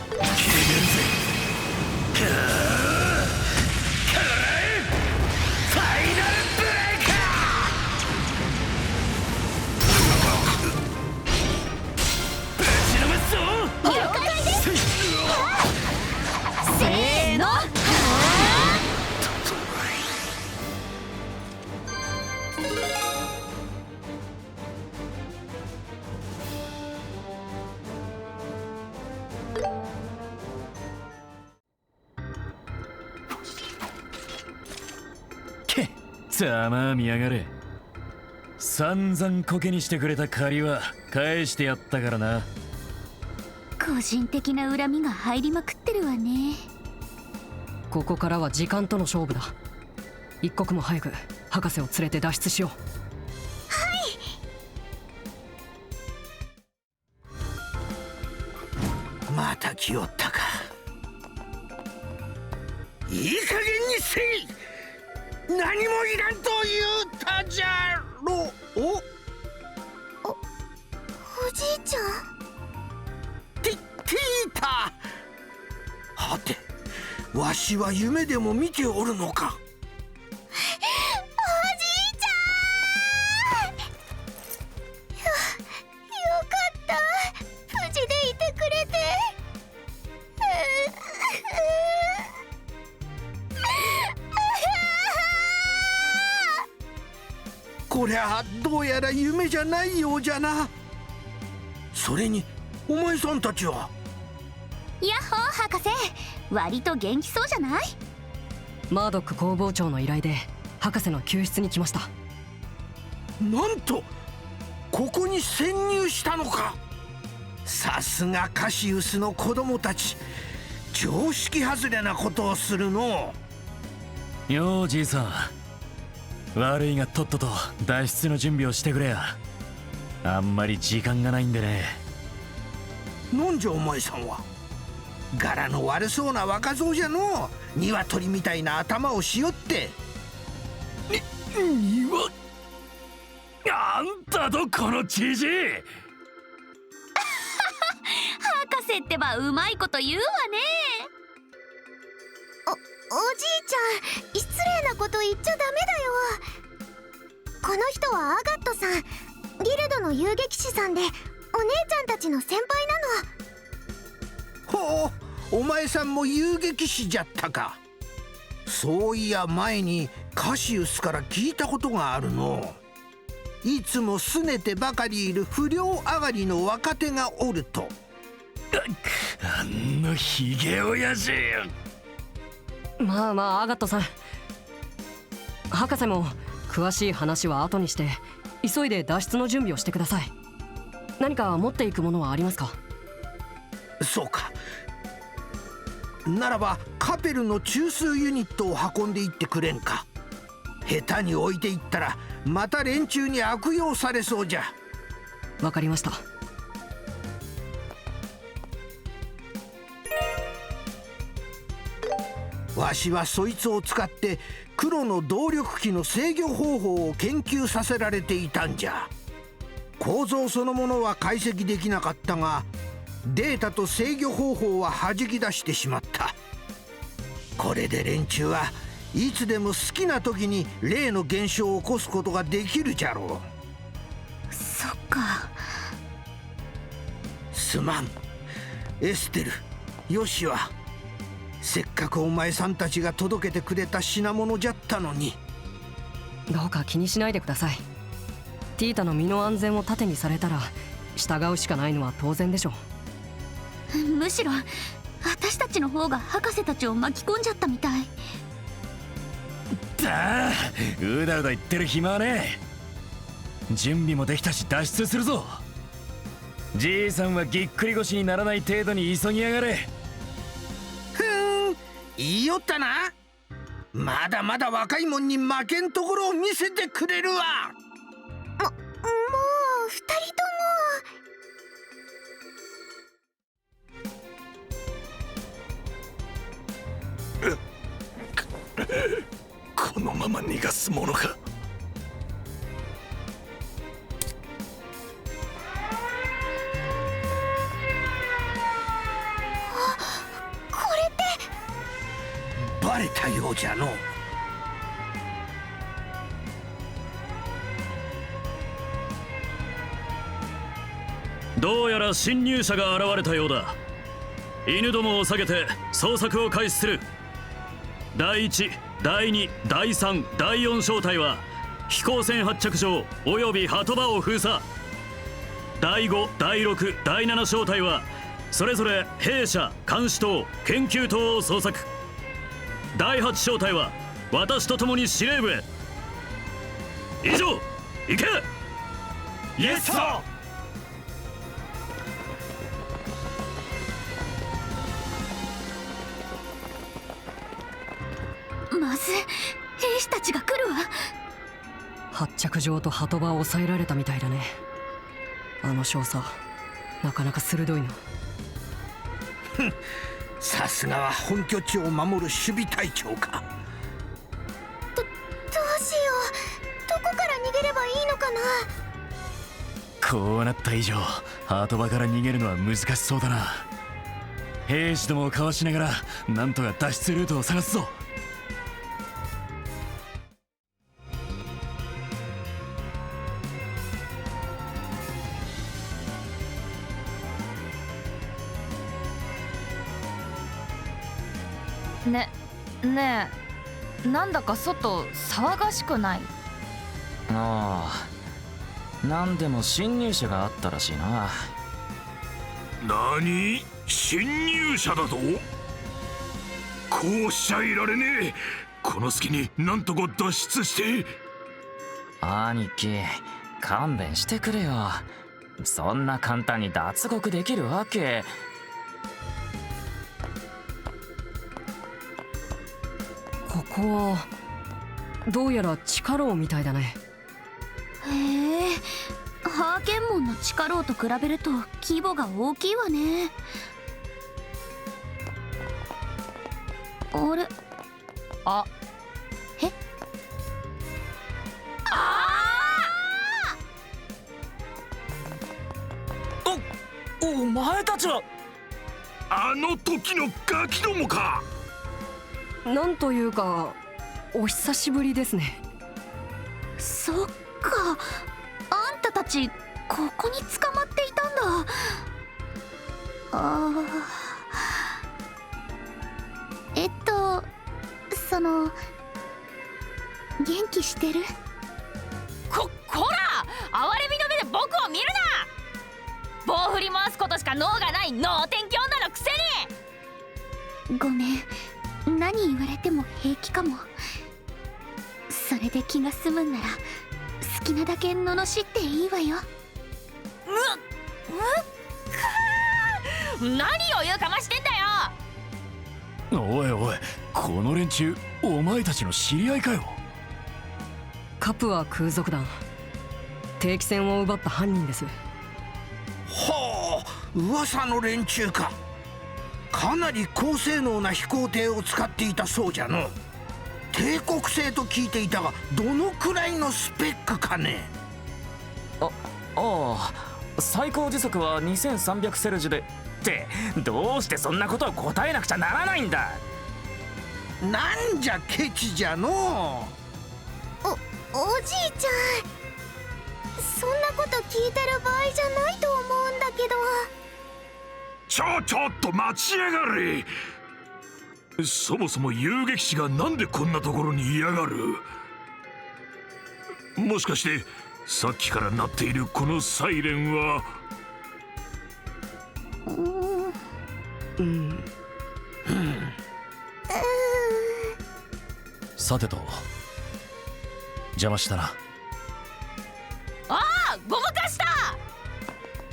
決めるぜ。ファイナルブレイカー。ぶちのめすぞ。了解です。せーの。ざまあみやがれ。散々コケにしてくれた借りは返してやったからな。個人的な恨みが入りまくってるわね。ここからは時間との勝負だ。一刻も早く博士を連れて脱出しよう。また来よったか。いい加減にせい。何もいらんと言うたじゃろ。おじいちゃん。ティータ。はて、わしは夢でも見ておるのか。おじいちゃん。よかった。無事でいてくれて。こりゃどうやら夢じゃないようじゃな。それにお前さんたちは。やっほー博士、割と元気そうじゃない？マードック工房長の依頼で博士の救出に来ました。なんとここに潜入したのか。さすがカシウスの子供たち、常識外れなことをするの。ようじいさん、悪いがとっとと脱出の準備をしてくれや。あんまり時間がないんでね。なんじゃお前さんは。柄の悪そうな若造じゃのう。鶏みたいな頭をしよって。あんたとこの知事。博士ってばうまいこと言うわね。おじいちゃん、失礼なこと言っちゃダメだよ。この人はアガットさん、ギルドの遊撃士さんでお姉ちゃんたちの先輩なの。ほお前さんも遊撃士じゃったか。そういや前にカシウスから聞いたことがあるの。いつも拗ねてばかりいる不良上がりの若手がおると。あんのひげ親父。まあまあアガットさん、博士も詳しい話は後にして急いで脱出の準備をしてください。何か持っていくものはありますか？そうか。ならばカペルの中枢ユニットを運んでいってくれんか。下手に置いていったらまた連中に悪用されそうじゃ。わかりました。わしはそいつを使って黒の動力機の制御方法を研究させられていたんじゃ。構造そのものは解析できなかったが、データと制御方法は弾き出してしまった。これで連中はいつでも好きな時に例の現象を起こすことができるじゃろう。そっか。すまんエステル、ヨシはせっかくお前さんたちが届けてくれた品物じゃったのに。どうか気にしないでください。ティータの身の安全を盾にされたら従うしかないのは当然でしょう。むしろ私たちの方が博士たちを巻き込んじゃったみたい。だあ、うだうだ言ってる暇はねえ。準備もできたし脱出するぞ。じいさんはぎっくり腰にならない程度に急ぎやがれ。言いよったな。まだまだ若いもんに負けんところを見せてくれるわ。もう二人とも。このまま逃がすものか。これってバレたようじゃの。どうやら侵入者が現れたようだ。犬どもを下げて捜索を開始する。第1、第2、第3、第4小隊は飛行船発着場および鳩場を封鎖。第5、第6、第7小隊はそれぞれ兵舎、監視塔、研究塔を捜索。第8小隊は私と共に司令部へ。以上、行け。イエスサー。まず兵士たちが来るわ。発着場と鳩場を抑えられたみたいだね。あの少佐なかなか鋭いな。さすがは本拠地を守る守備隊長か。どうしよう。どこから逃げればいいのかな。こうなった以上鳩場から逃げるのは難しそうだな。兵士どもをかわしながらなんとか脱出ルートを探すぞ。ねえ、なんだか外騒がしくない？ああ、なんでも侵入者があったらしいな。何？侵入者だと？こうしちゃいられねえ。この隙になんとか脱出して。兄貴、勘弁してくれよ。そんな簡単に脱獄できるわけ。ここはどうやら地下牢みたいだね。へえ、ハーケン門の地下牢と比べると規模が大きいわね。あれ、あ、え、お前たちはあの時のガキどもか。なんというかお久しぶりですね。そっか、あんたたちここに捕まっていたんだ。元気してる？こら、哀れみの目で僕を見るな。棒振り回すことしか脳がない脳天気女のくせに。ごめん、何言われても平気かも。それで気が済むんなら好きなだけ罵っていいわよ。何を言うかましてんだよ。おいおい、この連中お前たちの知り合いかよ。カプは空賊団、定期船を奪った犯人です。はあ、噂の連中か。かなり高性能な飛行艇を使っていたそうじゃの。帝国製と聞いていたが、どのくらいのスペックかね？ああ、最高時速は2300セルジュで。ってどうしてそんなことを答えなくちゃならないんだ。なんじゃケチじゃの。おじいちゃん、そんなこと聞いてる場合じゃないと思うんだけど。ちょっと待ちやがれ。そもそも遊撃士がなんでこんなところにいやがる？もしかしてさっきから鳴っているこのサイレンは。さてと、邪魔したな。ああ、ごまかした。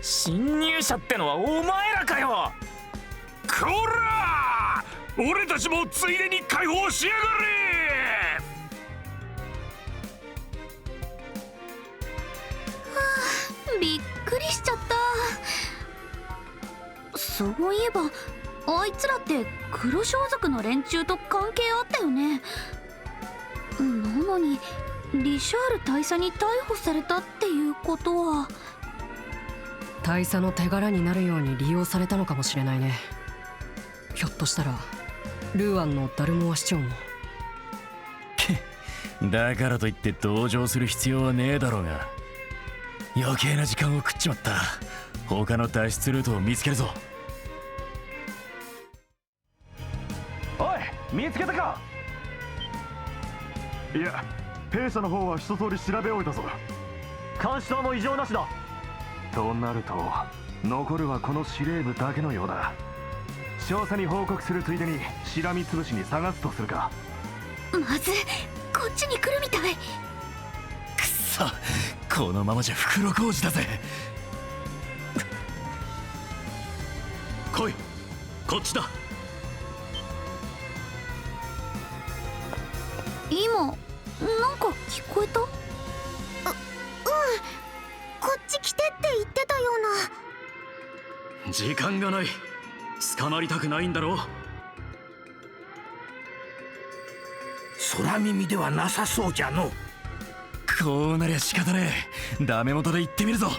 侵入者ってのはお前らかよ。こらー、俺たちもついでに解放しやがれ。びっくりしちゃった。そういえばあいつらって黒装束の連中と関係あったよね。なのにリシャール大佐に逮捕されたっていうことは、大佐の手柄になるように利用されたのかもしれないね。ひょっとしたらルーアンのダルモア市長も。だからといって同情する必要はねえだろうが、余計な時間を食っちまった。他の脱出ルートを見つけるぞ。おい、見つけたか？いや、弊社の方は一通り調べ終えたぞ。監視塔も異常なしだ。となると残るはこの司令部だけのようだ。少佐に報告するついでにしらみつぶしに探すとするか。まずこっちに来るみたい。くそ、このままじゃ袋小路だぜ。来い、こっちだ。今なんか聞こえた？こっち来てって言ってたような。時間がない。捕まりたくないんだろう。空耳ではなさそうじゃの。こうなりゃ仕方ねえ。ダメ元で行ってみるぞ。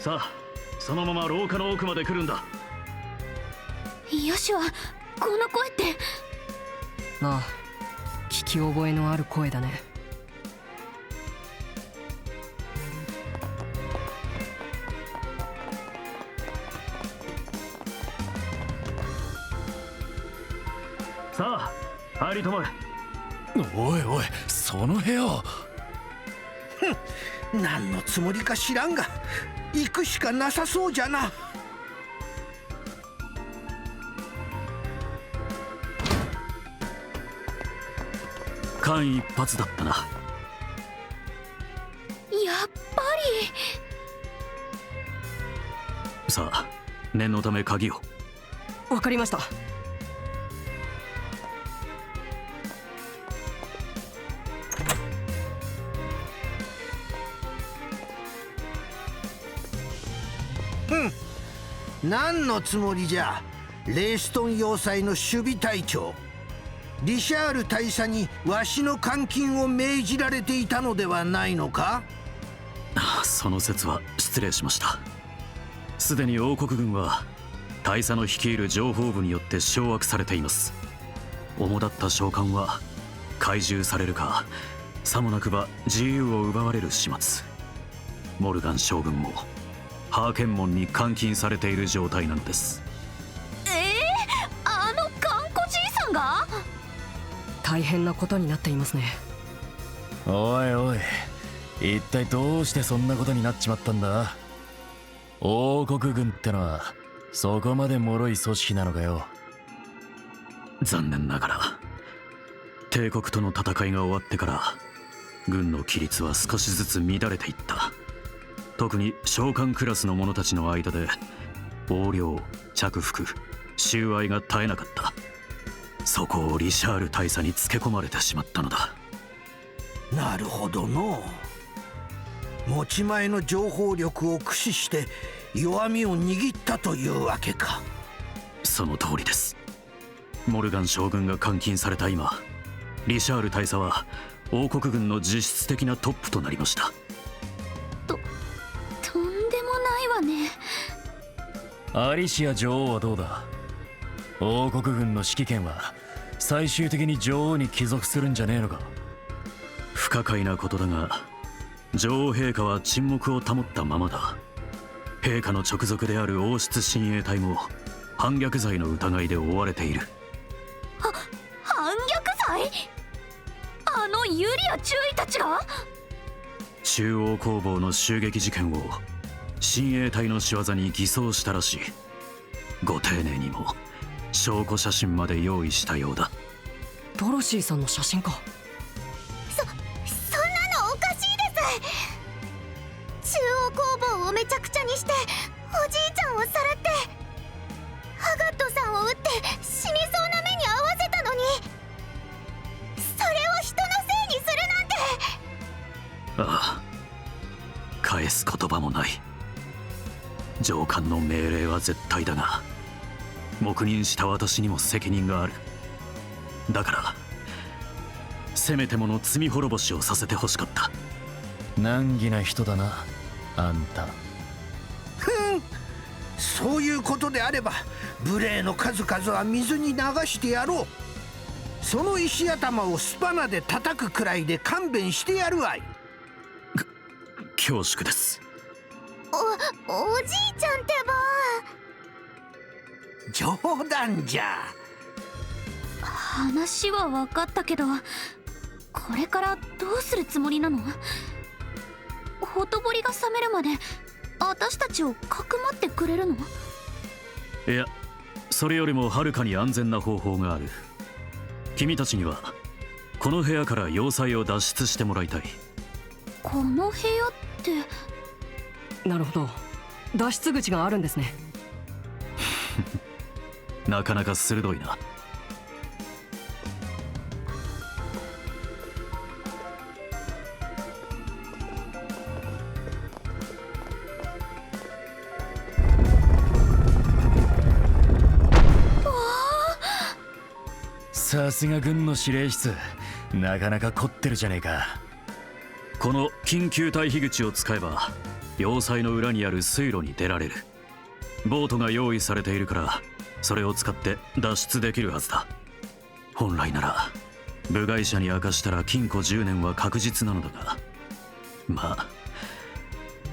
さあ、そのまま廊下の奥まで来るんだ。ヨシュア、この声って。ああ、聞き覚えのある声だね。さあ、入りとまえ。おいおい、その部屋を。何のつもりか知らんが、行くしかなさそうじゃな。間一髪だったな。やっぱり。さあ、念のため鍵を。わかりました。何のつもりじゃ、レイストン要塞の守備隊長。リシャール大佐にわしの監禁を命じられていたのではないのか？その説は失礼しました。すでに王国軍は大佐の率いる情報部によって掌握されています。主だった将官は懐柔されるか、さもなくば自由を奪われる始末。モルガン将軍もハーケン門に監禁されている状態なんです。あの頑固じいさんが？大変なことになっていますね。おいおい、一体どうしてそんなことになっちまったんだ？王国軍ってのはそこまで脆い組織なのかよ。残念ながら帝国との戦いが終わってから軍の規律は少しずつ乱れていった。特に召喚クラスの者たちの間で横領、着服、収賄が絶えなかった。そこをリシャール大佐につけ込まれてしまったのだ。なるほどの。持ち前の情報力を駆使して弱みを握ったというわけか。その通りです。モルガン将軍が監禁された今、リシャール大佐は王国軍の実質的なトップとなりました。とんでもないわね。アリシア女王はどうだ？王国軍の指揮権は最終的に女王に帰属するんじゃねえのか？不可解なことだが、女王陛下は沈黙を保ったままだ。陛下の直属である王室親衛隊も反逆罪の疑いで追われている。反逆罪？あのユリア中尉たちが？中央工房の襲撃事件を親衛隊の仕業に偽装したらしい。ご丁寧にも証拠写真まで用意したようだ。ドロシーさんの写真か。そんなのおかしいです。中央工房をめちゃくちゃにしておじいちゃんをさらってハガットさんを撃って死にそうな目に遭わせたのに、それを人のせいにするなんて。ああ、返す言葉もない。上官の命令は絶対だが、黙認した私にも責任がある。だからせめてもの罪滅ぼしをさせてほしかった。難儀な人だな、あんた。そういうことであれば無礼の数々は水に流してやろう。その石頭をスパナで叩くくらいで勘弁してやるわい。恐縮です。おじいちゃんってば。冗談じゃ。話は分かったけど、これからどうするつもりなの？ほとぼりが冷めるまで私たちをかくまってくれるの？いや、それよりもはるかに安全な方法がある。君たちにはこの部屋から要塞を脱出してもらいたい。この部屋って？なるほど、脱出口があるんですね。なかなか鋭いな。さすが軍の司令室、なかなか凝ってるじゃねえか。この緊急退避口を使えば要塞の裏にある水路に出られる。ボートが用意されているからそれを使って脱出できるはずだ。本来なら部外者に明かしたら禁錮10年は確実なのだが、まあ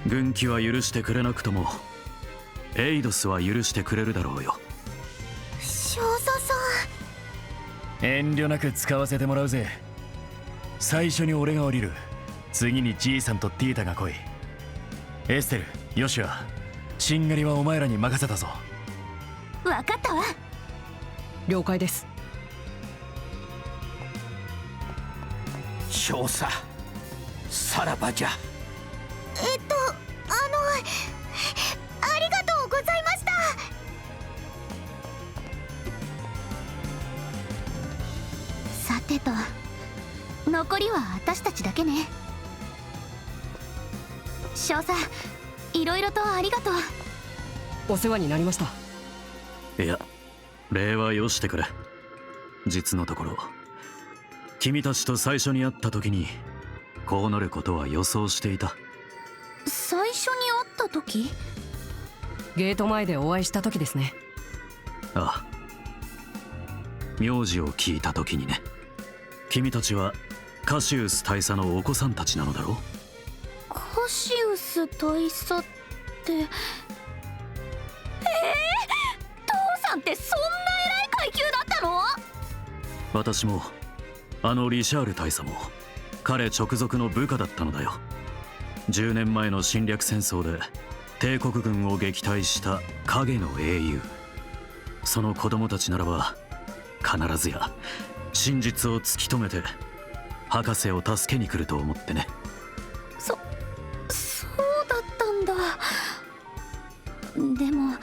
軍機は許してくれなくともエイドスは許してくれるだろうよ。少佐さん、遠慮なく使わせてもらうぜ。最初に俺が降りる。次にじいさんとティータが来い。エステル、ヨシュア、しんがりはお前らに任せたぞ。分かったわ。了解です。少佐、さらばじゃ。ありがとうございました。さてと、残りは私たちだけね。少佐、いろいろとありがとう。お世話になりました。いや、礼はよしてくれ。実のところ君たちと最初に会った時にこうなることは予想していた。最初に会った時？ゲート前でお会いした時ですね。ああ、名字を聞いた時にね。君たちはカシウス大佐のお子さんたちなのだろう。カシウス大佐っ父さんってそんな偉い階級だったの？私もリシャール大佐も彼直属の部下だったのだよ。10年前の侵略戦争で帝国軍を撃退した影の英雄。その子供たちならば必ずや真実を突き止めて博士を助けに来ると思ってね。そうだったんだ。でも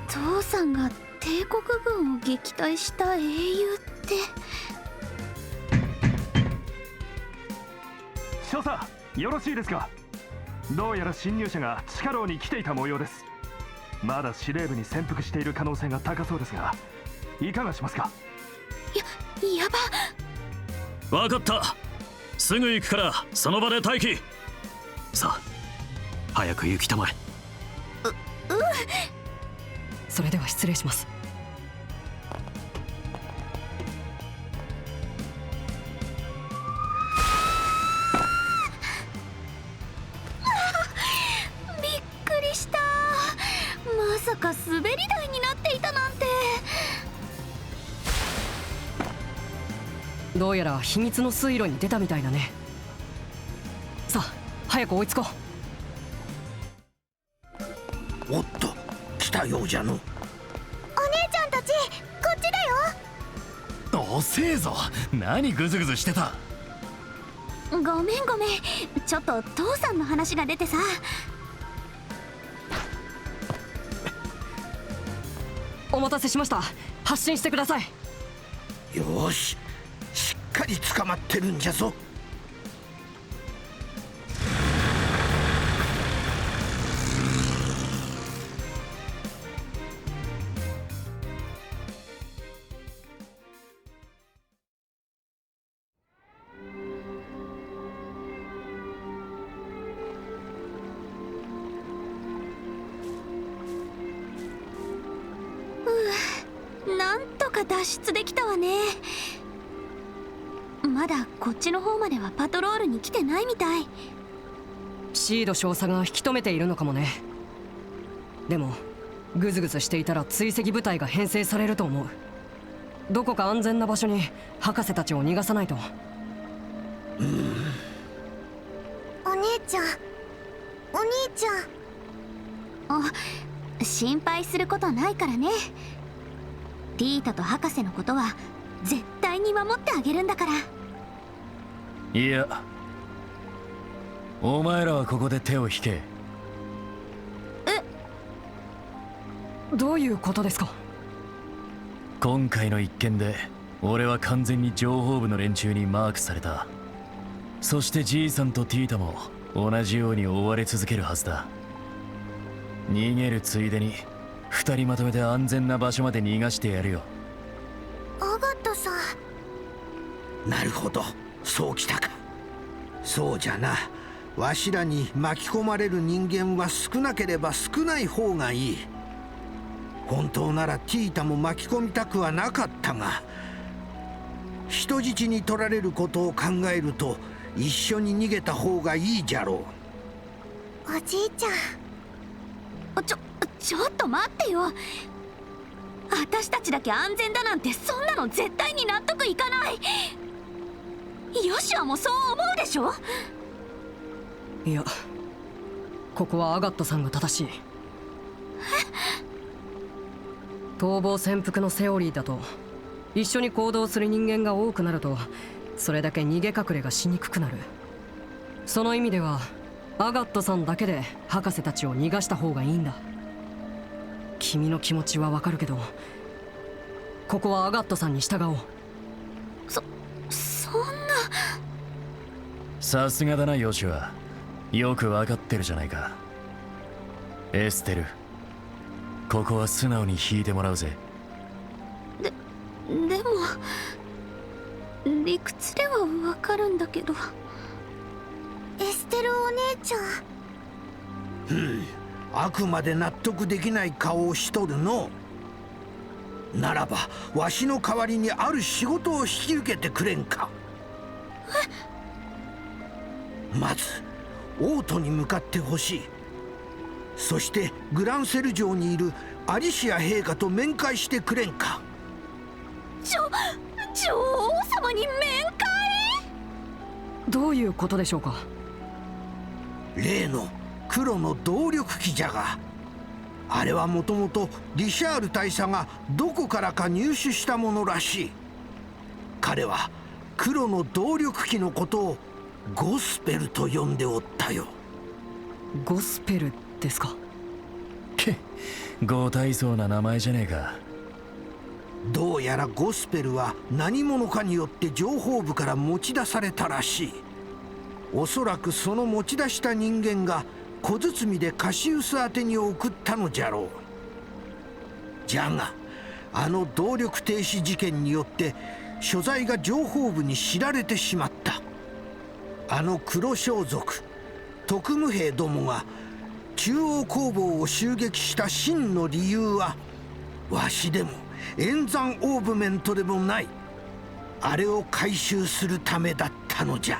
父さんが帝国軍を撃退した英雄って。少佐、よろしいですか？どうやら侵入者が地下牢に来ていた模様です。まだ司令部に潜伏している可能性が高そうですが、いかがしますか？やば。分かった。すぐ行くからその場で待機。さあ早く行きたまえ。それでは失礼します。びっくりした。まさか滑り台になっていたなんて。どうやら秘密の水路に出たみたいだね。さあ早く追いつこう。おっと来たようじゃの。お姉ちゃんたちこっちだよ。遅えぞ。何グズグズしてた？ごめんちょっと父さんの話が出てさ。お待たせしました。発進してください。よし、しっかり捕まってるんじゃぞ。なんとか脱出できたわね。まだこっちの方まではパトロールに来てないみたい。シード少佐が引き止めているのかもね。でもグズグズしていたら追跡部隊が編成されると思う。どこか安全な場所に博士たちを逃がさないと。お姉ちゃん、お兄ちゃん。心配することないからね。ティータと博士のことは絶対に守ってあげるんだから。いや、お前らはここで手を引け。どういうことですか？今回の一件で俺は完全に情報部の連中にマークされた。そしてじいさんとティータも同じように追われ続けるはずだ。逃げるついでに2人まとめて安全な場所まで逃がしてやるよ。アガットさん。なるほど、そうきたか。そうじゃな。わしらに巻き込まれる人間は少なければ少ない方がいい。本当ならティータも巻き込みたくはなかったが、人質に取られることを考えると一緒に逃げた方がいいじゃろう。おじいちゃん。ちょっと待ってよ。私たちだけ安全だなんてそんなの絶対に納得いかない。ヨシュアもそう思うでしょ？いや、ここはアガットさんが正しい。逃亡潜伏のセオリーだと、一緒に行動する人間が多くなるとそれだけ逃げ隠れがしにくくなる。その意味ではアガットさんだけで博士たちを逃がした方がいいんだ。君の気持ちはわかるけど、ここはアガットさんに従おう。そんな。さすがだなヨシュア。よくわかってるじゃないか。エステル、ここは素直に引いてもらうぜ。でも理屈ではわかるんだけど。エステルお姉ちゃん。あくまで納得できない顔をしとるの。ならばわしの代わりにある仕事を引き受けてくれんか。まず王都に向かってほしい。そしてグランセル城にいるアリシア陛下と面会してくれんか。女王様に面会？どういうことでしょうか。例の黒の動力機じゃが、あれはもともとリシャール大佐がどこからか入手したものらしい。彼は黒の動力機のことをゴスペルと呼んでおったよ。ゴスペルですか。ご大層な名前じゃねえか。どうやらゴスペルは何者かによって情報部から持ち出されたらしい。おそらくその持ち出した人間が小包でカシウス宛てに送ったのじゃろう。じゃがあの動力停止事件によって所在が情報部に知られてしまった。あの黒装束特務兵どもが中央工房を襲撃した真の理由は、わしでも演算オーブメントでもない、あれを回収するためだったのじゃ。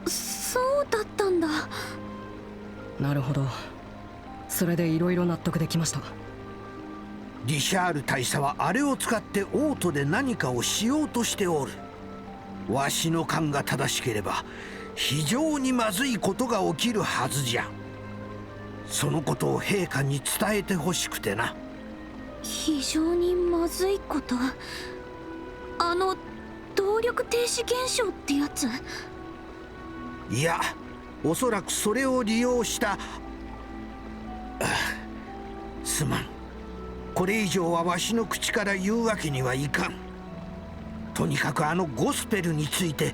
そうだったんだ。なるほど。それでいろいろ納得できました。リシャール大佐はあれを使ってオートで何かをしようとしておる。わしの勘が正しければ非常にまずいことが起きるはずじゃ。そのことを陛下に伝えてほしくてな。非常にまずいこと？あの動力停止現象ってやつ？いや、おそらくそれを利用したすまん。これ以上はわしの口から言うわけにはいかん。とにかくあのゴスペルについて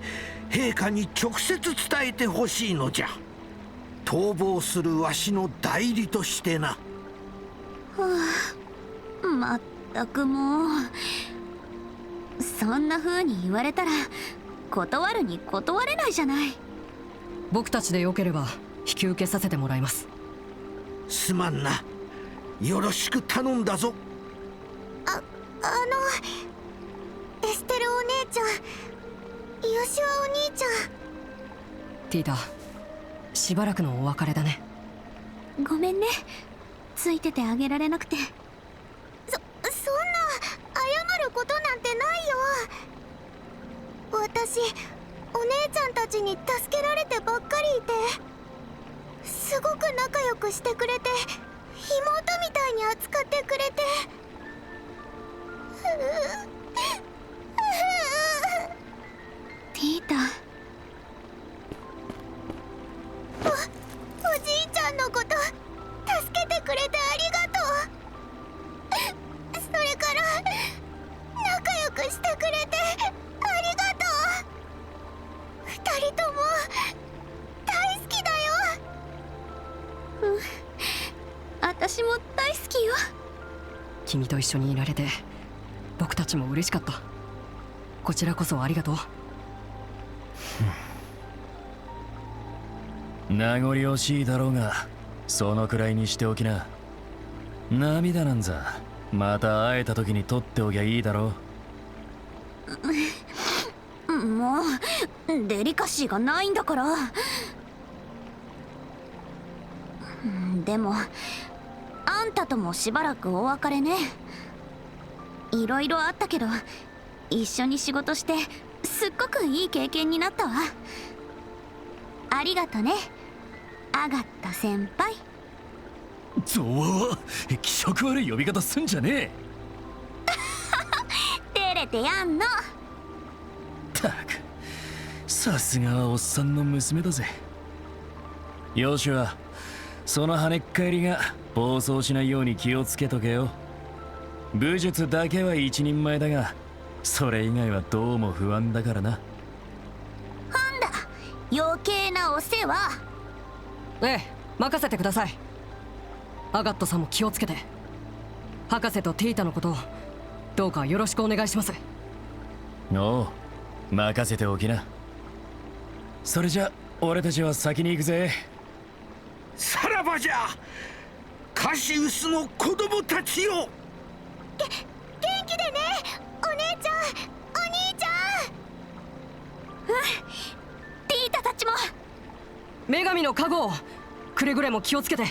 陛下に直接伝えてほしいのじゃ。逃亡するわしの代理としてな。まったくもう、そんな風に言われたら断るに断れないじゃない。僕たちでよければ引き受けさせてもらいます。すまんな。よろしく頼んだぞ。エステルお姉ちゃん、ヨシュアお兄ちゃん。ティータ、しばらくのお別れだね。ごめんね、ついててあげられなくて。そんな謝ることなんてないよ。私お姉ちゃんたちに助けられてばっかりいて、すごく仲良くしてくれて、妹みたいに扱ってくれて。ティータ、おじいちゃんのこと助けてくれてありがとう。それから仲良くしてくれてありがとう。二人とも大好きだよ。私も大好きよ。君と一緒にいられて僕たちも嬉しかった。こちらこそありがとう。名残惜しいだろうが、そのくらいにしておきな。涙なんざまた会えた時に取っておきゃいいだろう。もうデリカシーがないんだから。でもあんたともしばらくお別れね。いろいろあったけど一緒に仕事してすっごくいい経験になったわ。ありがとね、アガッタ先輩。ゾワ、気色悪い呼び方すんじゃねえ。照れてやんの。たく、さすがはおっさんの娘だぜ。よしはその跳ねっ返りが暴走しないように気をつけとけよ。武術だけは一人前だが、それ以外はどうも不安だからな。なんだ余計なお世話。ええ、任せてください。アガットさんも気をつけて。博士とティータのことをどうかよろしくお願いします。おう、任せておきな。それじゃ俺たちは先に行くぜ。さらばじゃ、カシウスの子供たちよ。元気でね、お姉ちゃん、お兄ちゃん。ティータたちも。女神の加護をくれぐれも気をつけて。